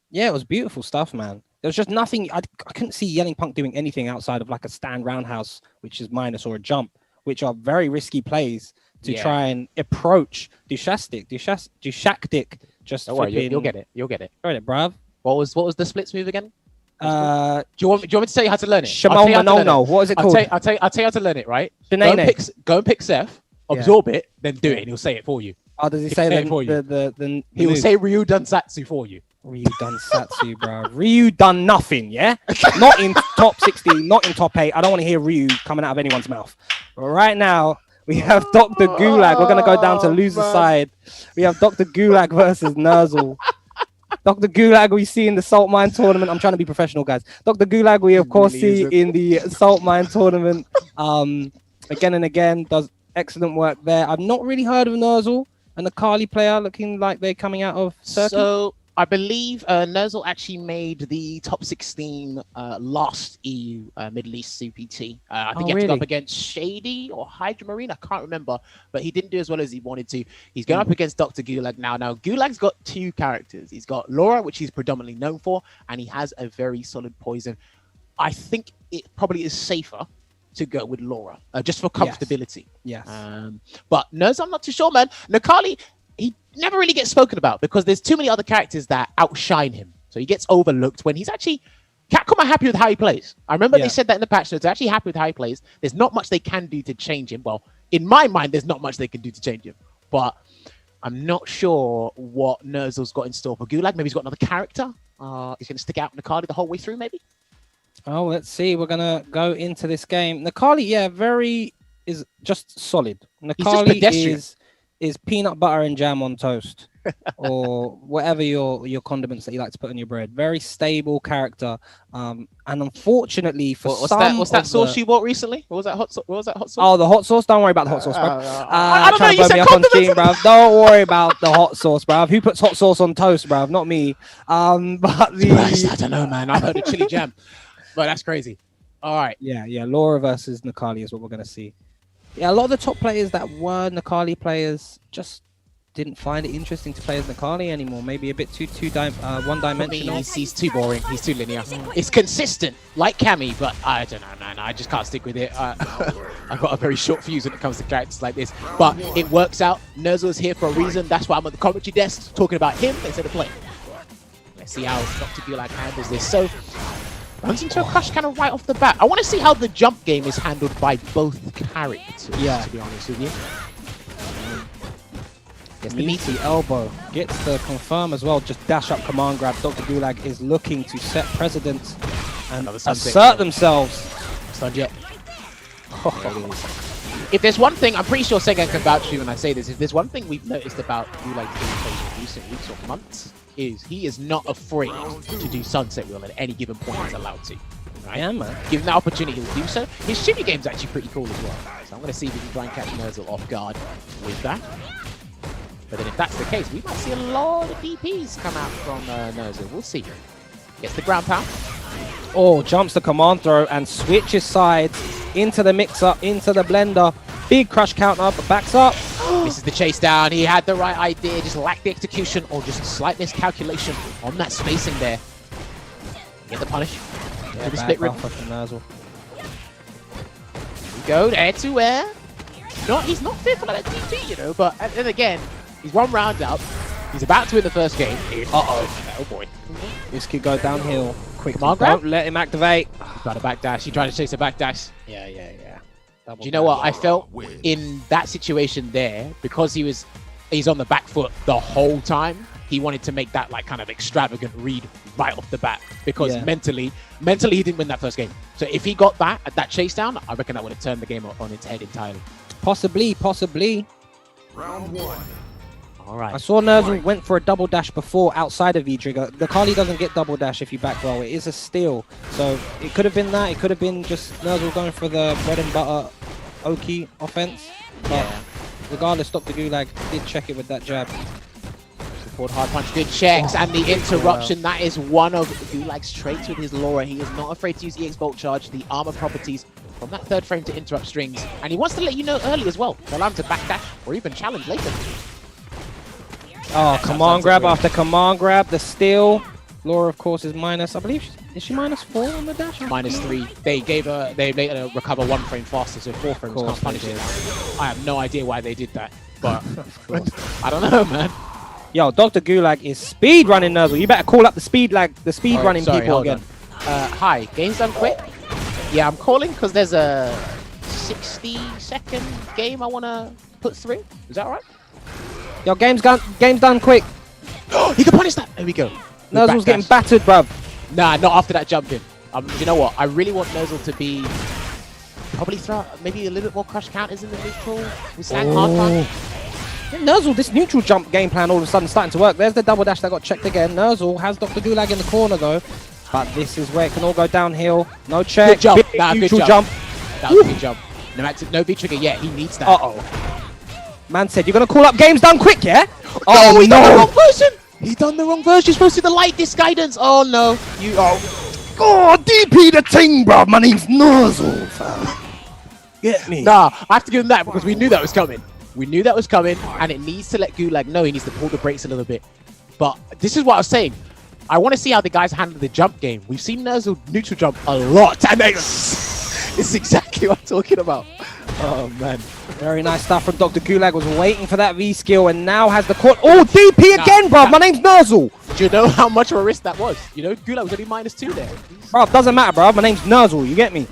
Yeah, it was beautiful stuff, man. There was just nothing. I couldn't see Yelling Punk doing anything outside of like a stand roundhouse, which is minus, or a jump, which are very risky plays to try and approach Dushastic. Dushastic just. Don't worry, you'll get it. You'll get it. Got it, bruv. What was the splits move again? Do you want me to tell you how to learn it? Shimono. What is it called? I'll tell you how to learn it, right? Go and pick Seth, absorb it, then do it, and he'll say it for you. Oh, does he say the He will say Ryu Dunsatsu for you. Ryu Dunsatsu, bro. Ryu done nothing, yeah? Not in top 16, not in top 8. I don't want to hear Ryu coming out of anyone's mouth. But right now, we have Dr. Gulag. We're going to go down to loser side. We have Dr. Gulag versus Nerzel. Dr. Gulag we see in the Salt Mine tournament. I'm trying to be professional, guys. Dr. Gulag we, of course, see in the Salt Mine tournament. Again and again, does excellent work there. I've not really heard of Nerzel and the Kali player looking like they're coming out of Turkey. So I believe Nerzel actually made the top 16 last EU Middle East CPT. I think he had to go up against Shady or Hydra Marine. I can't remember, but he didn't do as well as he wanted to. He's going up against Dr. Gulag now. Now, Gulag's got two characters. He's got Laura, which he's predominantly known for, and he has a very solid poison. I think it probably is safer to go with Laura, just for comfortability. Yes. But Nerzel, I'm not too sure, man. Nakali, he never really gets spoken about because there's too many other characters that outshine him. So he gets overlooked when he's actually... Capcom are happy with how he plays. I remember they said that in the patch notes. They're actually happy with how he plays. There's not much they can do to change him. Well, in my mind, there's not much they can do to change him. But I'm not sure what Nerzel's got in store for Gulag. Maybe he's got another character. He's going to stick out Nakali the whole way through, maybe? Oh, let's see. We're going to go into this game. Nakali, is just solid. Nakali is peanut butter and jam on toast, or whatever your condiments that you like to put on your bread. Very stable character, and unfortunately for what's that sauce you bought recently? What was that hot sauce? Oh, the hot sauce. Don't worry about the hot sauce, bro. I don't know. You said condiments, bro. Don't worry about the hot sauce, bro. Who puts hot sauce on toast, bro? Not me. But I don't know, man. I heard a chili jam, but that's crazy. All right. Yeah. Laura versus Nakali is what we're gonna see. Yeah, a lot of the top players that were Nakali players just didn't find it interesting to play as Nakali anymore. Maybe a bit too one-dimensional. He's too boring. He's too linear. It's consistent, like Cammy, but I don't know, man. I just can't stick with it. I've got a very short fuse when it comes to characters like this. But it works out. Nerzel is here for a reason. That's why I'm at the commentary desk talking about him instead of playing. Let's see how Dr. Gulag handles this. So, runs into a crush kind of right off the bat. I want to see how the jump game is handled by both characters, to be honest with you. Gets the meaty elbow. Gets the confirm as well. Just dash up command grab. Dr. Gulag is looking to set precedent and assert themselves. Sunjet. If there's one thing, I'm pretty sure Sega can vouch for you when I say this. If there's one thing we've noticed about Gulag in recent weeks or months, is he is not afraid to do Sunset Wheel at any given point he's allowed to. Right? Yeah, man. Given that opportunity, he'll do so. His shimmy game's actually pretty cool as well. So I'm going to see if we can try and catch Nerzel off guard with that. But then if that's the case, we might see a lot of DPs come out from Nerzel. We'll see. Gets the ground pound. Oh, jumps the command throw and switches sides into the mixer, into the blender. Big crush counter, but backs up. This is the chase down. He had the right idea, just lacked the execution or just a slight miscalculation on that spacing there. Get the punish. Yeah, the split rip. Nerzel. We go air to air. He's not fearful of that DP, you know, but then again, he's one round up. He's about to win the first game. Uh-oh. Oh boy. This could go downhill quickly. Don't let him activate. Got a backdash. He tried to chase a backdash. Yeah. Do you know what? I felt in that situation there, because he's on the back foot the whole time, he wanted to make that like kind of extravagant read right off the bat, because mentally he didn't win that first game. So if he got that at that chase down, I reckon that would have turned the game on its head entirely. Possibly. Round one. All right. I saw Nerzel went for a double dash before outside of V-Trigger. The Kali doesn't get double dash if you back roll. It is a steal. So it could have been that. It could have been just Nerzel going for the bread and butter Oki offense. But regardless, Dr. Gulag did check it with that jab. Support hard punch, good checks, and the interruption. That is one of Gulag's traits with his Laura. He is not afraid to use EX Bolt Charge, the armor properties from that third frame to interrupt strings. And he wants to let you know early as well, to allow him to backdash or even challenge later. Oh, command grab after command grab. The steal. Laura, of course, is minus. I believe is she -4 on the dash? -3. They gave her. They made her recover 1 frame faster, so 4 frames can't punish it. I have no idea why they did that, but I don't know, man. Yo, Dr. Gulag is speed running Nuzzle. You better call up the speed running people again. Hi, game's done quick. Yeah, I'm calling because there's a 60-second game I want to put through. Is that right? Yo, game's done quick. He can punish that. There we go. Nuzzle's getting battered, bruv. Nah, not after that jump in. You know what? I really want Nuzzle to be probably throw maybe a little bit more crush counters in the neutral. We sang hard punch. Nuzzle, this neutral jump game plan all of a sudden starting to work. There's the double dash that got checked again. Nuzzle has Dr. Gulag in the corner though. But this is where it can all go downhill. No check. Good jump. Big neutral jump. That was a good jump. No V-trigger yet. He needs that. Uh-oh. Man said, you're going to call up games done quick, yeah? Oh, he done the wrong version. He done the wrong version. You're supposed to do the light disc guidance. Oh, no. Oh, DP the ting, bro. My name's Nuzzle, fam. Get me. Nah, I have to give him that because we knew that was coming. We knew that was coming, and it needs to let Gulag know he needs to pull the brakes a little bit. But this is what I was saying. I want to see how the guys handle the jump game. We've seen Nuzzle neutral jump a lot, and it's exactly what I'm talking about. Oh, man. Very nice stuff from Dr. Gulag. Was waiting for that V skill and now has the court. Oh, DP again, bruv. My name's Nuzzle. Do you know how much of a risk that was? You know, Gulag was only -2 there. Bruv, doesn't matter, bruv. My name's Nuzzle. You get me?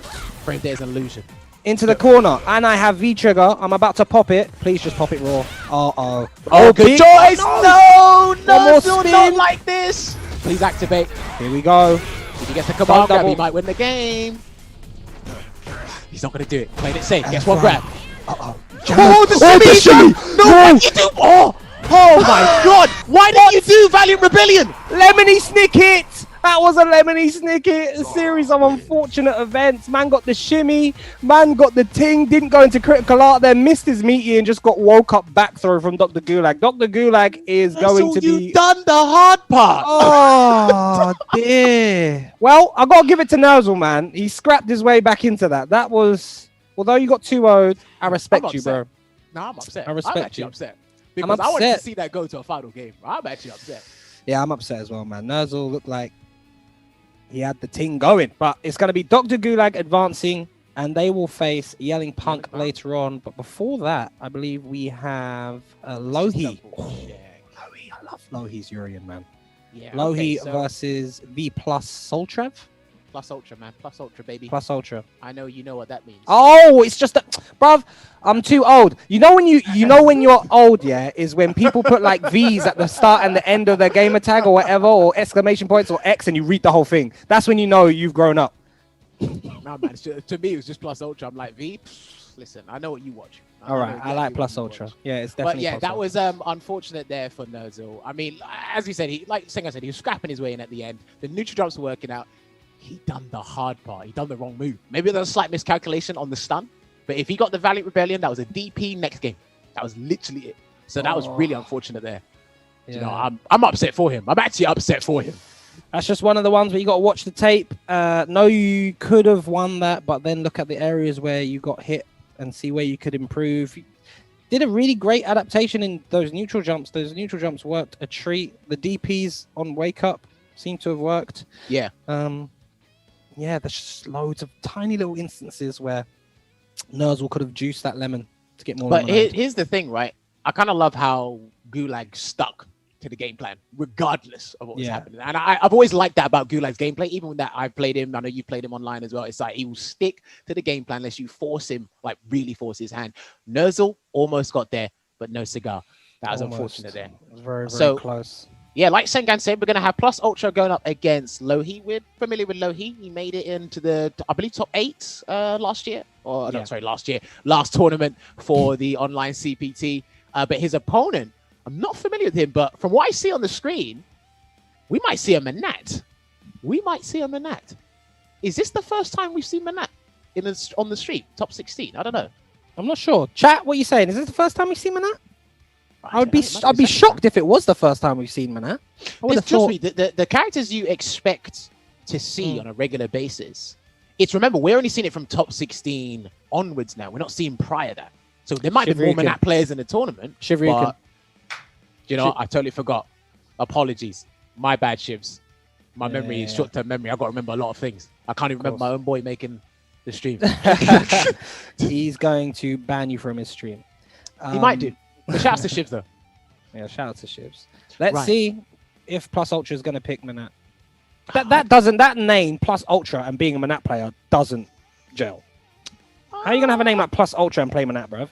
Frame there's an illusion. Into the corner, and I have V-trigger. I'm about to pop it. Please just pop it raw. Uh-oh. Oh, good choice. No, Nuzzle, not like this. Please activate. Here we go. If he gets the command grab, he might win the game. He's not going to do it. Playing it safe. Guess what grab? Uh-oh. Oh, the shimmy! No, what did you do? Oh my god! Why did you do Valiant Rebellion? Lemony Snicket! That was a Lemony Snicket. A series of unfortunate events. Man got the shimmy. Man got the ting. Didn't go into critical art. Then missed his meaty and just got woke up back throw from Dr. Gulag. Dr. Gulag is going to be... You've done the hard part. Oh, dear. Well, I got to give it to Nuzzle, man. He scrapped his way back into that. That was... Although you got 2-0'd, I respect you, bro. No, I'm upset. I respect I'm actually you. upset. Because I wanted to see that go to a final game. I'm actually upset. Yeah, I'm upset as well, man. Nuzzle looked like he had the ting going. But it's going to be Dr. Gulag advancing, and they will face Yelling Punk later on. But before that, I believe we have Lohi. Lohi, I love Lohi's Urian, man. Yeah, Lohi okay, so versus V plus Soltrev. Plus Ultra, man. Plus Ultra, baby. Plus Ultra. I know you know what that means. Oh, it's just that, bruv, I'm too old. You know when when you're old, yeah, is when people put like V's at the start and the end of their gamer tag or whatever, or exclamation points or X, and you read the whole thing. That's when you know you've grown up. Nah, man. To me, it was just Plus Ultra. I'm like, V, listen, I know what you watch. All right, I like Plus Ultra. Yeah, it's definitely. But yeah, Plus that Ultra. was unfortunate there for Nuzzle. I mean, as you said, like Senga said, he was scrapping his way in at the end. The neutral jumps were working out. He done the hard part. He done the wrong move. Maybe there was a slight miscalculation on the stun. But if he got the Valiant Rebellion, that was a DP next game. That was literally it. So that was really unfortunate there. Yeah. You know, I'm upset for him. I'm actually upset for him. That's just one of the ones where you got to watch the tape. No, you could have won that, but then look at the areas where you got hit and see where you could improve. You did a really great adaptation in those neutral jumps. Those neutral jumps worked a treat. The DPs on Wake Up seem to have worked. Yeah. Yeah, there's just loads of tiny little instances where Nuzzle could have juiced that lemon to get more. But here's the thing, right? I kind of love how Gulag stuck to the game plan, regardless of what was happening. And I've always liked that about Gulag's gameplay. Even when that I've played him, I know you played him online as well. It's like he will stick to the game plan unless you force him, like really force his hand. Nuzzle almost got there, but no cigar. That was unfortunate there. It was very, very close. Yeah, like Sengan said, we're going to have Plus Ultra going up against Lohi. We're familiar with Lohi. He made it into the, I believe, top 8 last year. Or, no, sorry, last tournament for the online CPT. But his opponent, I'm not familiar with him, but from what I see on the screen, we might see a Manat. Is this the first time we've seen Manat on the stream, top 16? I don't know. I'm not sure. Chat, what are you saying? Is this the first time we've seen Manat? I'd be shocked if it was the first time we've seen Manat. I would have Trust thought. me, the characters you expect to see on a regular basis. It's remember we're only seeing it from top 16 onwards now. We're not seeing prior that. So there might be more Shivryukin. Manat players in the tournament. Shivryukin. But, you know, I totally forgot. Apologies. My bad, Shivs. My memory is short-term memory. I've got to remember a lot of things. I can't even remember my own boy making the stream. He's going to ban you from his stream. He might do. But shout out to Shivs, though. Yeah, shout out to Shivs. Let's Right. see if Plus Ultra is going to pick Manat. That name Plus Ultra and being a Manat player doesn't gel. How are you going to have a name like Plus Ultra and play Manat, bruv?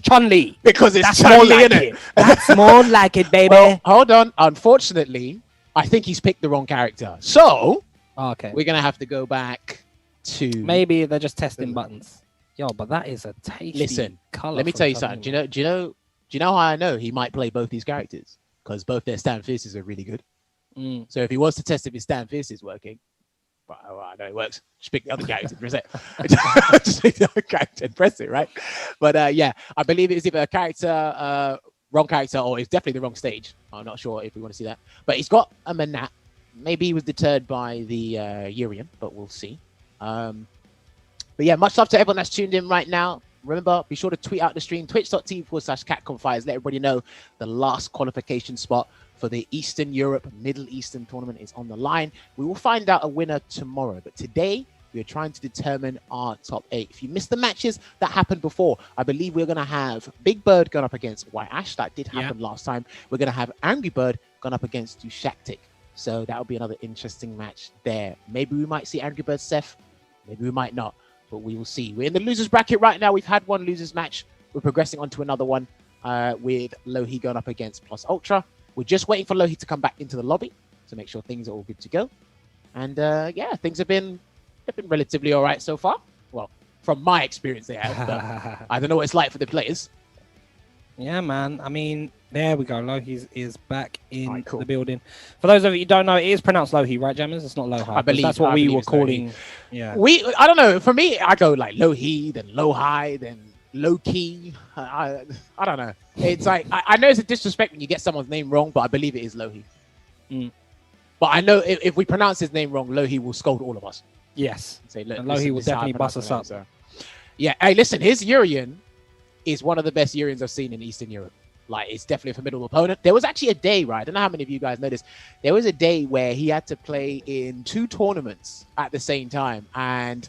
Chun-Li. Because it's That's Chun-Li, more like innit? it. That's more like it, baby. Well, hold on. Unfortunately, I think he's picked the wrong character. So, okay, we're going to have to go back to... Maybe they're just testing buttons. Yo, but that is a tasty color. Let me tell you something. Do you know how I know he might play both these characters? Because both their stand fierces are really good. So if he wants to test if his stand fierce is working, well, I know it works. Just pick the other character, press it. Just pick the other character and press it, right? But yeah, I believe it is either a character, wrong character, or it's definitely the wrong stage. I'm not sure if we want to see that. But he's got a Manat. Maybe he was deterred by the Urian, but we'll see. But yeah, much love to everyone that's tuned in right now. Remember, be sure to tweet out the stream, twitch.tv/CapcomFires. Let everybody know the last qualification spot for the Eastern Europe Middle Eastern tournament is on the line. We will find out a winner tomorrow. But today, we are trying to determine our top 8. If you missed the matches that happened before, I believe we're going to have Big Bird going up against White Ash. That did happen last time. We're going to have Angry Bird going up against Dushaktik. So that will be another interesting match there. Maybe we might see Angry Bird Seth. Maybe we might not. But we will see. We're in the losers bracket right now. We've had one losers match. We're progressing on to another one with Lohi going up against Plus Ultra. We're just waiting for Lohi to come back into the lobby to make sure things are all good to go. And yeah, things have been relatively all right so far. Well, from my experience, they have. But I don't know what it's like for the players. Yeah, man. I mean, there we go. Lohi is back in the building. For those of you who don't know, it is pronounced Lohi, right, Jammers? It's not Lohi. I believe that's what we were it's calling. Lohi. Yeah. I don't know. For me, I go like Lohi, then Lohi, then Loki. I don't know. It's like I know it's a disrespect when you get someone's name wrong, but I believe it is Lohi. But I know if we pronounce his name wrong, Lohi will scold all of us. Yes. Say, look, and Lohi will definitely bust us up. Yeah. Hey, listen, his Urian is one of the best Urians I've seen in Eastern Europe. Like, it's definitely a formidable opponent. There was actually a day, right? I don't know how many of you guys know this. There was a day where he had to play in 2 tournaments at the same time. And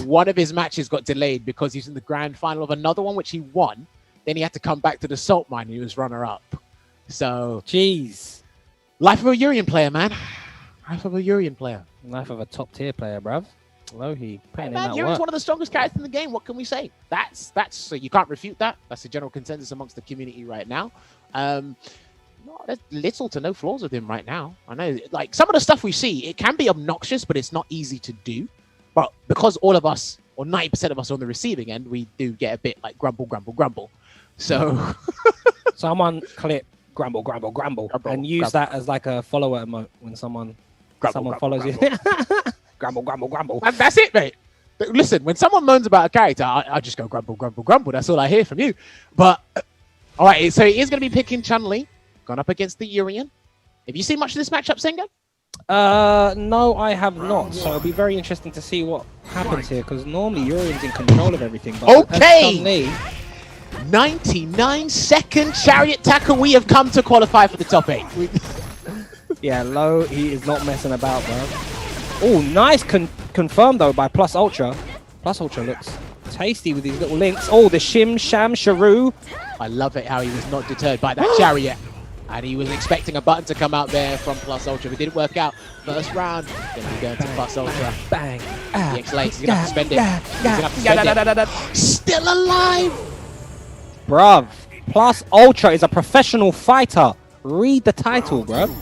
one of his matches got delayed because he's in the grand final of another one, which he won. Then he had to come back to the salt mine and he was runner-up. So, jeez. Life of a Urian player, man. Life of a Urian player. Life of a top-tier player, bruv. Lohi putting in that Urian's work. one of the strongest characters in the game. What can we say? That's so you can't refute that. That's the general consensus amongst the community right now. There's little to no flaws with him right now. I know, like, some of the stuff we see, it can be obnoxious, but it's not easy to do. But because all of us, or 90% of us are on the receiving end, we do get a bit like grumble, grumble, grumble. So someone clip grumble, grumble, grumble, and use that as like a follower emote when someone follows you. Grumble, grumble, grumble. And that's it, mate. Listen, when someone moans about a character, I just go grumble, grumble, grumble. That's all I hear from you. But, all right, so he is going to be picking Chun-Li, gone up against the Urian. Have you seen much of this matchup, Senga? No, I have not. So it'll be very interesting to see what happens here, because normally Urian's in control of everything. But okay! 99-second chariot tackle. We have come to qualify for the top 8. Yeah, Low, he is not messing about, bro. Oh, nice confirmed, though, by Plus Ultra. Plus Ultra looks tasty with these little links. Oh, the Shim Sham Sharu. I love it how he was not deterred by that chariot. And he was expecting a button to come out there from Plus Ultra. If it didn't work out, first round, going to be going to Plus Ultra. Bang. The X-Lace, he's going to have to spend it. He's going to have to spend it. Still alive! Bruv, Plus Ultra is a professional fighter. Read the title, bruv.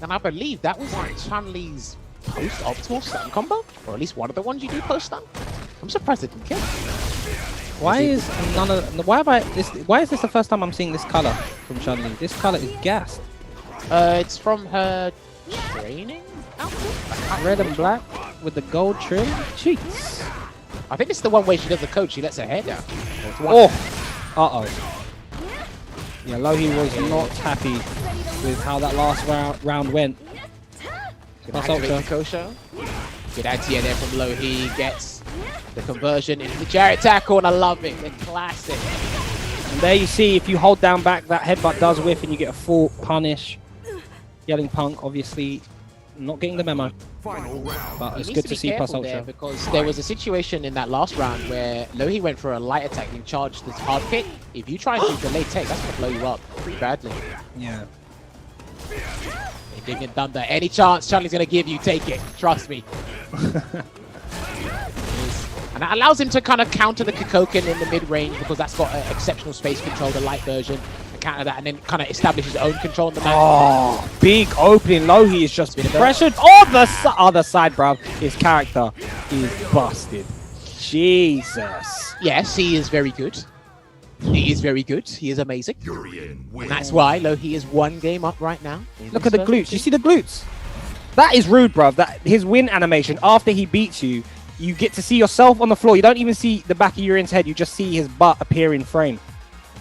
And I believe that was like Chun-Li's post-optimal stun combo, or at least one of the ones you do post-stun. I'm surprised it didn't kill. Why is this the first time I'm seeing this color from Chun-Li? This color is gassed. It's from her training outfit? Red and black with the gold trim. Jeez. I think it's the one way she does the coach. She lets her hair down. Oh! Uh-oh. Yeah, Lohi was not happy with how that last round went. Activate the Kosho. Good anti-air there from Lohi. Gets the conversion into the Jarrett tackle, and I love it. The classic. And there you see, if you hold down back, that headbutt does whiff and you get a full punish. Yelling Punk, obviously, not getting the memo. But it's good to see Plus Ultra. Because there was a situation in that last round where Lohi went for a light attack and charged this hard kick. If you try and do delayed tech, that's going to blow you up pretty badly. Yeah. Indignant Thunder. Any chance Charlie's going to give you, take it. Trust me. And that allows him to kind of counter the Kikoken in the mid-range because that's got exceptional space control, the light version. Counter that and then kind of establish his own control in the match. Oh, big opening. Lohi is just pressured. Oh, the other side, bruv. His character is busted. Jesus. Yes, he is very good. He is very good. He is amazing. And that's why Lohi is 1 game up right now. Look at the glutes. You see the glutes? That is rude, bruv. That his win animation after he beats you, you get to see yourself on the floor. You don't even see the back of Urian's head. You just see his butt appear in frame.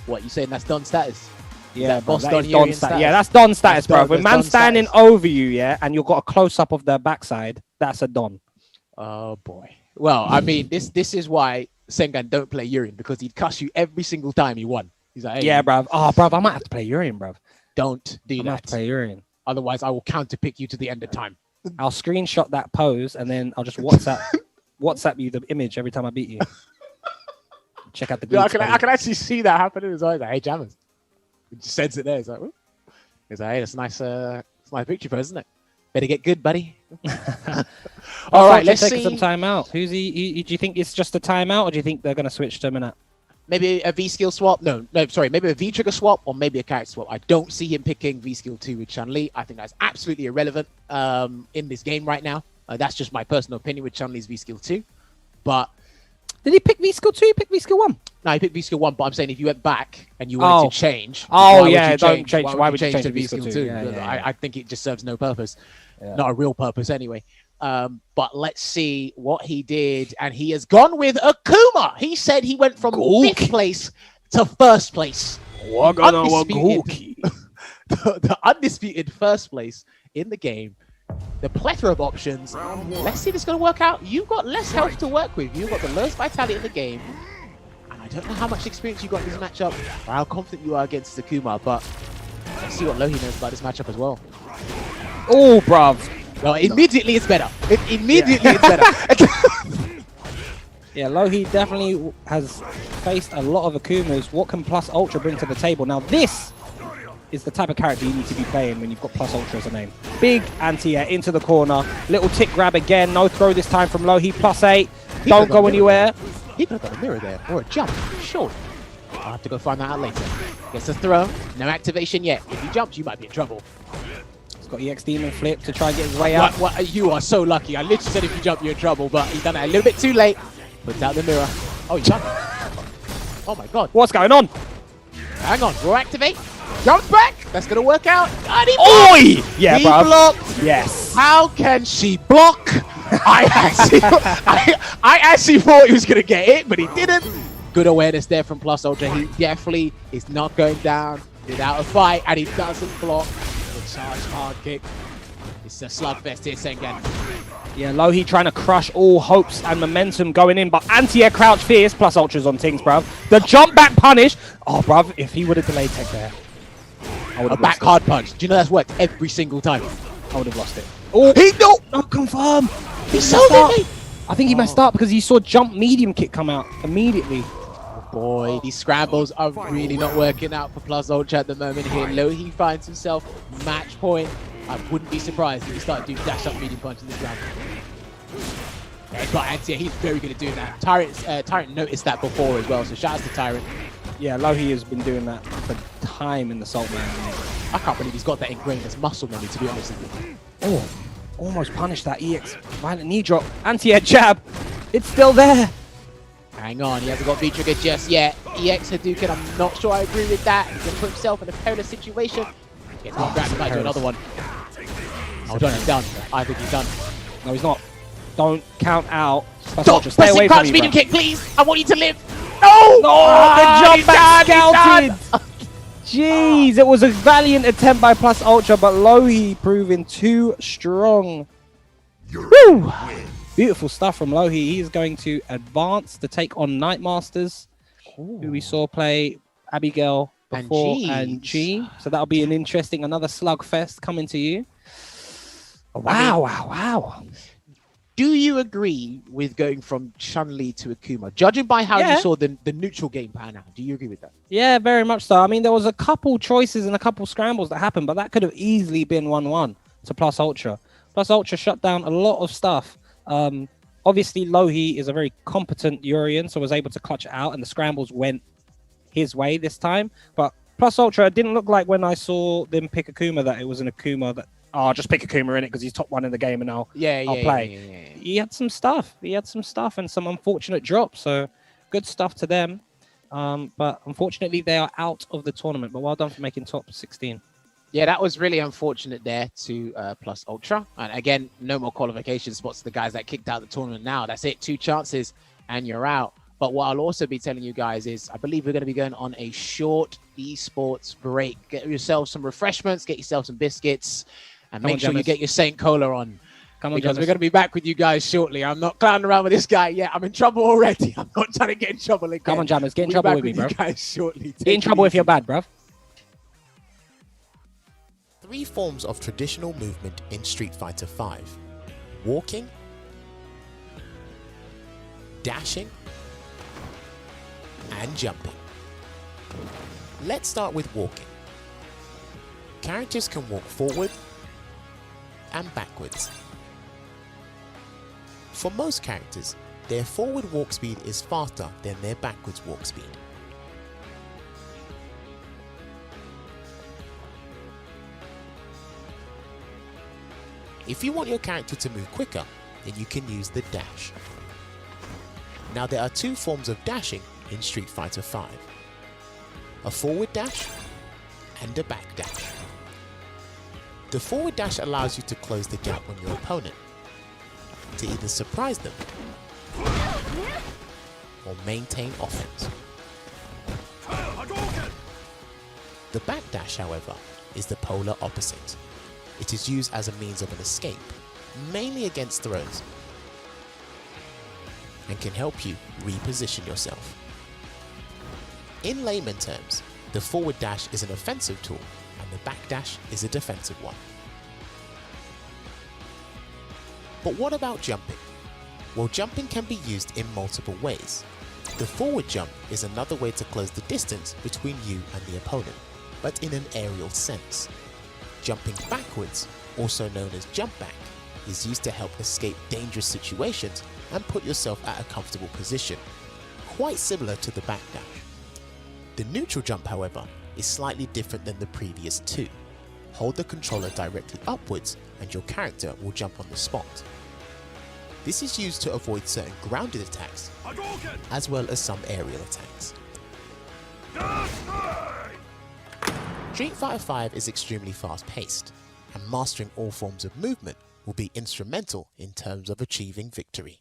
What, you saying that's Don status? Yeah, boss that Don is Don status? Yeah, that's Don status, bro. Don, When that's man's Don standing status. over you, yeah, and you've got a close-up of their backside, that's a Don. Oh, boy. Well, I mean, this is why Sengan don't play Urian, because he'd cuss you every single time he won. He's like, hey, Yeah, bruv. Oh, bruv, I might have to play Urian, bruv. don't do I might have that. to play Urian. Otherwise, I will counterpick you to the end of time. I'll screenshot that pose, and then I'll just WhatsApp you the image every time I beat you. Check out the Yeah, glutes, I can actually see that happening as well. He's like, hey, Jammers. He just sends it there. He's like, whoop. He's like, hey, that's a nice victory pose, isn't it? Better get good, buddy. All right, let's taking see. some time out. Who's he? Do you think it's just a timeout, or do you think they're going to switch to Minat? Maybe a V skill swap. No, sorry. Maybe a V trigger swap or maybe a character swap. I don't see him picking V skill 2 with Chun-Li. I think that's absolutely irrelevant in this game right now. That's just my personal opinion with Chun-Li's V skill 2. But did he pick V skill 2? He picked V skill 1. No, he picked V skill 1. But I'm saying if you went back and you wanted to change, oh why yeah, would you don't change. Why would you change to to V skill 2? Yeah. I think it just serves no purpose. Not a real purpose anyway. But let's see what he did. And he has gone with Akuma. He said he went from 5th place to 1st place. The undisputed 1st place in the game. The plethora of options. Let's see if it's going to work out. You've got less health to work with. You've got the lowest vitality in the game. And I don't know how much experience you got in this matchup or how confident you are against Akuma, but let's see what Lohi knows about this matchup as well. Oh, bruv. Well, immediately it's better. Immediately it's better. Yeah, Lohi definitely has faced a lot of Akumas. What can Plus Ultra bring to the table? Now, this is the type of character you need to be playing when you've got Plus Ultra as a name. Big anti-air into the corner. Little tick grab again. No throw this time from Lohi. +8. Don't go anywhere. He could have got a mirror there. Or a jump. Sure. I'll have to go find that out later. Gets a throw. No activation yet. If he jumps, you might be in trouble. He's got EX Demon Flip to try and get his way out. You are so lucky. I literally said if you jump, you're in trouble. But he's done it a little bit too late. Puts out the mirror. Oh, he's done it. Oh, my God. What's going on? Hang on. Raw activate. Jumps back. That's going to work out. And he Oi! blocked. Yeah, he bruv. blocked. Yes. How can she block? I actually thought he was going to get it, but he didn't. Good awareness there from Plus Ultra. He definitely is not going down without a fight, and he doesn't block the charge hard kick. It's a slugfest here, Sengan. Yeah, Lohi trying to crush all hopes and momentum going in, but anti-air crouch fierce. Plus Ultra's on things, bruv. The jump back punish. Oh, bruv, if he would have delayed tech there, I would A have back hard punch. Do you know that's worked every single time? I would have lost it. Oh, not confirm. He sold it. I think he messed up because he saw jump medium kick come out immediately. Boy, these scrambles are really not working out for Plus Ultra at the moment here. Lohi finds himself match point. I wouldn't be surprised if he started doing dash up medium punch in this round. Yeah, but anti-air, he's very good at doing that. Tyrant noticed that before as well, so shout out to Tyrant. Yeah, Lohi has been doing that for time in the Salt Man. I can't believe he's got that ingrained as muscle memory, to be honest with you. Oh, almost punished that EX violent knee drop. Anti-air jab. It's still there. Hang on, he hasn't got V-trigger just yet. EX Hadouken, I'm not sure I agree with that. He's going to put himself in a perilous situation. Gets one grab and do another one. Oh, done, he's done. I think he's done. No, he's not. Don't count out. Plus Stop! Ultra. Stay away Pressing from punch, me, medium bro. kick, please! I want you to live! No! No, the jump he's back done, he's scouted. Jeez, it was a valiant attempt by Plus Ultra, but Lohi proving too strong. Woo! Beautiful stuff from Lohi. He is going to advance to take on Nightmasters, who we saw play Abigail before and G. So that'll be an interesting, another slugfest coming to you. Wow, wow. Do you agree with going from Chun-Li to Akuma? Judging by how Yeah. you saw the neutral game pan out, do you agree with that? Yeah, very much so. I mean, there was a couple choices and a couple scrambles that happened, but that could have easily been 1-1 to Plus Ultra. Plus Ultra shut down a lot of stuff. Obviously, Lohi is a very competent Urian, so was able to clutch it out, and the scrambles went his way this time. But Plus Ultra, it didn't look like when I saw them pick Akuma that it was an Akuma that, oh, just pick Akuma in it because he's top one in the game and I'll play. He had some stuff. He had some stuff and some unfortunate drops. So good stuff to them. But unfortunately, they are out of the tournament. But well done for making top 16. Yeah, that was really unfortunate there to Plus Ultra. And again, no more qualification spots to the guys that kicked out the tournament now. That's it. 2 chances and you're out. But what I'll also be telling you guys is I believe we're going to be going on a short esports break. Get yourself some refreshments, get yourself some biscuits, and make sure you get your Saint Cola on. Because we're going to be back with you guys shortly. I'm not clowning around with this guy yet. I'm in trouble already. I'm not trying to get in trouble again. Come on, Jammers. Get in trouble with me, bro. You guys shortly. Get in trouble if you're bad, bro. 3 forms of traditional movement in Street Fighter V: walking, dashing, and jumping. Let's start with walking. Characters can walk forward and backwards. For most characters, their forward walk speed is faster than their backwards walk speed. If you want your character to move quicker, then you can use the dash. Now there are 2 forms of dashing in Street Fighter V: a forward dash and a back dash. The forward dash allows you to close the gap on your opponent, to either surprise them or maintain offense. The back dash, however, is the polar opposite. It is used as a means of an escape, mainly against throws, and can help you reposition yourself. In layman terms, the forward dash is an offensive tool and the back dash is a defensive one. But what about jumping? Well, jumping can be used in multiple ways. The forward jump is another way to close the distance between you and the opponent, but in an aerial sense. Jumping backwards, also known as jump back, is used to help escape dangerous situations and put yourself at a comfortable position, quite similar to the back dash. The neutral jump, however, is slightly different than the previous 2. Hold the controller directly upwards and your character will jump on the spot. This is used to avoid certain grounded attacks, as well as some aerial attacks. Street Fighter V is extremely fast-paced, and mastering all forms of movement will be instrumental in terms of achieving victory.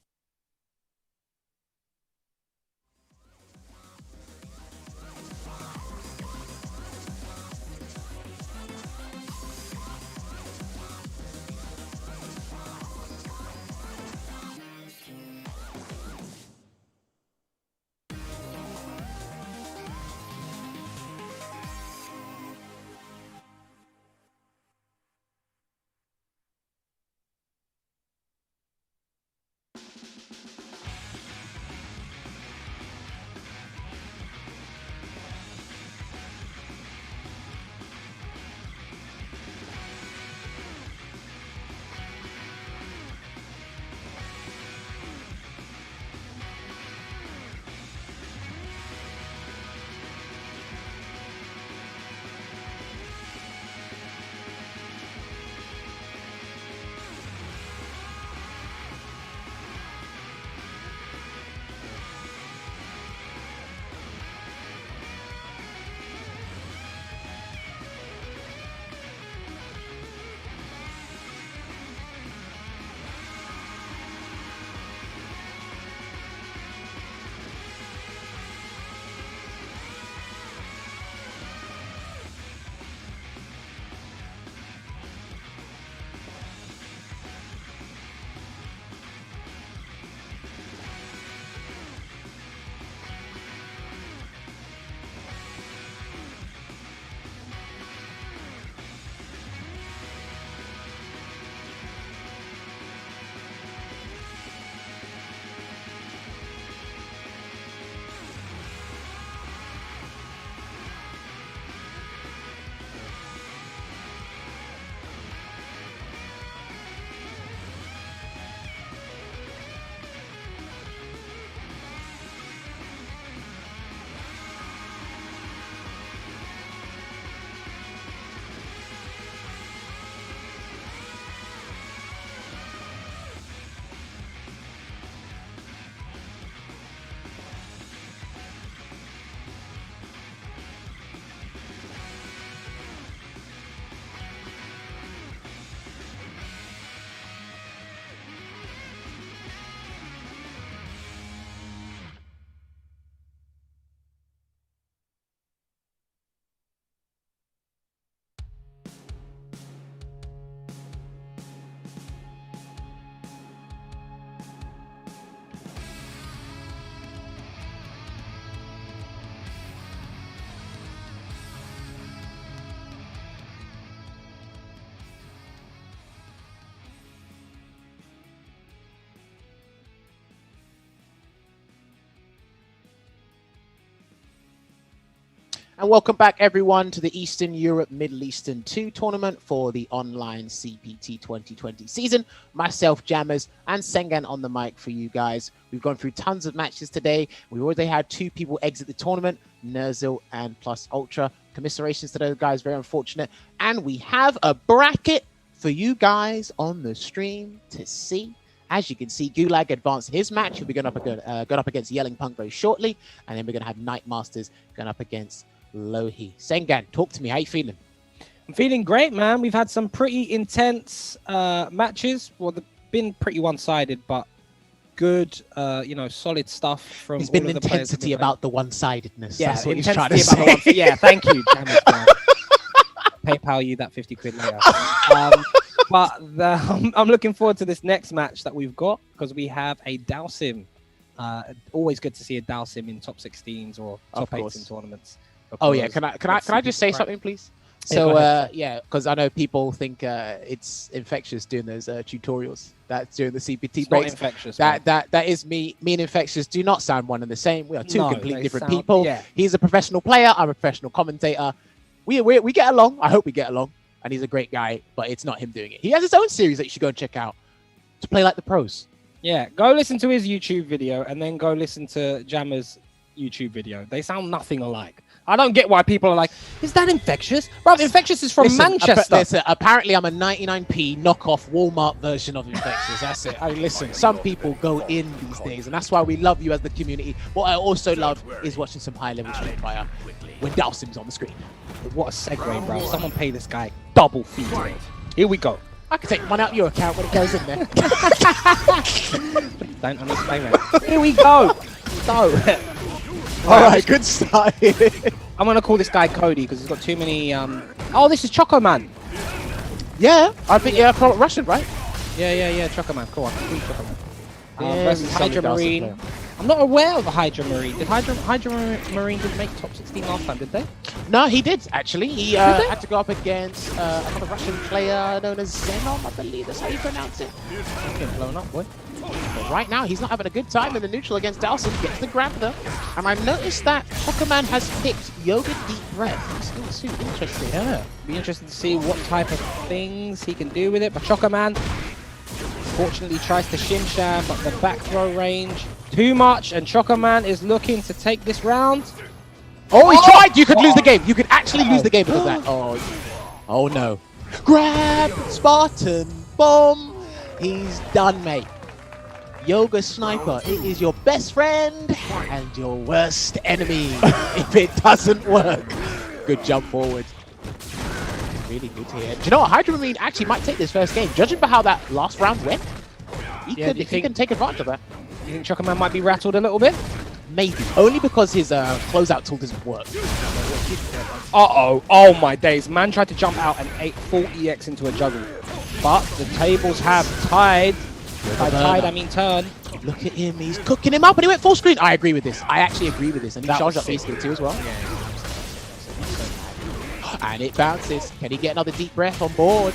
And welcome back, everyone, to the Eastern Europe Middle Eastern 2 tournament for the online CPT 2020 season. Myself, Jammers, and Sengan on the mic for you guys. We've gone through tons of matches today. We already had 2 people exit the tournament, Nerzil and Plus Ultra. Commiserations to those guys, very unfortunate. And we have a bracket for you guys on the stream to see. As you can see, Gulag advanced his match. He'll be going up against Yelling Punk very shortly. And then we're going to have Night Masters going up against Lohi. Sengan, talk to me. How you feeling? I'm feeling great, man. We've had some pretty intense matches. Well, they've been pretty one-sided, but good, solid stuff from There's been all of the players intensity about the one-sidedness. Yeah, that's what he's intensity trying to about say. yeah, thank you. PayPal you that 50 quid later. I'm looking forward to this next match that we've got because we have a Dalsim. Always good to see a Dalsim in top 16s or top 8s in tournaments. Oh yeah, can I just say something, please? So yeah, because I know people think it's infectious doing those tutorials. That's during the CPT It's breaks. not infectious. That is me. Me and infectious do not sound one and the same. We are two No, completely they different sound- people. yeah. He's a professional player. I'm a professional commentator. We get along. I hope we get along. And he's a great guy, but it's not him doing it. He has his own series that you should go and check out to play like the pros. Yeah, go listen to his YouTube video and then go listen to Jammer's YouTube video. They sound nothing alike. I don't get why people are like, is that infectious? Bro, infectious is from Manchester. Listen, apparently I'm a 99p knockoff Walmart version of infectious. That's it. Listen, some people go in these days, and that's why we love you as the community. What I also love is watching some high-level Street Fighter when Dalsim's on the screen. What a segue, bro. Someone pay this guy double fees. Here we go. I can take money out your account when it goes in there. Don't understand that. Here we go. So, all right, good start. I'm going to call this guy Cody because he's got too many... Oh, this is Choco Man. Yeah, I think, yeah, from Russian, right? Yeah, Choco Man. Go on. Choco Man. Yeah, versus Hydra Marine. I'm not aware of a Hydra Marine. Did Hydra Marine didn't make top 16 last time, did they? No, he did, actually. He had to go up against another Russian player known as Zenom, I believe that's how you pronounce it. He's getting blown up, boy. But right now, he's not having a good time in the neutral against Dalsim. Gets the grab, though. And I noticed that Chocoman has picked Yoga Deep Breath. It's too interesting. Yeah. Be interesting to see what type of things he can do with it. But Chocoman, fortunately, tries to Shim-Sham, but the back throw range, too much. And Chocoman is looking to take this round. Oh, he tried! You could lose the game. You could actually lose the game because of that. Oh no. Grab! Spartan! Bomb! He's done, mate. Yoga Sniper, it is your best friend and your worst enemy if it doesn't work. Good jump forward. Really good here. Do you know what? Hydra Marine actually might take this first game. Judging by how that last round went, he can take advantage of that. You think Chocoman might be rattled a little bit? Maybe. Only because his closeout tool doesn't work. Uh-oh. Oh, my days. Man tried to jump out and ate full EX into a juggle. But the tables have tied. By tied, I mean turn. Look at him. He's cooking him up and he went full screen. I agree with this. I actually agree with this. And he charged up basically too as well. And it bounces. Can he get another deep breath on board?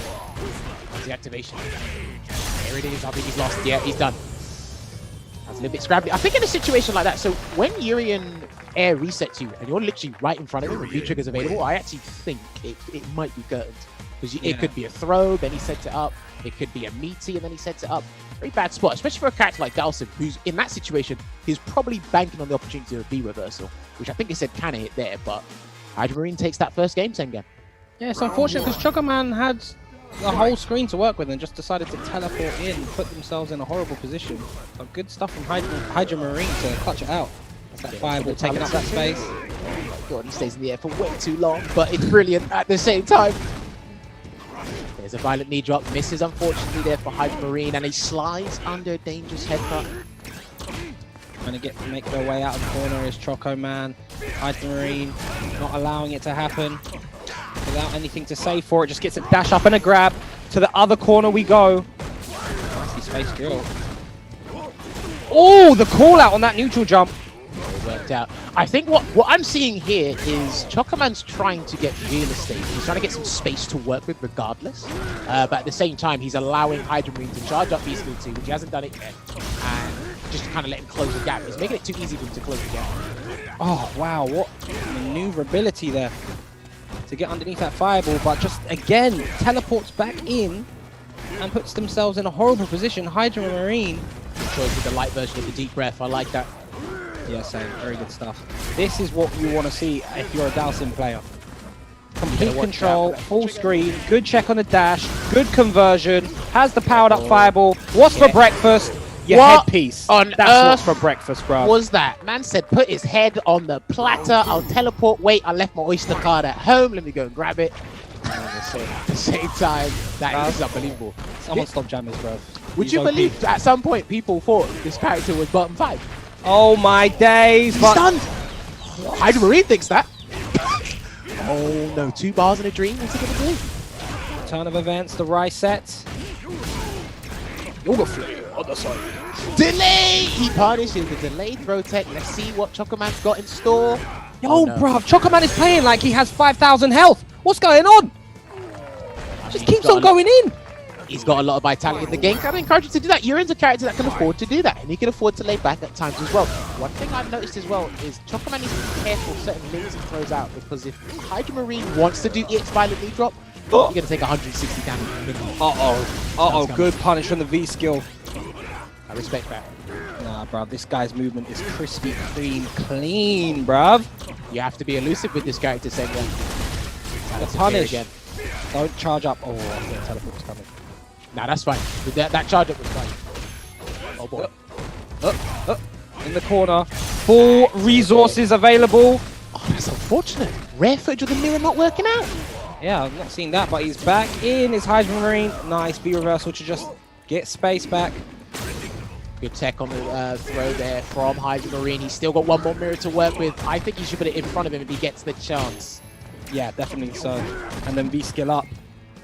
That's the activation. There it is. I think he's lost. Yeah, he's done. That's a little bit scrappy. I think in a situation like that, so when Urian air resets you and you're literally right in front of him when V-trigger's available, I actually think it might be curtains. Because it could be a throw, then he sets it up. It could be a meaty, and then he sets it up. Very bad spot, especially for a character like Dalsim, who's in that situation, he's probably banking on the opportunity of a V reversal, which I think he said kind of hit there, but Hydra Marine takes that first game, Sengan. Yeah, it's unfortunate because Chocoman had the whole screen to work with and just decided to teleport in, put themselves in a horrible position. So good stuff from Hydra Marine to clutch it out. That's that fireball taking up that space. God, he stays in the air for way too long, but it's brilliant at the same time. There's a violent knee drop, misses unfortunately there for Hydra Marine, and he slides under a dangerous head cut. Trying to make their way out of the corner is Choco Man. Hydra Marine not allowing it to happen. Without anything to say for it, just gets a dash up and a grab. To the other corner we go. Nicely spaced drill. Oh, the call out on that neutral jump. It worked out. I think what I'm seeing here is Chocoman's trying to get real estate. He's trying to get some space to work with regardless. But at the same time, he's allowing Hydra Marine to charge up B-Skill 2, which he hasn't done it yet. And just to kind of let him close the gap. He's making it too easy for him to close the gap. Oh, wow. What maneuverability there to get underneath that fireball, but just again teleports back in and puts themselves in a horrible position. Hydra Marine. Choice with the light version of the deep breath. I like that. Yeah, same. Very good stuff. This is what you want to see if you're a Dowsing player. Complete control, full screen, good check on the dash, good conversion, has the powered up fireball. What's for breakfast? Your headpiece. On That's what's for breakfast, bro. Was that? Man said put his head on the platter. I'll teleport. Wait, I left my Oyster card at home. Let me go and grab it. And at the same time, that is unbelievable. Someone stop Jammers, bro. Would He's you OP. believe at some point people thought this character was bottom 5? Oh my days! He's stunned. Hydra Marine thinks that. Oh no, 2 bars in a dream. What's he gonna do? Turn of events, the right set. Yoga flare on the side. Delay! He punishes the delayed throw tech. Let's see what Chocoman's got in store. Yo, bruv, Chocoman is playing like he has 5,000 health. What's going on? Just keeps on going in. He's got a lot of vitality in the game. Can I encourage you to do that? You're into a character that can afford to do that, and he can afford to lay back at times as well. One thing I've noticed as well is Chocoman needs to be careful certain links he throws out, because if Hydra Marine wants to do EX Violent Lead Drop, you're going to take 160 damage minimum. Uh-oh, good punish from the V skill. I respect that. Nah, bruv, this guy's movement is crispy, clean, bruv. You have to be elusive with this character, Senga. The punish. Again. Don't charge up. Oh, I thought teleport was coming. Nah, that's fine. That charge up was fine. Oh boy. In the corner. Full resources available. Oh, that's unfortunate. Rare footage of the mirror not working out. Yeah, I've not seen that, but he's back in his Hydra Marine. Nice B reversal to just get space back. Good tech on the throw there from Hydra Marine. He's still got one more mirror to work with. I think he should put it in front of him if he gets the chance. Yeah, definitely so. And then V skill up.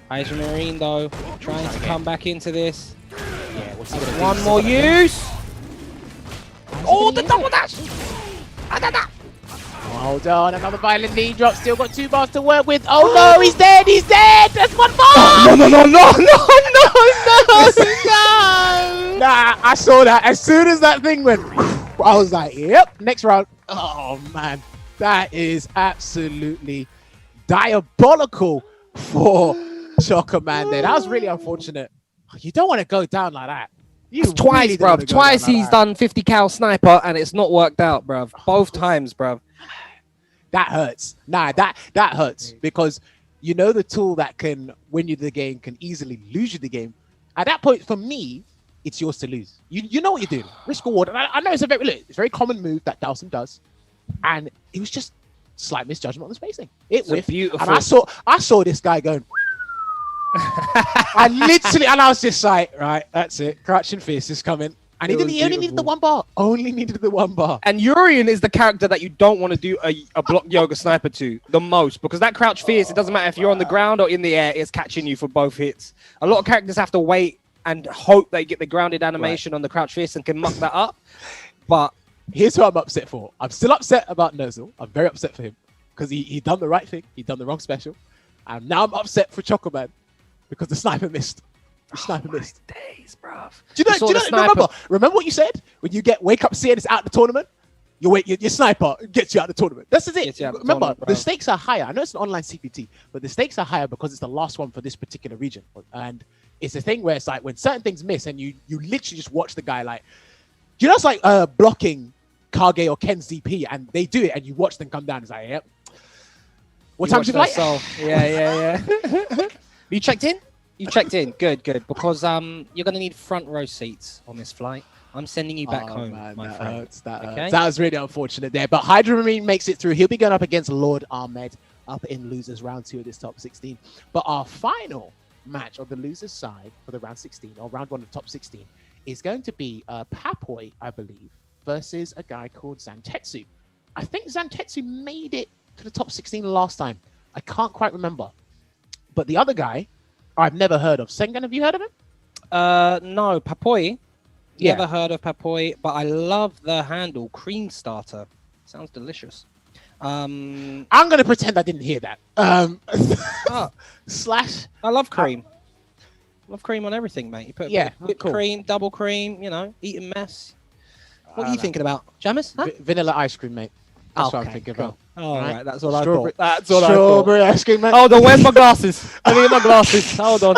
Hydra Marine though, trying to come back into this. Yeah, what's he gonna do? One more use. Oh, the double dash! Hold on, another violent lead drop. Still got 2 bars to work with. Oh no, he's dead! He's dead! That's 1 bar! No! Nah, I saw that. As soon as that thing went, I was like, yep, next round. Oh man, that is absolutely diabolical for Chocoman there. That was really unfortunate. You don't want to go down like that. It's twice, bruv. Twice he's done 50 cal sniper and it's not worked out, bruv. Both times, bruv. That hurts. Nah, that hurts because you know the tool that can win you the game can easily lose you the game. At that point, for me, it's yours to lose. You know what you're doing. Risk reward. I know it's a very common move that Dowsing does, and it was just slight misjudgment on the spacing. It whiffed, beautiful. and I saw this guy going. I was just like, right, that's it. Crouching Fist is coming. And he only needed the 1 bar. Only needed the 1 bar. And Urian is the character that you don't want to do a block yoga sniper to the most, because that crouch fierce, it doesn't matter if you're on the ground or in the air, it's catching you for both hits. A lot of characters have to wait and hope they get the grounded animation on the crouch fierce and can muck that up. But here's what I'm upset for. I'm still upset about Nozzle. I'm very upset for him because he done the right thing. He done the wrong special. And now I'm upset for Chocoman because the sniper missed. The sniper missed. Days, bruv. Do you know, remember what you said? When you wake up seeing it's out the tournament, your sniper gets you out the tournament. That's it. Remember, the stakes are higher. I know it's an online CPT, but the stakes are higher because it's the last one for this particular region. And it's a thing where it's like when certain things miss and you literally just watch the guy like, you know, it's like blocking Kage or Ken's DP and they do it and you watch them come down. It's like, yep. What time's your flight? Yeah. You checked in? You checked in. Good. Because you're going to need front row seats on this flight. I'm sending you back home, my friend. That hurts. That was really unfortunate there. But Hydra Marine makes it through. He'll be going up against Lord Ahmed up in losers round 2 of this top 16. But our final match on the losers side for the round 16 or round 1 of top 16 is going to be Papoi, I believe, versus a guy called Zantetsu. I think Zantetsu made it to the top 16 last time. I can't quite remember. But the other guy, I've never heard of. Sengan, have you heard of him? No, Papoi. Yeah. Never heard of Papoi, but I love the handle, Cream Starter. Sounds delicious. I'm going to pretend I didn't hear that. Slash. I love cream. Love cream on everything, mate. You put whipped cream, double cream, you know, eating mess. What are you thinking about? Jammers? Huh? Vanilla ice cream, mate. That's what I'm thinking about. All right, Right. that's what I Strawberry- thought. That's what I Strawberry thought. ice cream, man. Hold on, where's my glasses? Let me get my glasses. Hold on.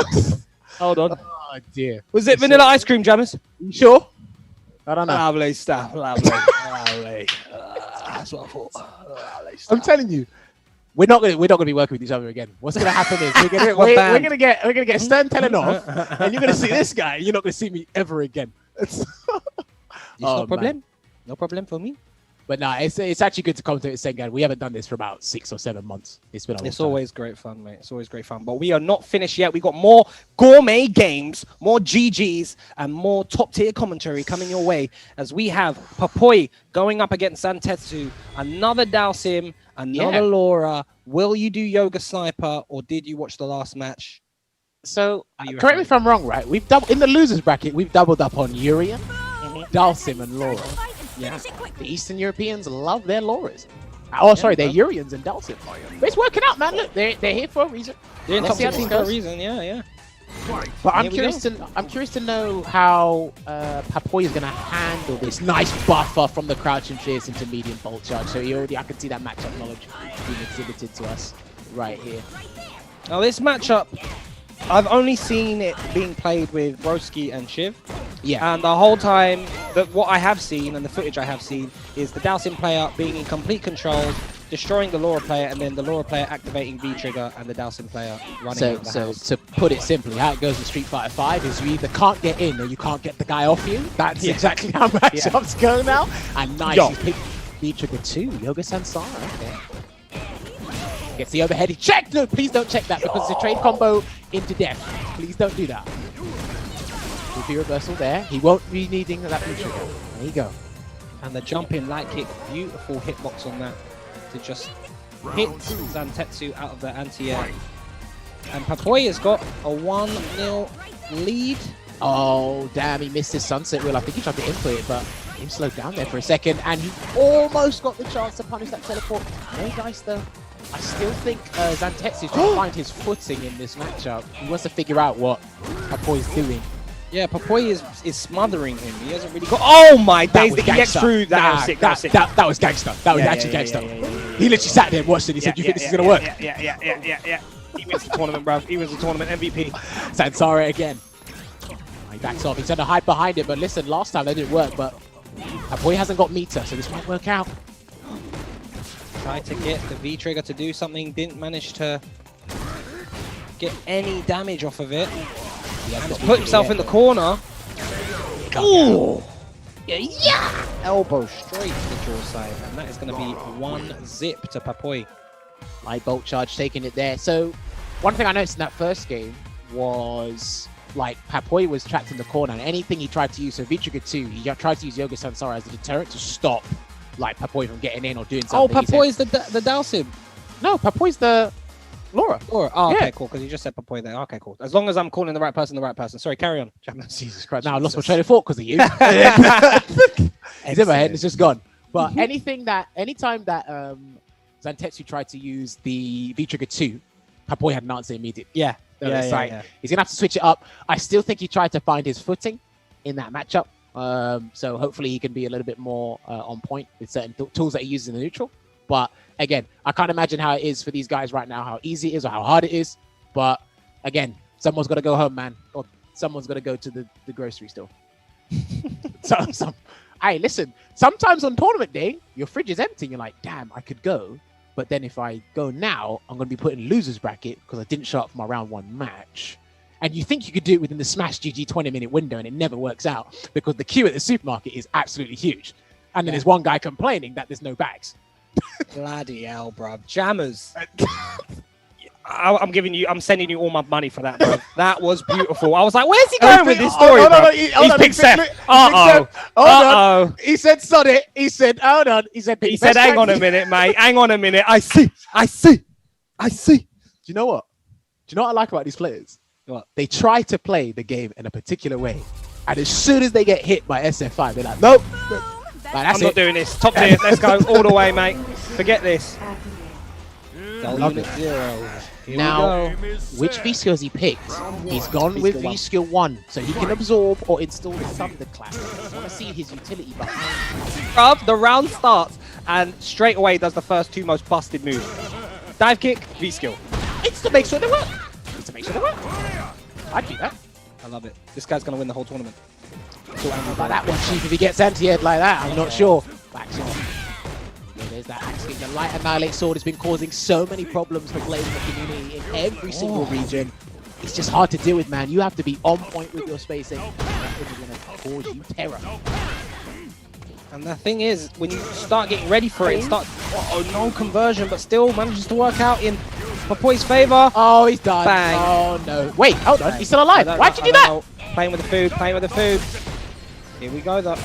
Hold on. Oh dear. Was it vanilla ice cream, Jammers? You sure? I don't know. Lovely stuff. Lovely. Lovely. That's what I thought. Lovely stuff. I'm telling you, we're not gonna be working with each other again. What's gonna happen is we're gonna get Stern telling off, and you're gonna see this guy. You're not gonna see me ever again. It's no problem. man. No problem for me. But no, it's actually good to commentate with Sengan. We haven't done this for about 6 or 7 months. It's been a long It's time. always great fun, mate. It's always great fun. But we are not finished yet. We got more gourmet games, more GGs, and more top tier commentary coming your way as we have Papoi going up against Zantetsu, another Dalsim, another Laura. Will you do Yoga Sniper or did you watch the last match? So, correct me if I'm wrong, right? We've in the losers bracket, we've doubled up on Urian, Dalsim, and Laura. Yeah. The Eastern Europeans love their Lauras. Oh, sorry, they're Urians and Dalsim. But it's working out, man. Look, they're here for a reason. They're in Let's top see how 16 this for a goes. reason, yeah. But I'm Here we curious to know how Papoi is going to handle this nice buffer from the crouch and fierce into medium bolt charge. So I can see that matchup knowledge being exhibited to us right here. Now this matchup, I've only seen it being played with Broski and Shiv. Yeah. And the whole time, what I have seen and the footage I have seen is the Dalsim player being in complete control, destroying the Laura player, and then the Laura player activating V-trigger and the Dalsim player running out of the house. To put it simply, how it goes in Street Fighter 5 is you either can't get in or you can't get the guy off you. That's exactly how matchups go now. And nice, he's picked V-trigger 2, Yoga Sansara. Okay. Gets the overhead. He checked! No, please don't check that because it's a trade combo into death. Please don't do that. Will be reversal there. He won't be needing that V-trigger. There you go. And the jumping light kick, beautiful hitbox on that to just hit Zantetsu out of the anti-air. And Papoi has got a 1-0 lead. Oh, damn, he missed his sunset wheel. I think he tried to input it, but he slowed down there for a second, and he almost got the chance to punish that teleport. Very nice, though. I still think Zantetsu is trying to find his footing in this matchup. He wants to figure out what Papoi's doing. Yeah, Papoi is smothering him. He hasn't really got... Oh my days, the EX through. That was sick. That was gangster. That was actually gangster. He literally sat there and watched it. He said, you think this is going to work? Yeah. He wins the tournament, bruv. He wins the tournament MVP. Sansara again. He backs off. He's trying to hide behind it, but listen, last time that didn't work, but Papoi hasn't got meter, so this might work out. Tried to get the V-trigger to do something, didn't manage to get any damage off of it. And he's put himself in the corner. Ooh! Yeah! Elbow straight to the draw side, and that is going to be 1-0 to Papoi. Light bolt charge taking it there. So one thing I noticed in that first game was like Papoi was trapped in the corner, and anything he tried to use, so V-trigger 2, he tried to use Yoga Sansara as a deterrent to stop like Papoi from getting in or doing something. Oh, Papoi's the Dalsim. No, Papoi's the Laura. Oh, okay, cool. Because you just said Papoi there. Okay, cool. As long as I'm calling the right person. Sorry, carry on. Jesus Christ. Now I lost my train of thought because of you. It's in my head. It's just gone. But anytime that Zantetsu tried to use the V-trigger 2, Papoi had an answer immediately. Yeah. He's going to have to switch it up. I still think he tried to find his footing in that matchup. So hopefully he can be a little bit more on point with certain tools that he uses in the neutral. But again, I can't imagine how it is for these guys right now, how easy it is or how hard it is. But again, someone's got to go home, man. Or someone's got to go to the grocery store. Hey, listen, sometimes on tournament day, your fridge is empty and you're like, damn, I could go. But then if I go now, I'm going to be put in loser's bracket because I didn't show up for my round 1 match. And you think you could do it within the Smash GG 20-minute window, and it never works out because the queue at the supermarket is absolutely huge. And then there's one guy complaining that there's no bags. Bloody hell, bruv. Jammers. I'm sending you all my money for that, bro. That was beautiful. I was like, where's he going with this story, bro? He's picked Seth. Uh-oh. He said, sod it. He said, hold on. He said, hang on a minute, mate. Hang on a minute. I see. Do you know what? Do you know what I like about these players? What? They try to play the game in a particular way. And as soon as they get hit by SF5, they're like, nope. I'm not doing this. Top tier. Let's go all the way, mate. Forget this. Unit 0. Now, which V-skill has he picked? He's gone with V-skill 1, so he can absorb or install the Thunderclap. I want to see his utility behind. The round starts, and straight away does the first two most busted moves. Dive kick, V-skill. It's to make sure they work. It's to make sure they work. I'd do that. I love it. This guy's going to win the whole tournament. Like that one, Chief, if he gets anti-aired like that, I'm not sure. Backs off. Yeah, there's that axe kick. The Light Annihilate Sword has been causing so many problems for players in the community in every single region. It's just hard to deal with, man. You have to be on point with your spacing. That is going to cause you terror. And the thing is, when you start getting ready for it, no conversion, but still manages to work out in Papoy's favor. Oh, he's done. Bang. Oh, no. Wait, hold on. He's still alive. Why'd you do that? Playing with the food, playing with the food. Here we go. That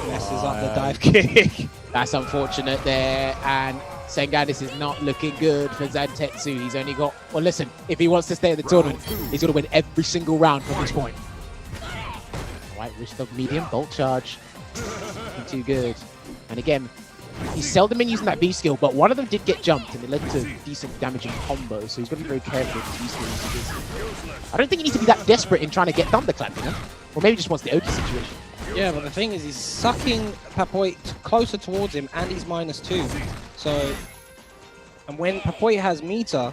messes up the dive kick. That's unfortunate there. And Sengan, this is not looking good for Zantetsu. He's only got... Well, listen, if he wants to stay in the tournament, he's going to win every single round from this point. All right, wrist of medium, bolt charge. Looking too good. And again, he's seldom been using that B skill, but one of them did get jumped and it led to decent damaging combos, so he's got to be very careful with his B skills. I don't think he needs to be that desperate in trying to get thunderclap, you know? Or maybe just wants the Oki situation. Yeah, but the thing is, he's sucking Papoy closer towards him, and he's -2. So, and when Papoy has meter,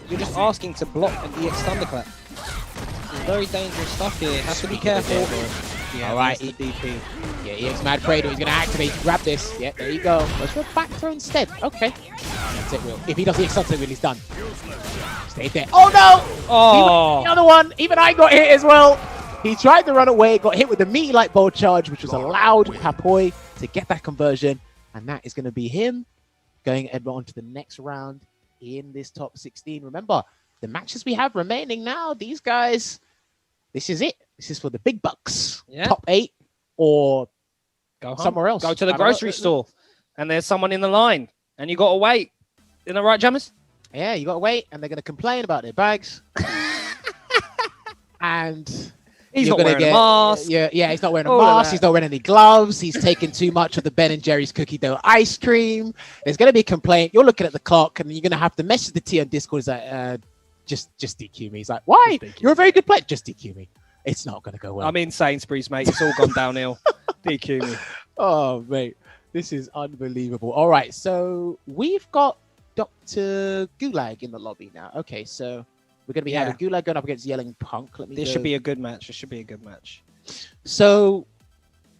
you're just asking to block an EX thunderclap. It's very dangerous stuff here. Has to be careful. Yeah, all right, DP. Yeah, EX Mad Cradle. He's going to activate. Grab this. Yeah, there you go. Let's go back throw instead. Okay. That's it, Will. If he does the EX Sunset Will, he's done. Stay there. Oh, no! Oh! The other one. Even I got hit as well. He tried to run away, got hit with the meaty-like bolt charge, which was allowed Papoy to get that conversion. And that is going to be him going on to the next round in this top 16. Remember, the matches we have remaining now, these guys, this is it. This is for the big bucks. Yeah. Top 8 or Go home. somewhere else. Go to the grocery store, and there's someone in the line, and you got to wait. Isn't that right, Jammers? Yeah, you got to wait, and they're going to complain about their bags. And he's you're not gonna wearing a mask. Yeah, he's not wearing a mask. He's not wearing any gloves. He's taking too much of the Ben & Jerry's cookie dough ice cream. There's going to be a complaint. You're looking at the clock, and you're going to have to message the T on Discord. He's like, just DQ me. He's like, why? You're a very good player. Just DQ me. It's not going to go well. I'm in Sainsbury's, mate. It's all gone downhill. DQ me. Oh, mate. This is unbelievable. All right, so we've got Dr. Gulag in the lobby now. Okay, so we're going to be having Gulag going up against Yelling Punk. This should be a good match. This should be a good match. So,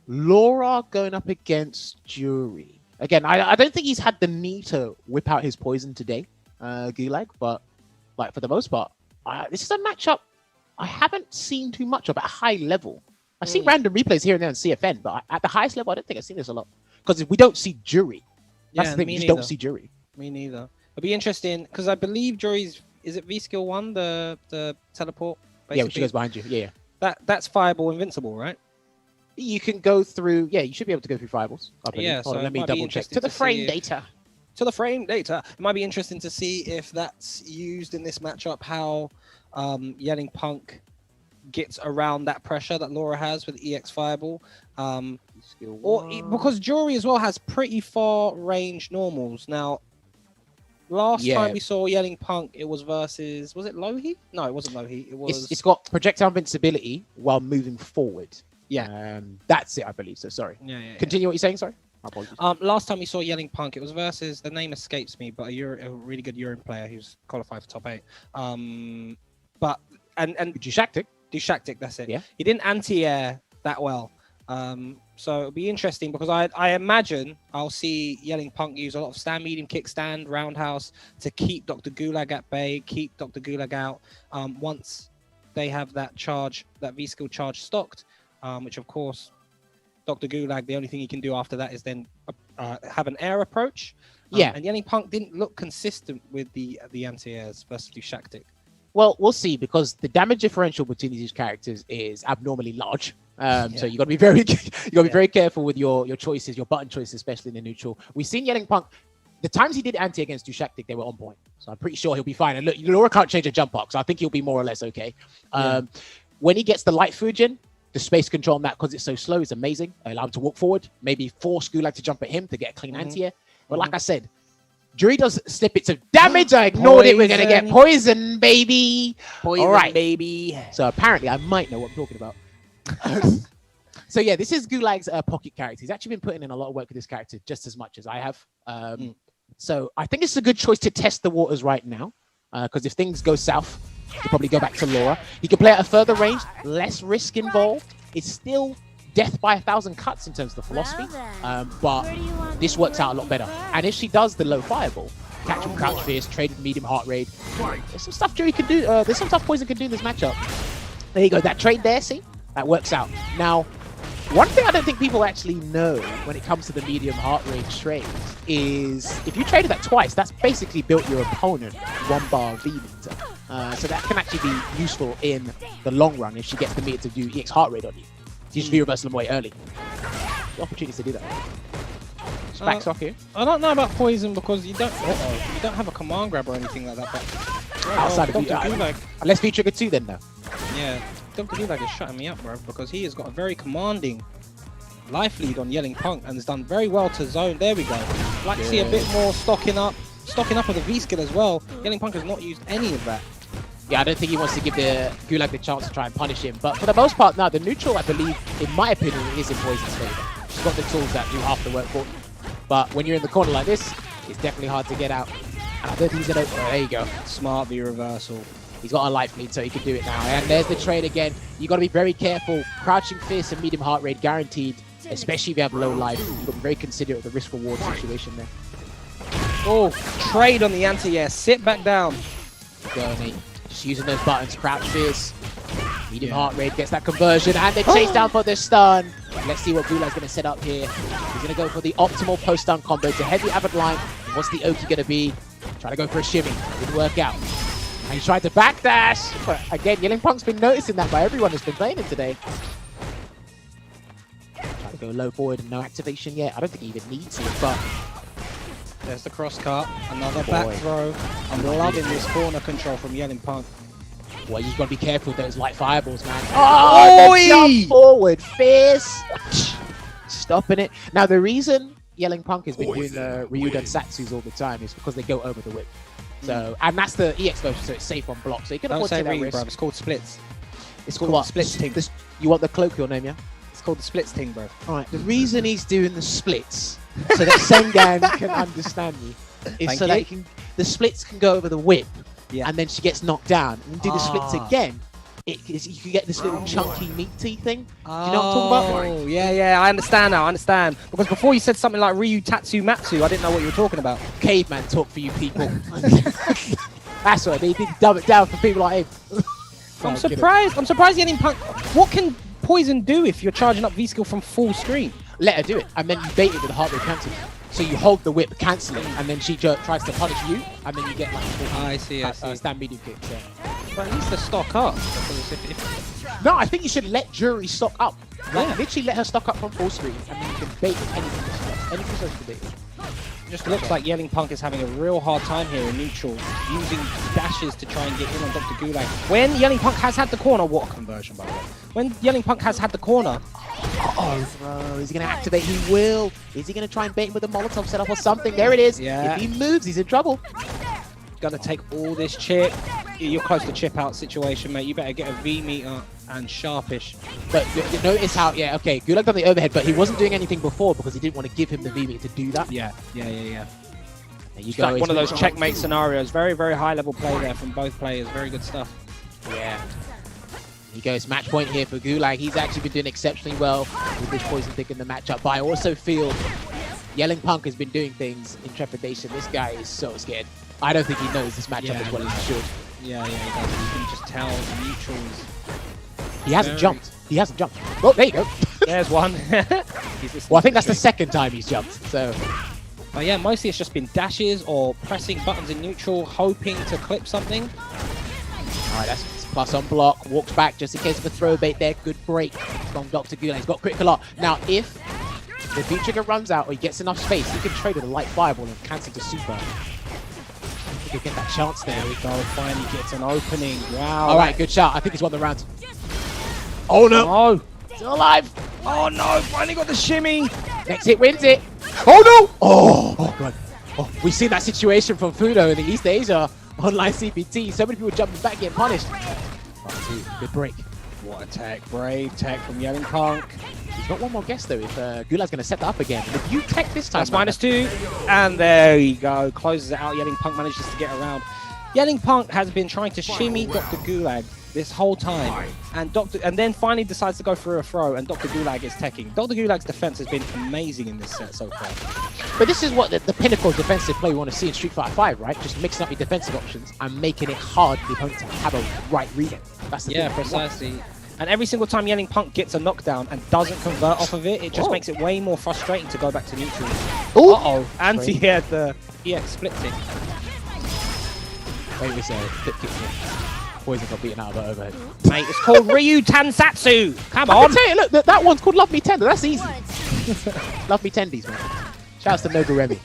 Laura going up against Jury. Again, I don't think he's had the need to whip out his poison today, Gulag, but like for the most part, this is a matchup I haven't seen too much of at a high level. I've seen random replays here and there on CFN, but at the highest level, I don't think I've seen this a lot. Because we don't see Jury. That's the thing, we just don't see Jury. Me neither. It'll be interesting, because I believe Jury's, is it V-Skill 1, the teleport? Basically? Yeah, which goes behind you. Yeah. That's Fireball Invincible, right? You can go through, you should be able to go through Fireballs. Yeah, Hold so on, let me double check. To the frame data. To the frame data. It might be interesting to see if that's used in this matchup, how Yelling Punk gets around that pressure that Laura has with EX Fireball. Because Jury as well has pretty far range normals. Now, last time we saw Yelling Punk, it was versus, was it Lohi? No, it wasn't Lohi. It was. It's got projectile invincibility while moving forward. Yeah. That's it, I believe. So sorry. Yeah. Continue what you're saying. Sorry. My apologies. Last time we saw Yelling Punk, it was versus, the name escapes me, but a really good Urine player who's qualified for top 8. But and Dushaktik, that's it. Yeah. He didn't anti-air that well. So it'll be interesting because I imagine I'll see Yelling Punk use a lot of stand medium, kickstand, roundhouse to keep Dr. Gulag at bay, keep Dr. Gulag out. Once they have that charge, that V-skill charge stocked, which of course, Dr. Gulag, the only thing he can do after that is then have an air approach. And Yelling Punk didn't look consistent with the anti-airs versus Dushaktik. Well, we'll see, because the damage differential between these characters is abnormally large. So you got to be very careful with your choices, your button choices, especially in the neutral. We've seen Yelling Punk. The times he did anti against Dushaktik, they were on point. So I'm pretty sure he'll be fine. And look, Laura can't change a jump arc, so I think he'll be more or less okay. When he gets the light Fujin, the space control on that, because it's so slow, is amazing. Allow him to walk forward, maybe force Gulag to jump at him to get a clean anti-air. But like I said, Jury does snippets of damage. I ignored it. We're going to get poison, baby. Poison, all right, baby. So apparently I might know what I'm talking about. So yeah, this is Gulag's pocket character. He's actually been putting in a lot of work with this character, just as much as I have. So I think it's a good choice to test the waters right now, because if things go south, he'll probably go back to Laura. He can play at a further range, less risk involved. It's still death by 1,000 cuts in terms of the philosophy, but this works out a lot better. And if she does the low fireball, catch him crouch fierce, trade with medium heart rate, there's some stuff Jury can do. There's some stuff Poison can do in this matchup. There you go, that trade there, see? That works out. Now, one thing I don't think people actually know when it comes to the medium heart rate trade is if you traded that twice, that's basically built your opponent 1 bar V meter. So that can actually be useful in the long run if she gets the meter to do EX heart rate on you. So you just V-reversal them away early. The opportunity to do that. Just back sock here. I don't know about Poison because you don't have a command grab or anything like that. But outside of Gulag. Unless V-trigger 2 then though. Yeah, Dr. Gulag is shutting me up, bro, because he has got a very commanding life lead on Yelling Punk and has done very well to zone. There we go. Like to see a bit more stocking up with the V skill as well. Yelling Punk has not used any of that. Yeah, I don't think he wants to give the Gulag the chance to try and punish him. But for the most part, now the neutral, I believe, in my opinion, is in Poison's favor. She's got the tools that do half the work for him. But when you're in the corner like this, it's definitely hard to get out. And I don't think he's gonna. Oh, there you go. Smart V reversal. He's got a life lead, so he can do it now. And there's the trade again. You got to be very careful. Crouching fist and medium heart rate guaranteed, especially if you have low life. You've got to be very considerate of the risk-reward situation there. Oh, trade on the anti-air. Sit back down. Go, Nate. Just using those buttons. Crouch fist. Medium heart rate gets that conversion. And they chase down for the stun. Let's see what Gulag's going to set up here. He's going to go for the optimal post-stun combo. It's a heavy avid line. What's the Oki going to be? Trying to go for a shimmy. Didn't work out. And he tried to backdash, but again, Yelling Punk's been noticing that by everyone who's been playing him today. Trying to go low forward and no activation yet. I don't think he even needs it, but... There's the cross cut, another back throw. I'm loving this corner control from Yelling Punk. Well, you've got to be careful with those light fireballs, man. Oh, the jump forward, fierce. Stopping it. Now, the reason Yelling Punk has been doing the Ryudan Satsus all the time is because they go over the whip. So, and that's the EX version, so it's safe on block. So you can afford to take that risk. Bro. It's called splits. It's called what? Splits thing. You want the colloquial name, yeah? It's called the splits thing, bro. All right. The reason he's doing the splits so that Sengan can understand me is that the splits can go over the whip, and then she gets knocked down, and do the splits again. You can get this little chunky meaty thing. Do you know what I'm talking about? Oh, yeah, I understand now, I understand. Because before you said something like Ryu Tatsu Matsu, I didn't know what you were talking about. Caveman talk for you people. That's right, they did dumb it down for people like him. I'm surprised Yelling Punk. What can Poison do if you're charging up V-skill from full screen? Let her do it, and then you bait it with a heart rate cancel. So you hold the whip, cancel it, and then she tries to punish you, and then you get like I see. Stand medium kick. So. But at least to stock up. No, I think you should let Jury stock up. Like, literally let her stock up from full screen, and then you can bait anything. Anything so you can bait. It just looks like Yelling Punk is having a real hard time here in neutral, using dashes to try and get in on Dr. Gulag. When Yelling Punk has had the corner, what a conversion by the way. When Yelling Punk has had the corner, bro, is he going to activate? He will. Is he going to try and bait him with a Molotov setup or something? There it is. Yeah. If he moves, he's in trouble. Gonna take all this chip. You're close to chip out situation, mate. You better get a V meter and sharpish. But you notice how, okay, Gulag done the overhead, but he wasn't doing anything before because he didn't want to give him the V meter to do that. Yeah. There you It's go. like one of those checkmate scenarios. Very, very high level play there from both players. Very good stuff. Yeah. He goes match point here for Gulag. He's actually been doing exceptionally well with this Poison pick in the matchup. But I also feel Yelling Punk has been doing things in trepidation. This guy is so scared. I don't think he knows this matchup as well as he should. Yeah, he does. You can just tell the neutrals. He hasn't jumped. Oh, there you go. There's one. Well, I think that's the second time he's jumped. So. But yeah, mostly it's just been dashes or pressing buttons in neutral, hoping to clip something. All right, that's plus on block. Walks back just in case of a throw bait there. Good break from Dr. Gulag. He's got critical art. Now, if the V-trigger runs out or he gets enough space, he can trade with a light fireball and cancel the super. He'll get that chance there. There we go. Finally gets an opening. Wow. All right, good shot. I think he's won the round. Oh, no. Oh. Still alive. Oh, no. Finally got the shimmy. Next hit wins it. Oh, no. Oh, God. Oh, we've seen that situation from Fudo in the East Asia online CPT. So many people jumping back, getting punished. Good break. What a tech, brave tech from Yelling Punk. He's got one more guess though. If Gulag's going to set that up again, if you tech this time, That's -2, and there you go. Closes it out. Yelling Punk manages to get around. Yelling Punk has been trying to shimmy Dr. Gulag this whole time, and then finally decides to go for a throw, and Dr. Gulag is teching. Dr. Gulag's defense has been amazing in this set so far. But this is what the pinnacle of defensive play we want to see in Street Fighter 5, right? Just mixing up your defensive options and making it hard for the opponent to have a right read. That's the thing. Precisely. And every single time Yelling Punk gets a knockdown and doesn't convert off of it, it just makes it way more frustrating to go back to neutral. Uh-oh, Anti had the EX split tick. Wait, was flip kick. Poison got beaten out of her overhead. Mate, it's called Ryu Tansatsu. Come on. I can tell you, look, that one's called Love Me Tender. That's easy. Love Me Tendies, man. Shouts to Noguremi.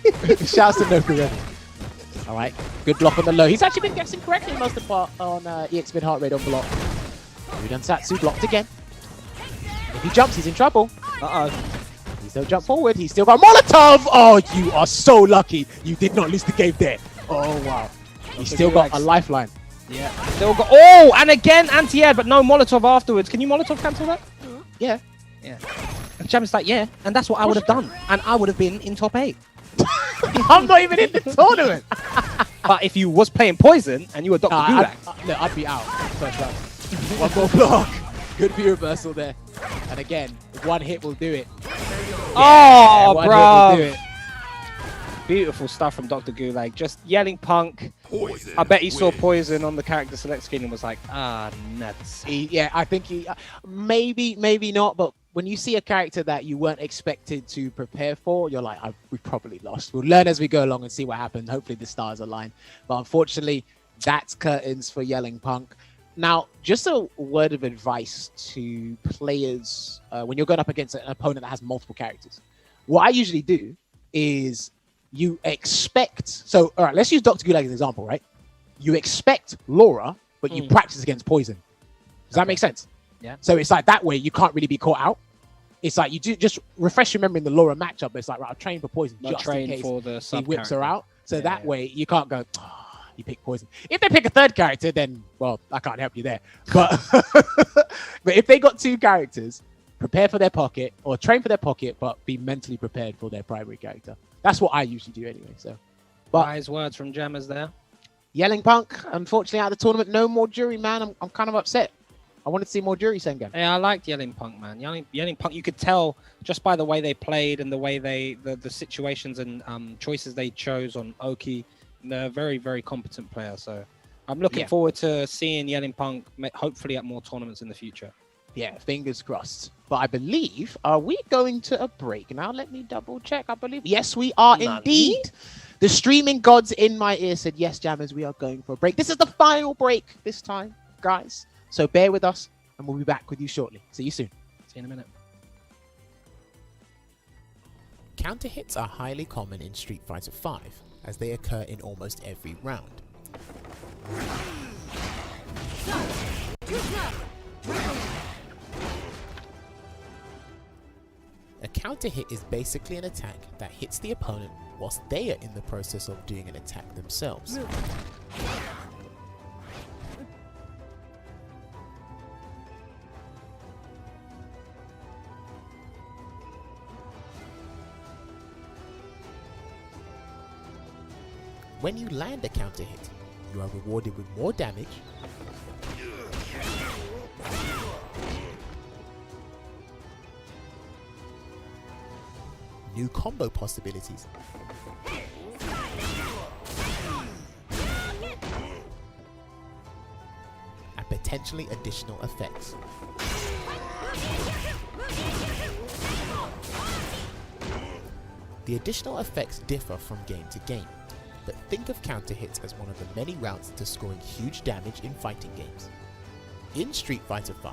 Shouts to Noguremi. All right, good block on the low. He's actually been guessing correctly most of the part on EX mid heart rate on block. Ryu Tansatsu blocked again. If he jumps, he's in trouble. Uh-oh. He still jump forward. He's still got Molotov. Oh, you are so lucky. You did not lose the game there. Oh, wow. He's still got a lifeline. Yeah. Still got. Oh, and again anti-air, but no Molotov afterwards. Can you Molotov cancel that? Yeah. Yeah. And Jam's like, yeah, and that's what I would have done, and I would have been in top 8. I'm not even in the tournament. But if you was playing Poison and you were Dr. Gulag, I'd be out first round. One more block. Good view reversal there. And again, one hit will do it. Oh, one bro. hit will do it. Beautiful stuff from Dr. Gulag. Just Yelling Punk. Poison I bet he saw Poison on the character select screen and was like, nuts. Yeah, I think he maybe not, but when you see a character that you weren't expected to prepare for, you're like, we probably lost. We'll learn as we go along and see what happens. Hopefully the stars align. But unfortunately, that's curtains for Yelling Punk. Now, just a word of advice to players when you're going up against an opponent that has multiple characters. What I usually do is you expect... So, all right, let's use Dr. Gulag as an example, right? You expect Laura, but you practice against Poison. Does that make sense? Yeah. So it's like that way you can't really be caught out. It's like you do just refresh your memory in the Laura matchup. But it's like, right, I'll train for Poison just in case for the he whips her character. out. So that way you can't go... You pick Poison. If they pick a third character, then, well, I can't help you there. But but if they got two characters, prepare for their pocket or train for their pocket, but be mentally prepared for their primary character. That's what I usually do anyway. So, but wise words from Jammers there. Yelling Punk, unfortunately, out of the tournament, no more jury, man. I'm kind of upset. I wanted to see more jury Sengen. Yeah, I liked Yelling Punk, man. Yelling Punk, you could tell just by the way they played and the way the situations and choices they chose on Oki. They're a very, very competent player. So I'm looking forward to seeing Yelling Punk hopefully at more tournaments in the future. Yeah, fingers crossed. But I believe, are we going to a break? Now, let me double check. I believe, yes, we are indeed. The streaming gods in my ear said, yes, Jammers, we are going for a break. This is the final break this time, guys. So bear with us, and we'll be back with you shortly. See you soon. See you in a minute. Counter hits are highly common in Street Fighter V, as they occur in almost every round. A counter hit is basically an attack that hits the opponent whilst they are in the process of doing an attack themselves. When you land a counter hit, you are rewarded with more damage, new combo possibilities, and potentially additional effects. The additional effects differ from game to game, but think of counter hits as one of the many routes to scoring huge damage in fighting games. In Street Fighter V,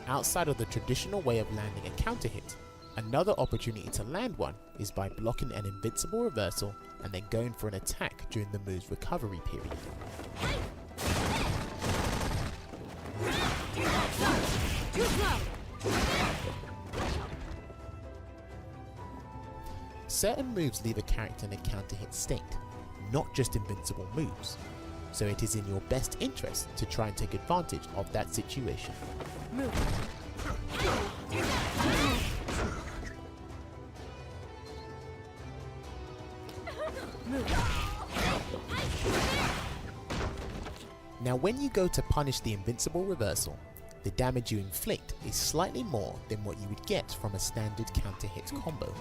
outside of the traditional way of landing a counter hit, another opportunity to land one is by blocking an invincible reversal and then going for an attack during the move's recovery period. Certain moves leave a character in a counter hit state, not just invincible moves. So it is in your best interest to try and take advantage of that situation. Now when you go to punish the invincible reversal, the damage you inflict is slightly more than what you would get from a standard counter hit combo.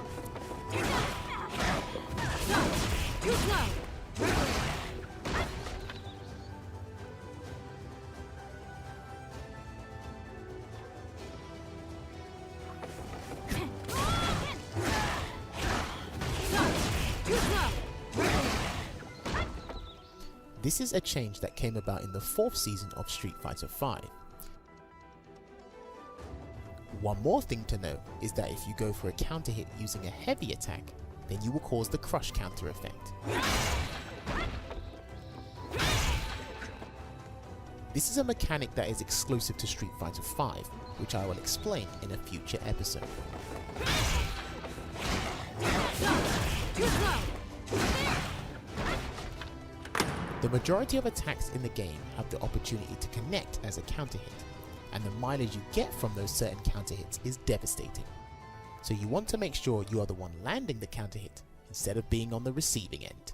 This is a change that came about in the 4th season of Street Fighter V. One more thing to note is that if you go for a counter hit using a heavy attack, then you will cause the crush counter effect. This is a mechanic that is exclusive to Street Fighter V, which I will explain in a future episode. The majority of attacks in the game have the opportunity to connect as a counter hit, and the mileage you get from those certain counter hits is devastating. So you want to make sure you are the one landing the counter hit instead of being on the receiving end.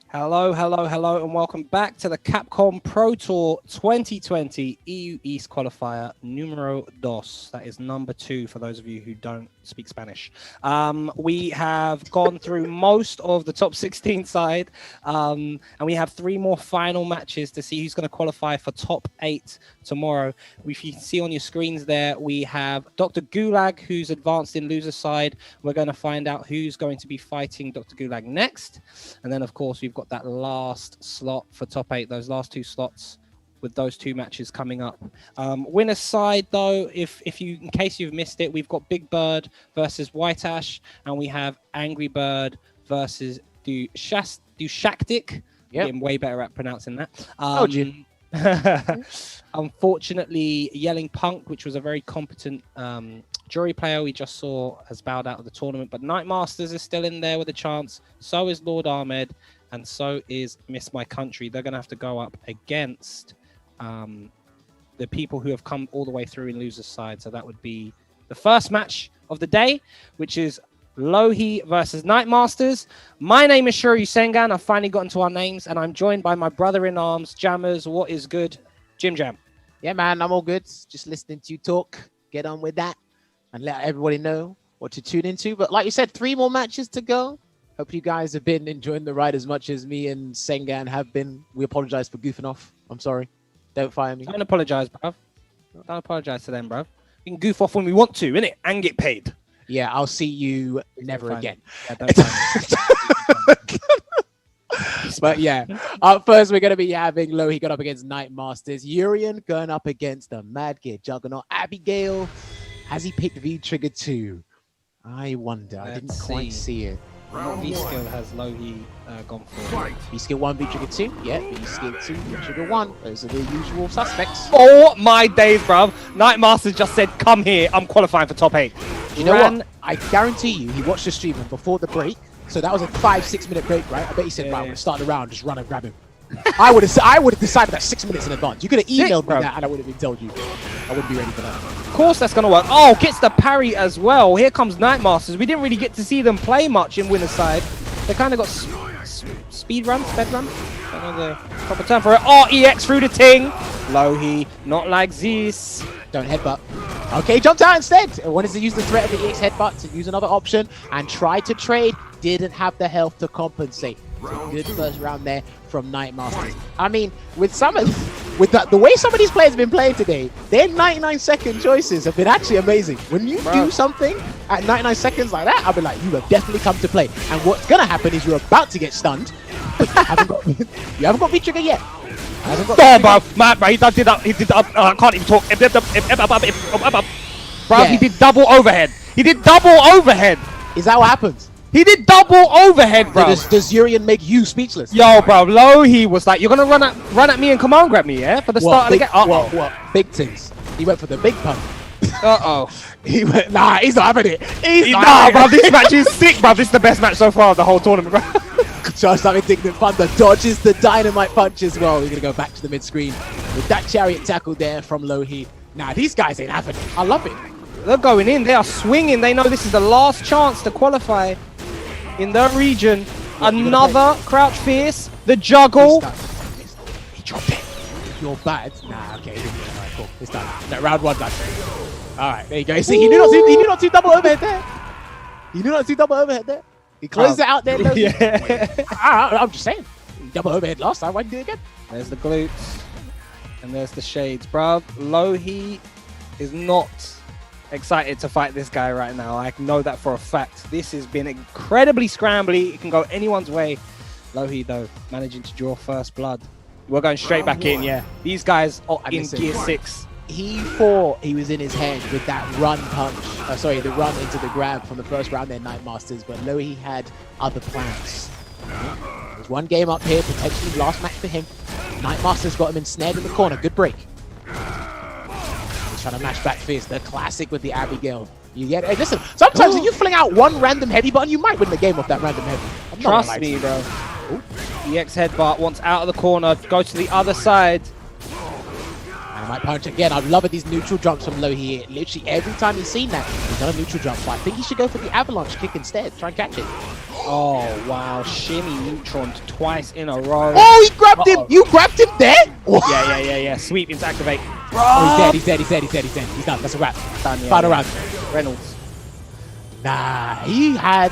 Hello, hello, hello, and welcome back to the Capcom Pro Tour 2020 EU East Qualifier Numero Dos. That is number 2 for those of you who don't speak Spanish. We have gone through most of the top 16 side, and we have 3 more final matches to see who's going to qualify for top 8 tomorrow. If you can see on your screens there, we have Dr. Gulag, who's advanced in loser side. We're going to find out who's going to be fighting Dr. Gulag next. And then, of course, we've got that last slot for top 8, those last 2 slots with those 2 matches coming up. Winner's side, though, if you, in case you've missed it, we've got Big Bird versus White Ash, and we have Angry Bird versus Dushaktik. Yep. Getting way better at pronouncing that. Jim. Unfortunately, Yelling Punk, which was a very competent jury player we just saw, has bowed out of the tournament. But Night Masters is still in there with a chance. So is Lord Ahmed, and so is Miss My Country. They're going to have to go up against the people who have come all the way through in loser's side. So that would be the first match of the day, which is Lohi versus Night Masters. My name is Shuryu Sengan. I've finally gotten to our names, and I'm joined by my brother-in-arms, Jammers. What is good? Jim Jam. Yeah, man, I'm all good. Just listening to you talk. Get on with that and let everybody know what to tune into. But like you said, 3 more matches to go. Hope you guys have been enjoying the ride as much as me and Sengan have been. We apologize for goofing off. I'm sorry. Don't fire me. Don't apologize, bruv. Don't apologize to them, bruv. We can goof off when we want to, innit? And get paid. Yeah, I'll see you never again. But yeah, up first we're going to be having Lohi going up against Night Masters. Urian going up against the Mad Gear Juggernaut. Abigail, has he picked V-Trigger 2? I wonder. I didn't quite see it. What V-Skill has Lohi gone for? V-Skill 1, V-Trigger 2. Yeah, V-Skill 2, V-Trigger 1. Those are the usual suspects. Oh my days, bruv. Night Masters just said, come here. I'm qualifying for top 8. You know what? I guarantee you he watched the stream before the break. So that was a 5-6 minute break, right? I bet he said, right, we're gonna start the round, just run and grab him. I would have decided that 6 minutes in advance. You could have emailed me that and I would have been told you. I wouldn't be ready for that. Of course that's gonna work. Oh, gets the parry as well. Here comes Night Masters. We didn't really get to see them play much in winner's side. They kind of got sped run. I don't know the proper term for it. Oh, EX through the ting. Lohi, not like this. Don't headbutt. Okay, jumped out instead. Wanted to use the threat of the EX headbutt to use another option and tried to trade. Didn't have the health to compensate. So good first round there from Night Masters. I mean, with the way some of these players have been playing today, their 99-second choices have been actually amazing. When you do something at 99 seconds like that, I'll be like, you have definitely come to play. And what's gonna happen is you're about to get stunned. You haven't got V-Trigger yet. Oh, bro, man, bro, he did up. I can't even talk. Bro, he did double overhead. He did double overhead. Is that what happens? He did double overhead, bro. Does Urian make you speechless? Yo, bro, Lohi was like, you're gonna run at me and command grab me, yeah? For the start of the game. What? Big things. He went for the big pun. He went, nah, he's not having it. Nah, bro, this match is sick, bro. This is the best match so far of the whole tournament, bro. Just like Indignant Thunder dodges the dynamite punch as well. We're gonna go back to the mid screen with that chariot tackle there from Lohi. Nah, these guys ain't having it. I love it. They're going in. They are swinging. They know this is the last chance to qualify in their region. Another crouch fierce. The juggle. He dropped it. You're bad. Nah, okay. Alright, cool. It's done. No, round 1 done. Alright, there you go. See, he knew not to double overhead there. He knew not to double overhead there. He closed it out there. Yeah. I'm just saying. He double overhead last time. Why didn't he do it again? There's the glutes. And there's the shades. Bruv, Lohi is not excited to fight this guy right now. I know that for a fact. This has been incredibly scrambly. It can go anyone's way. Lohi, though, managing to draw first blood. We're going straight back in, yeah. These guys are in gear 6. He thought he was in his head with that run punch. The run into the grab from the first round there, Night Masters. But Lohi had other plans. There's one game up here, potentially last match for him. Night Masters got him ensnared in the corner. Good break. He's trying to mash back fist. The classic with the Abigail. You get it. Hey, listen, sometimes if you fling out one random heavy button, you might win the game off that random heavy. Trust me, bro. EX headbutt wants out of the corner. Go to the other side. And I might punch again. I love these neutral jumps from Lohi. Literally every time he's seen that, he's done a neutral jump. But I think he should go for the avalanche kick instead. Try and catch it. Oh, wow. Shimmy neutron twice in a row. Oh, he grabbed him. You grabbed him there? Yeah. Sweep into activate. Bro. Oh, he's dead. He's done. That's a wrap. Done, yeah, Final round. Reynolds. Nah, he had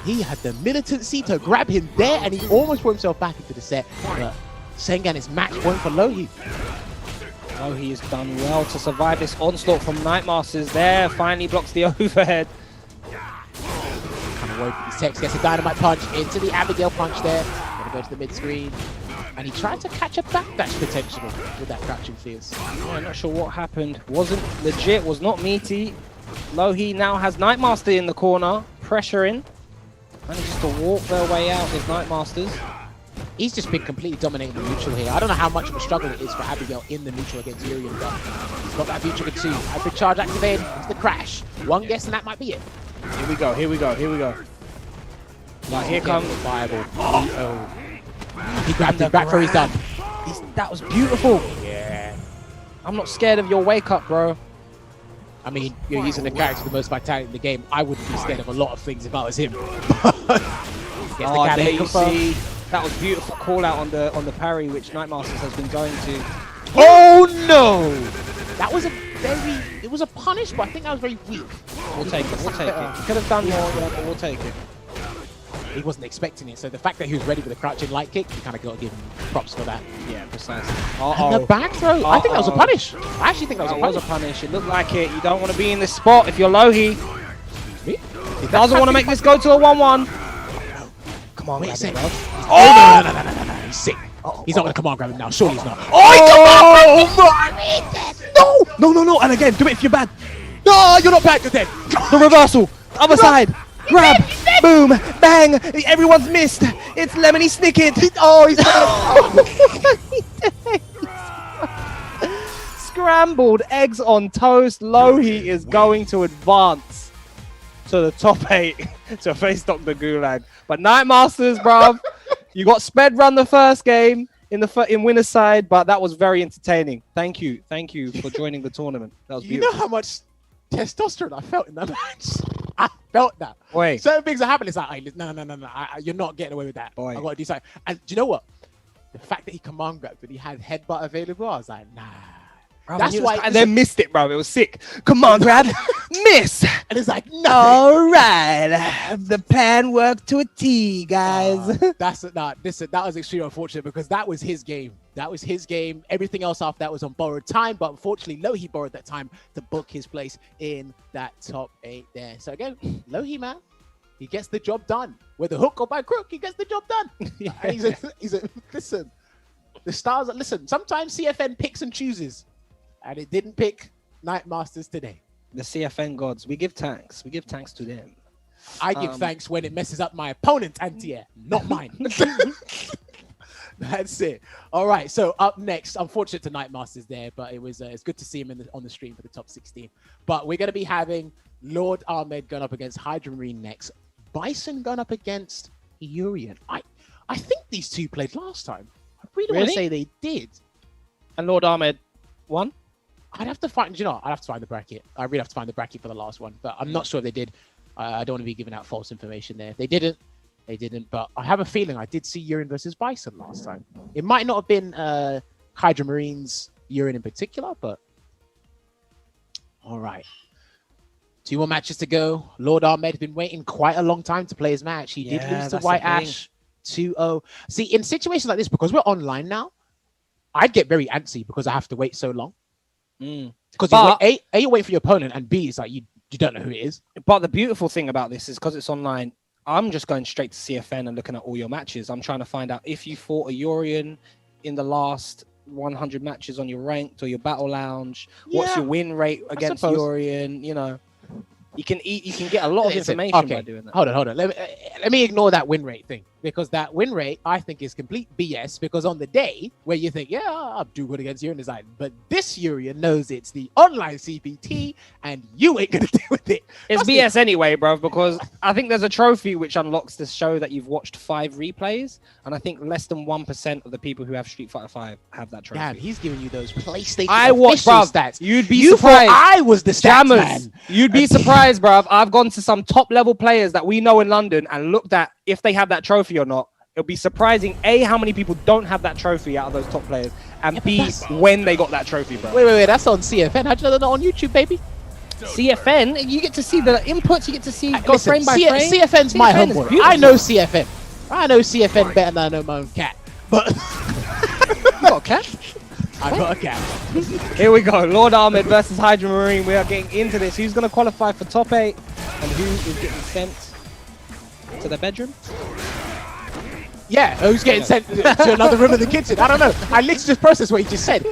the militancy to grab him there, and he almost brought himself back into the set. But Sengan is match point for Lohi. Lohi has done well to survive this onslaught from Night Masters there. Finally blocks the overhead. Kind of worried with his text. Gets a dynamite punch into the Abigail punch there. Gonna go to the mid screen. And he tried to catch a backdash potentially with that crouching fierce. I'm not sure what happened. Wasn't legit, was not meaty. Lohi now has Night Master in the corner, pressuring. Manages to walk their way out with Night Masters. He's just been completely dominating the neutral here. I don't know how much of a struggle it is for Abigail in the neutral against Urian, but he's got that V-Trigger too. A big charge activated. It's the crash. One guess and that might be it. Here we go. Right, here comes viable. Oh. He grabbed him back for he's done. That was beautiful. Yeah. I'm not scared of your wake up, bro. I mean, you're using the character the most vitality in the game. I wouldn't be scared of a lot of things if I was him. Oh, there you see. That was beautiful call out on the parry, which Night Masters has been going to. Oh no! It was a punish, but I think that was very weak. We'll take it. We'll take it. Could have done more, but we'll take it. He wasn't expecting it, so the fact that he was ready with a crouching light kick, you kind of got to give him props for that. Yeah, precisely. And the back throw, I think that was a punish. I actually think that was a punish. It looked like it. You don't want to be in this spot if you're Lohi. Me? He doesn't want to make this go to a 1-1. Come on, wait a second. Oh! No. He's sick. He's not going to come on grab him now. Surely he's not. No. And again, do it if you're bad. No, you're not bad. You're dead. The reversal. Other side. Grab. Boom. Bang. Everyone's missed. It's Lemony Snicket. Scrambled eggs on toast. Lohi is going to advance to the top 8 to face Dr. Gulag. But Night Masters, bruv, you got sped run the first game in winner's side, but that was very entertaining. Thank you for joining the tournament. That was beautiful. You know how much testosterone I felt in that match? I felt that. Wait. Certain things are happening. It's like, hey, no. You're not getting away with that. Boy. I got to do something. And do you know what? The fact that he command grabbed, that he had headbutt available, I was like, nah. Bro, That's why. And then missed it, bro. It was sick. Come on, grab. Miss. And it's like, no. All right. The plan worked to a T, guys. That was extremely unfortunate because that was his game. That was his game. Everything else after that was on borrowed time, but unfortunately, Lohi borrowed that time to book his place in that top 8 there. So again, Lohi, man, he gets the job done. Whether hook or by crook, he gets the job done. Listen, the stars, listen, sometimes CFN picks and chooses, and it didn't pick Night Masters today. The CFN gods, we give thanks. We give thanks to them. I give thanks when it messes up my opponent's anti-air, not mine. That's it. All right. So up next, unfortunate to Night Masters there, but it's good to see him on the stream for the top 16. But we're going to be having Lord Ahmed going up against Hydra Marine next. Bison going up against Urian. I think these two played last time. I really want to say they did. And Lord Ahmed won? I'd have to find. I'd have to find the bracket. I really have to find the bracket for the last one, but I'm not sure if they did. I don't want to be giving out false information there. They didn't. But I have a feeling I did see Urian versus Bison last time. It might not have been Hydra Marines Urian in particular, but all right. 2 more matches to go. Lord Ahmed has been waiting quite a long time to play his match. He did lose to White Ash 2-0. See, in situations like this, because we're online now, I'd get very antsy because I have to wait so long. Because you're waiting for your opponent, and B, it's like you don't know who it is. But the beautiful thing about this is because it's online, I'm just going straight to CFN and looking at all your matches. I'm trying to find out if you fought a Urian in the last 100 matches on your ranked or your battle lounge. What's your win rate against Urian? You know, you can get a lot of information by doing that. Hold on. Let me ignore that win rate thing, because that win rate I think is complete BS. Because on the day where you think, yeah, I'll do good against Urian, it's like, but this Urian knows it's the online CPT and you ain't gonna deal with it. It's BS anyway, bro, because I think there's a trophy which unlocks to show that you've watched 5 replays, and I think less than 1% of the people who have Street Fighter 5 have that trophy. Damn, he's giving you those PlayStation stats. You'd be surprised. I was the stats man. You'd be surprised, bruv. I've gone to some top level players that we know in London and looked at if they have that trophy or not. It'll be surprising, A, how many people don't have that trophy out of those top players, and B, when they got that trophy, bro. Wait, that's on CFN. How'd you know they're not on YouTube, baby? CFN, you get to see the inputs, you get to see go frame by frame. CFN's my homework. I know CFN. I know CFN better than I know my own cat. But you got a cat? I got a cat. Here we go. Lord Ahmed versus Hydra Marine. We are getting into this. Who's going to qualify for top 8 and who is getting sent to the bedroom? Yeah, who's getting sent to another room in the kitchen? I don't know. I literally just processed what you just said.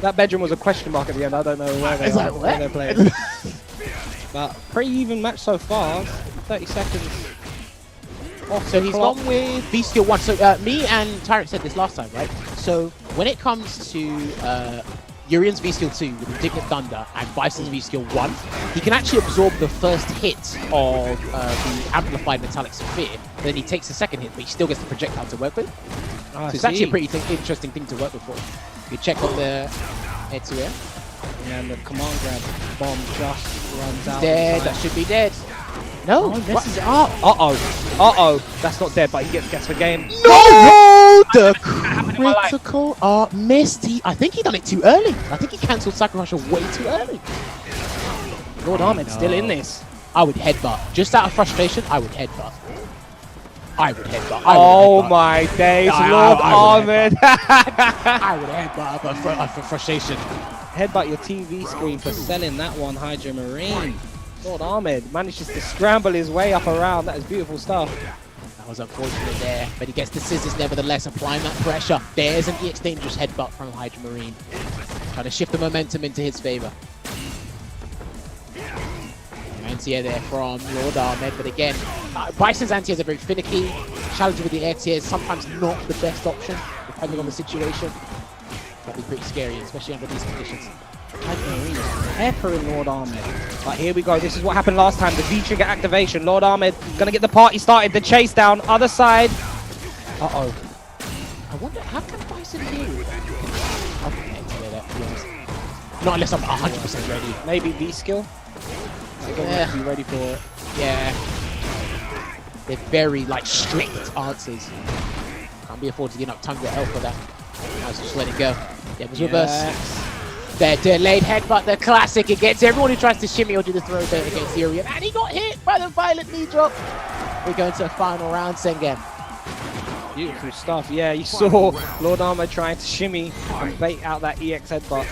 That bedroom was a question mark at the end. I don't know where they are, where they're playing. But pretty even match so far. 30 seconds. So he's gone with Bestial 1. So me and Tyrant said this last time, right? So when it comes to Urian's V-Skill 2 with Indignant Thunder and Bison's V-Skill 1, he can actually absorb the first hit of the Amplified Metallic Sphere, then he takes the second hit, but he still gets the projectile to work with. So it's actually a pretty interesting thing to work with for. You check on the head-to-air. Yeah, and the command grab bomb just runs out. Dead, that should be dead. No, this is up. Uh-oh. That's not dead, but he gets the game. No! Oh, the critical missed. I think he done it too early. I think he cancelled Sakura way too early. Lord Ahmed still in this. I would headbutt. Just out of frustration, I would headbutt. Oh my days, Lord Ahmed. I would headbutt for frustration. Headbutt your TV screen for selling that one, Hydra Marine. Lord Ahmed manages to scramble his way up around. That is beautiful stuff. That was unfortunate there, but he gets the scissors nevertheless, applying that pressure. There's an EX dangerous headbutt from Hydra Marine. Trying to shift the momentum into his favor. Anti-air there from Lord Ahmed, but again, Bison's anti-airs are very finicky. Challenging with the anti-air is sometimes not the best option, depending on the situation. That'd be pretty scary, especially under these conditions. Peppering Lord Ahmed. But here we go. This is what happened last time. The V-trigger activation. Lord Ahmed gonna get the party started. The chase down. Other side. Uh-oh. I wonder, how can Bison deal with that? Okay, anti-air there, to be honest. Not unless I'm 100% ready. Maybe V-skill. Yeah. Be ready for it. Yeah. They're very, like, strict answers. Can't be afforded to get up tongue to help for that. Now just let it go. Yeah, it was reverse. The delayed headbutt, the classic against everyone who tries to shimmy or do the throw bait against Urian. And he got hit by the violent knee drop. We're going to the final round, Sengen. Beautiful stuff. Yeah, you saw Lord Ahmed trying to shimmy and bait out that EX headbutt.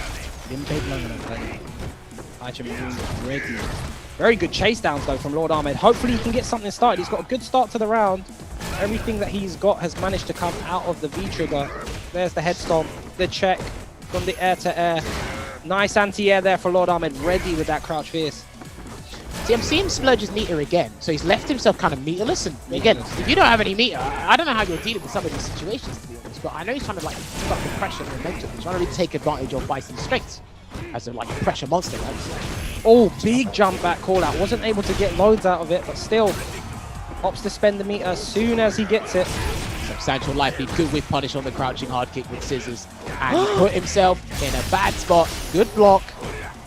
Didn't take long enough. Hydra Marine ready. Very good chase downs though from Lord Ahmed. Hopefully he can get something started. He's got a good start to the round. Everything that he's got has managed to come out of the V-trigger. There's the head stomp, the check from the air to air. Nice anti-air there for Lord Ahmed, ready with that crouch fierce. See, I'm seeing Splurge's meter again, so he's left himself kind of meterless. And again, if you don't have any meter, I don't know how you're dealing with some of these situations, to be honest, but I know he's trying to like stop the pressure and momentum. He's trying to really take advantage of Bison's strengths as a like pressure monster, right? Oh, big jump back call out. Wasn't able to get loads out of it, but still opts to spend the meter as soon as he gets it. Substantial life lead, good whip punish on the crouching hard kick with scissors. And he put himself in a bad spot. Good block.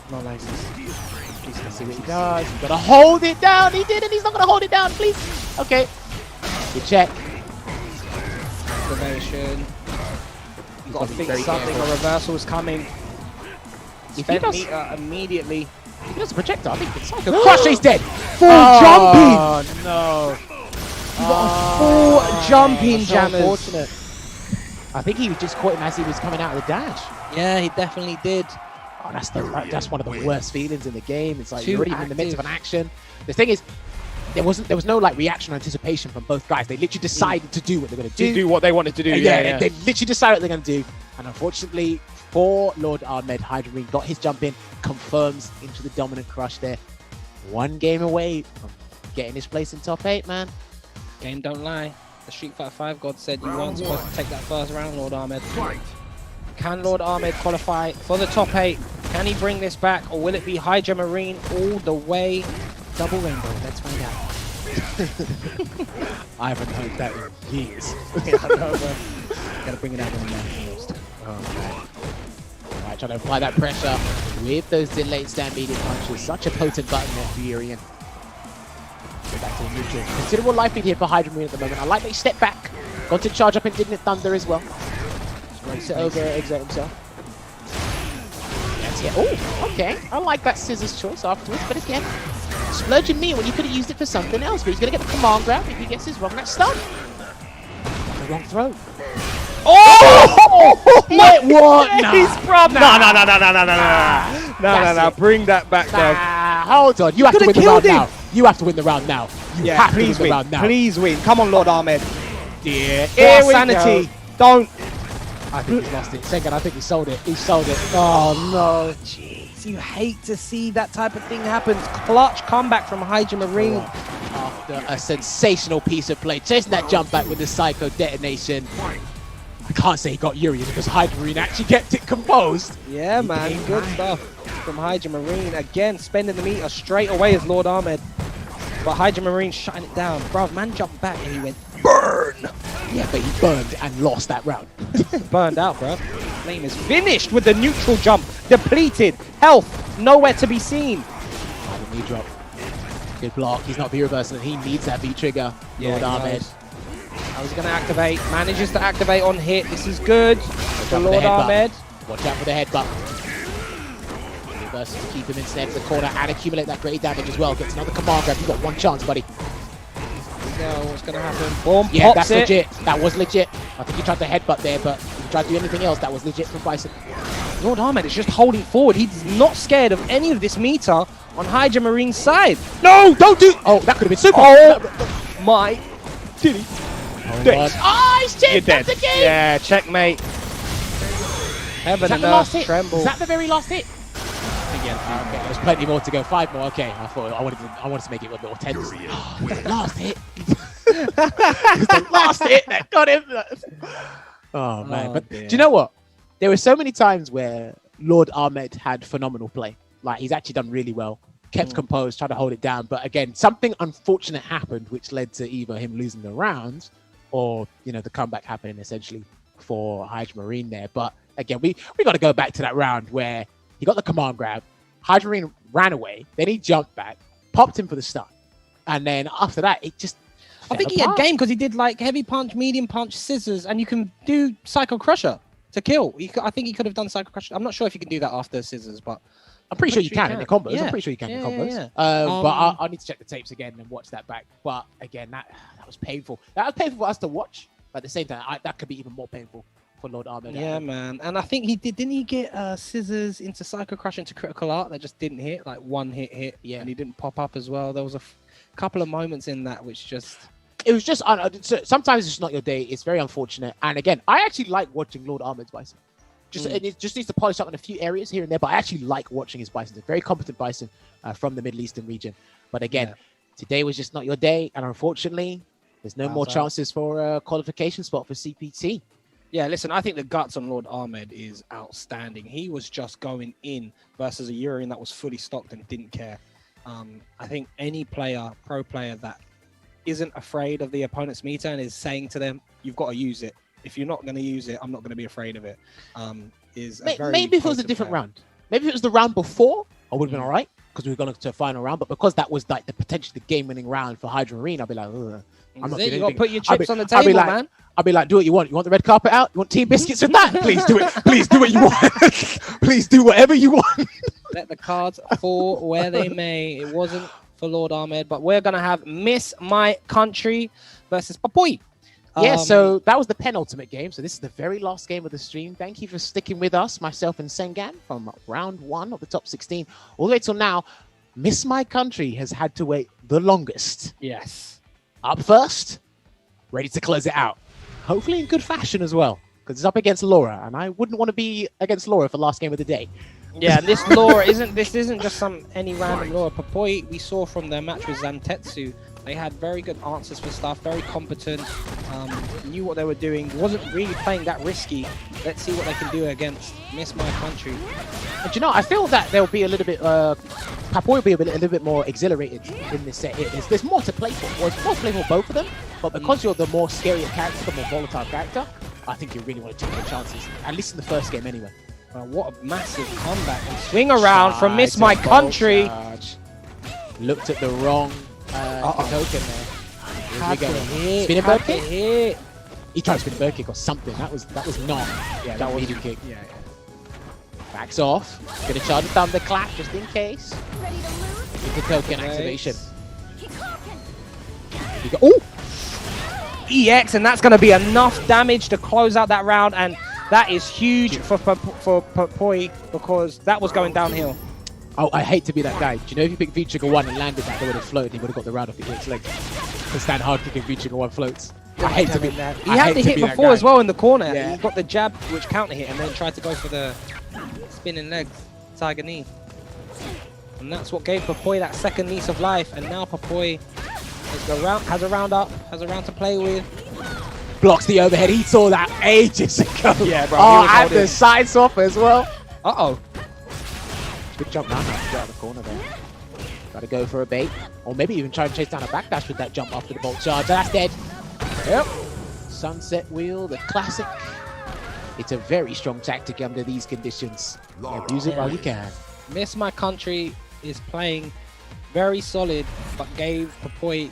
No laces. Please let's see what he does. He's gotta hold it down. He did it. He's not gonna hold it down, please. Okay. Good check. Exclamation. You've got to think something. Careful. A reversal is coming. If he Spent does, meter immediately. if he does a projectile, I think it's like a crush. He's dead. Full jumping. Oh no. You got a full jumping, so Jammers. Unfortunate. I think he just caught him as he was coming out of the dash. Yeah, he definitely did. Oh, that's one of the worst feelings in the game. It's like Too you're already in the midst of an action. The thing is, there was no like reaction or anticipation from both guys. They literally decided to do what they're going to do. To do what they wanted to do. Yeah. They literally decided what they're going to do. And unfortunately for Lord Ahmed, Hydra Marine got his jump in, confirms into the dominant crush there. One game away from getting his place in top 8, man. Game don't lie. The Street Fighter 5 god said you weren't supposed to take that first round, Lord Ahmed. Can Lord Ahmed qualify for the top 8? Can he bring this back, or will it be Hydra Marine all the way? Double rainbow, let's find out. I haven't heard that in years. Gotta bring it out when the man first. Alright, trying to apply that pressure with those delayed stampede punches. Such a potent button there for Urian. Go back to the neutral. Considerable life lead here for Hydra Marine at the moment. I like that he stepped back. Got to charge up Indignant Thunder as well. Just to over-exert himself. Yes, yeah. Oh, okay. I like that scissors choice afterwards, but again, splurging me when you could have used it for something else. But he's going to get the command grab if he gets his wrong. That's stun. The wrong throw. Oh! Wait, what? Nah. He's from No. Bring that back, though. Hold on. You have to win the round now. You have to win the round now. You have to win the round now. Please win. Come on, Lord Ahmed. Dear. Here sanity. Don't. I think he lost it. Second, I think he sold it. He sold it. Oh, no. Jeez, you hate to see that type of thing happen. Clutch comeback from Hydra Marine. After a sensational piece of play. Chasing that jump back with the Psycho detonation. I can't say he got Urian because Hydra Marine actually kept it composed. Yeah, man. Good stuff from Hydra Marine. Again, spending the meter straight away as Lord Ahmed. But Hydra Marine shutting it down. Bro, man jumped back and he went, burn! Yeah, but he burned and lost that round. Burned out, bro. Flame is finished with the neutral jump. Depleted. Health nowhere to be seen. Knee drop. Good block. He's not V-reversing. He needs that V-trigger. Lord Ahmed. How's he going to activate? Manages to activate on hit. This is good for Lord Ahmed. Watch out for the headbutt. Reverses to keep him instead of the corner and accumulate that great damage as well. Gets another command grab. You've got one chance, buddy. No, what's going to happen? Boom, yeah, pops that's legit. That was legit. I think he tried to headbutt there, but if he tried to do anything else, that was legit from Bison. Lord Ahmed is just holding forward. He's not scared of any of this meter on Hydra Marine's side. No, don't do... Oh, that could have been super. Oh, my... Did he? Oh, he's checked up the game! Yeah, checkmate. Heaven and earth tremble. Is that the very last hit? Again, okay, there's plenty more to go. 5 more. Okay, I wanted to make it a little bit more tense. The last hit. It's the last hit that got him. Oh man! But do you know what? There were so many times where Lord Ahmed had phenomenal play. Like he's actually done really well. Kept composed, tried to hold it down. But again, something unfortunate happened, which led to either him losing the round, or the comeback happening essentially for Hydra Marine there. But again, we got to go back to that round where he got the command grab, Hydra Marine ran away, then he jumped back, popped him for the stun, and then after that, it just I think he had game because he did like heavy punch, medium punch, scissors, and you can do Psycho Crusher to kill. I think he could have done Psycho Crusher. I'm not sure if you can do that after scissors, but I'm pretty sure you can in the combos. Yeah. I'm pretty sure you can in the combos. Yeah. But I need to check the tapes again and watch that back. But again, that was painful. That was painful for us to watch. But at the same time, that could be even more painful for Lord Ahmed. Yeah, man. And I think he didn't he get scissors into Psycho Crusher into critical art that just didn't hit, like one hit. Yeah. And he didn't pop up as well. There was a couple of moments in that which just... It was just... sometimes it's not your day. It's very unfortunate. And again, I actually like watching Lord Ahmed's Bison. It just needs to polish up in a few areas here and there, but I actually like watching his Bison. He's a very competent Bison from the Middle Eastern region. But again, today was just not your day. And unfortunately, there's no more chances for a qualification spot for CPT. Yeah, listen, I think the guts on Lord Ahmed is outstanding. He was just going in versus a Urian that was fully stocked and didn't care. I think any player, pro player that isn't afraid of the opponent's meter and is saying to them, you've got to use it. If you're not going to use it, I'm not going to be afraid of it. Maybe if it was a different round. Maybe if it was the round before, I would have been all right because we were going to a final round. But because that was like the potentially game-winning round for Hydra Marine, I'd be like, ugh. I'm not You got to put your chips on the table, man. I'll be like, do what you want. You want the red carpet out? You want team biscuits with that? Please do it. Please do what you want. Please do whatever you want. Let the cards fall where they may. It wasn't for Lord Ahmed, but we're going to have Miss My Country versus Papoy. Yeah, so that was the penultimate game. So this is the very last game of the stream. Thank you for sticking with us, myself and Sengan, from round 1 of the top 16 all the way till now. Miss My Country has had to wait the longest. Yes. Up first, ready to close it out. Hopefully in good fashion as well, because it's up against Laura, and I wouldn't want to be against Laura for the last game of the day. Yeah, this Laura isn't just any random Laura. Papoy, we saw from their match with Zantetsu, they had very good answers for stuff, very competent, knew what they were doing, wasn't really playing that risky. Let's see what they can do against Miss My Country. And you know, I feel that they'll be a little bit, Papoy will be a little bit more exhilarated in this set here. There's more to play for. Well, it's more to play for both of them, but because you're the more scarier character, the more volatile character, I think you really want to take your chances, at least in the first game anyway. What a massive comeback and swing around from Miss My Country. Looked at the wrong token there. Spinning bird kick? He tried to spin a bird kick or something. That was not. Yeah, that was medium kick. Yeah. Backs off. Gonna charge a thunderclap just in case. With the token activation. Oh! EX, and that's going to be enough damage to close out that round, and that is huge for Papoy because that was going downhill. Oh, I hate to be that guy. Do you know if you picked V-Trigger 1 and landed that, they would have floated, he would have got the round off the EX leg. To stand hard kicking V-Trigger 1 floats. I hate to be that. He had the hit before as well in the corner. Yeah. He got the jab, which counter hit, and then tried to go for the spinning legs, tiger knee. And that's what gave Papoy that second lease of life. And now Papoy has a round up, has a round to play with. Blocks the overhead. He saw that ages ago. Yeah, bro. Oh, and the side swap as well. Uh-oh. Good jump down to get out of the corner there. Got to go for a bait. Or maybe even try and chase down a backdash with that jump after the bolt charge. That's dead. Yep. Sunset wheel, the classic. It's a very strong tactic under these conditions. Use it while you can. Miss My Country is playing very solid, but gave Papoy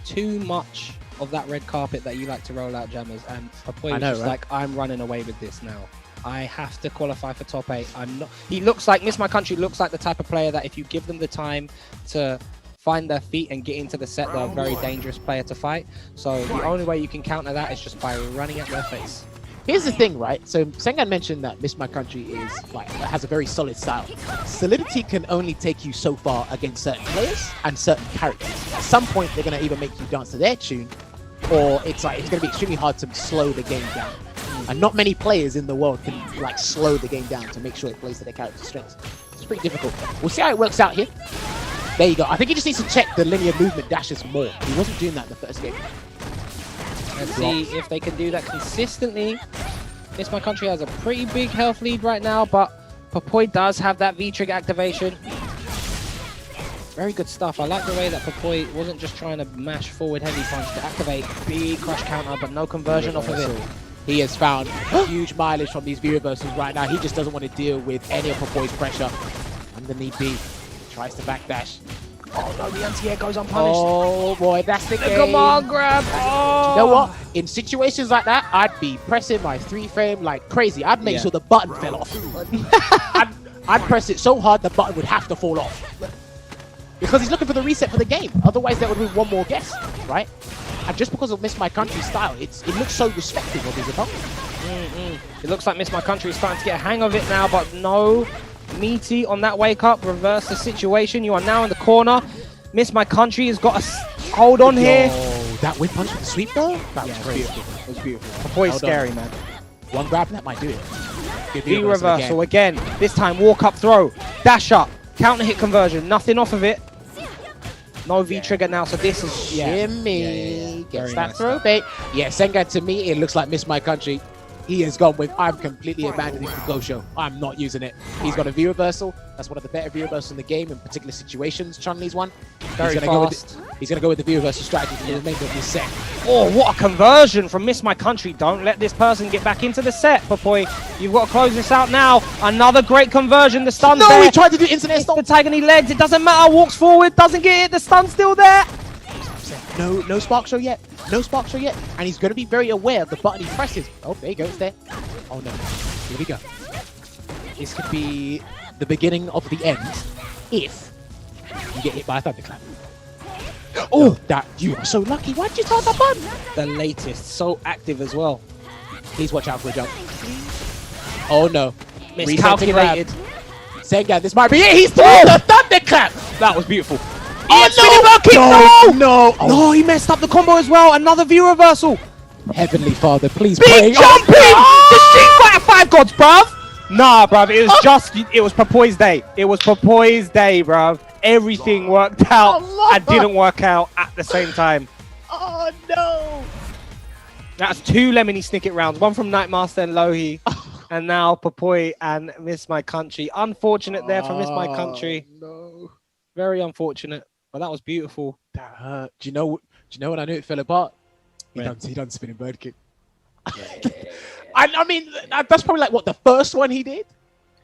too much of that red carpet that you like to roll out, Jammers, and Papoy I was know, just right? like, I'm running away with this now. I have to qualify for top 8. I'm not. He looks like Miss My Country looks like the type of player that if you give them the time to find their feet and get into the set, they're a very dangerous player to fight. So the only way you can counter that is just by running at their face. Here's the thing, right? So Sengan mentioned that Miss My Country is like has a very solid style. Solidity can only take you so far against certain players and certain characters. At some point, they're gonna either make you dance to their tune, or it's gonna be extremely hard to slow the game down. And not many players in the world can like slow the game down to make sure it plays to their character's strengths. It's pretty difficult. We'll see how it works out here. There you go. I think he just needs to check the linear movement dashes more. He wasn't doing that in the first game. Let's see if they can do that consistently. Miss My Country has a pretty big health lead right now, but Papoy does have that V-trigger activation. Very good stuff. I like the way that Papoy wasn't just trying to mash forward heavy punch to activate big crush counter, but no conversion off of it. He has found huge mileage from these V-reversals right now. He just doesn't want to deal with any of Papoy's pressure. Underneath B, tries to backdash. Oh no, the anti-air goes unpunished. Oh boy, that's the game. Come on, grab. Oh. You know what? In situations like that, I'd be pressing my 3-frame like crazy. I'd make sure the button fell off. I'd press it so hard the button would have to fall off. Because he's looking for the reset for the game. Otherwise, there would be one more guess, right? And just because of Miss My Country style, it looks so respective of his opponent. It looks like Miss My Country is starting to get a hang of it now, but no meaty on that wake up. Reverse the situation. You are now in the corner. Miss My Country has got a hold on here. That whip punch with the sweep though? That was great. beautiful. It was beautiful. Papoy's scary, man. One grab and that might do it. Good V reversal again. This time walk up throw. Dash up. Counter hit conversion. Nothing off of it. No V trigger now, so this is Jimmy gets Very that nice throw bait. Yeah, Sengan to me, it looks like Miss My Country. He has gone with, I'm completely abandoning the Go Show. I'm not using it. He's got a V reversal. That's one of the better V reversals in the game in particular situations. Chun-Li's one. Very fast. He's going to go with the V reversal strategy for the remainder of this set. Oh, what a conversion from Miss My Country. Don't let this person get back into the set, Papoy. You've got to close this out now. Another great conversion. The stun's there. No, he tried to do internet stop. The Tiger Knee legs. It doesn't matter. Walks forward. Doesn't get it. The stun's still there. No spark show yet. No spark show yet. And he's going to be very aware of the button he presses. Oh, there he goes there. Oh no. Here we go. This could be the beginning of the end if you get hit by a thunderclap. Oh, that you are so lucky. Why did you start that button? The latest. So active as well. Please watch out for a jump. Oh no. Miscalculated. Sengan, this might be it. He's throwing the thunderclap. That was beautiful. Oh, no! No, he messed up the combo as well. Another view reversal. Heavenly Father, please Big play. jumping! The Street Fighter 5 gods, bruv! Nah, bruv, it was just, it was Papoy's day. It was Papoy's day, bruv. Everything worked out and didn't work out at the same time. Oh no! That's 2 Lemony Snicket rounds. One from Nightmaster and Lohi. And now Papoy and Miss My Country. Unfortunate there for Miss My Country. No. Very unfortunate. But that was beautiful. That hurt. Do you know when I knew it fell apart? He done spinning bird kick. I mean, that's probably like what the first one he did.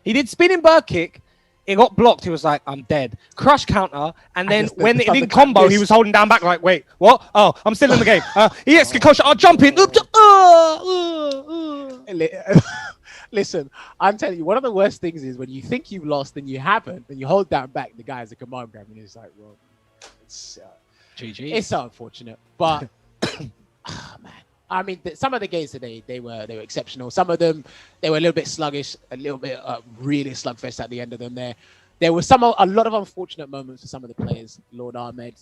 He did spinning bird kick. It got blocked. He was like, "I'm dead." Crush counter, and then when it didn't combo, he was holding down back like, "Wait, what? Oh, I'm still in the game." He gets concussion. I'll jump in. Listen, I'm telling you, one of the worst things is when you think you've lost and you haven't, and you hold down back, the guy has a command grab, and it's like, well, it's GG. It's so unfortunate, but oh, man. I mean, some of the games today they were exceptional. Some of them they were a little bit sluggish, a little bit really slugfest at the end of them. There were a lot of unfortunate moments for some of the players. Lord Ahmed,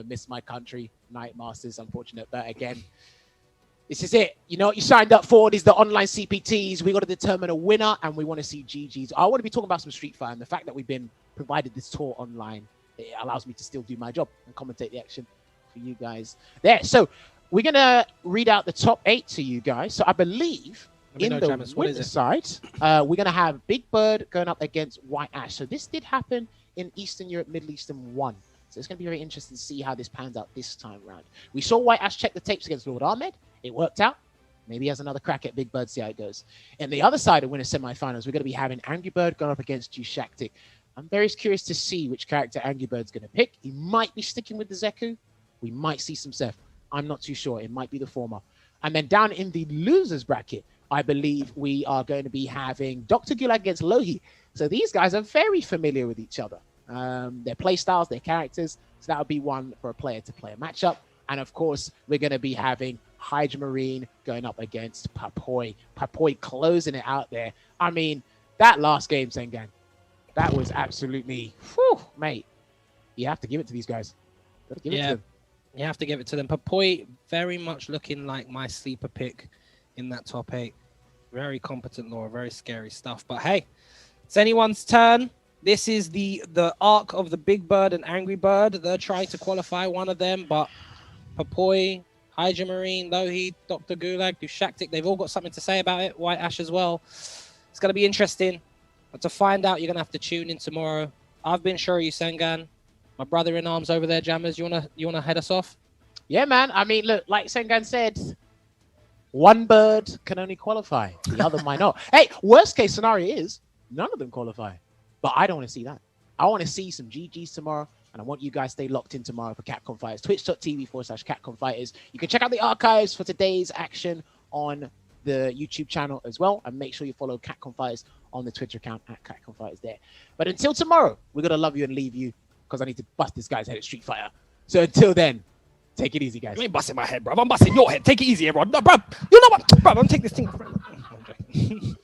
Miss My Country, Night Masters, unfortunate, but again, this is it. You know what you signed up for? These the online CPTs. We got to determine a winner, and we want to see GGs. I want to be talking about some Street Fighter, and the fact that we've been provided this tour online, it allows me to still do my job and commentate the action for you guys there. So we're going to read out the top 8 to you guys. So I believe in the winner's side, we're going to have Big Bird going up against White Ash. So this did happen in Eastern Europe, Middle Eastern 1. So it's going to be very interesting to see how this pans out this time around. We saw White Ash check the tapes against Lord Ahmed. It worked out. Maybe he has another crack at Big Bird, see how it goes. And the other side of winner semifinals, we're going to be having Angry Bird going up against G-Shaktic. I'm very curious to see which character Angry Bird's going to pick. He might be sticking with the Zeku. We might see some Seth. I'm not too sure. It might be the former. And then down in the losers bracket, I believe we are going to be having Dr. Gulag against Lohi. So these guys are very familiar with each other. Their play styles, their characters. So that would be one for a player to play a matchup. And of course, we're going to be having Hydra Marine going up against Papoy. Papoy closing it out there. I mean, that last game, Sengan, that was absolutely, whew, mate. You have to give it to these guys. Gotta give it to them. You have to give it to them. Papoy very much looking like my sleeper pick in that top 8. Very competent lore, very scary stuff. But hey, it's anyone's turn. This is the arc of the Big Bird and Angry Bird. They're trying to qualify one of them, but Papoy, Hydra Marine, Lohi, Dr. Gulag, Dushaktik, they've all got something to say about it. White Ash as well. It's going to be interesting. But to find out, you're going to have to tune in tomorrow. I've been Shoryu Sengan. My brother in arms over there, Jammers. You wanna head us off? Yeah, man. I mean, look, like Sengan said, one bird can only qualify. The other might not. Hey, worst case scenario is none of them qualify. But I don't want to see that. I want to see some GGs tomorrow. And I want you guys to stay locked in tomorrow for Capcom Fighters. Twitch.tv/Capcom Fighters. You can check out the archives for today's action on the YouTube channel as well. And make sure you follow Capcom Fighters on the Twitter account at Capcom Fighters there. But until tomorrow, we're going to love you and leave you because I need to bust this guy's head at Street Fighter. So until then, take it easy, guys. You ain't busting my head, bro. I'm busting your head. Take it easy, bro. No, bro. You know what? Bro, I'm taking this thing.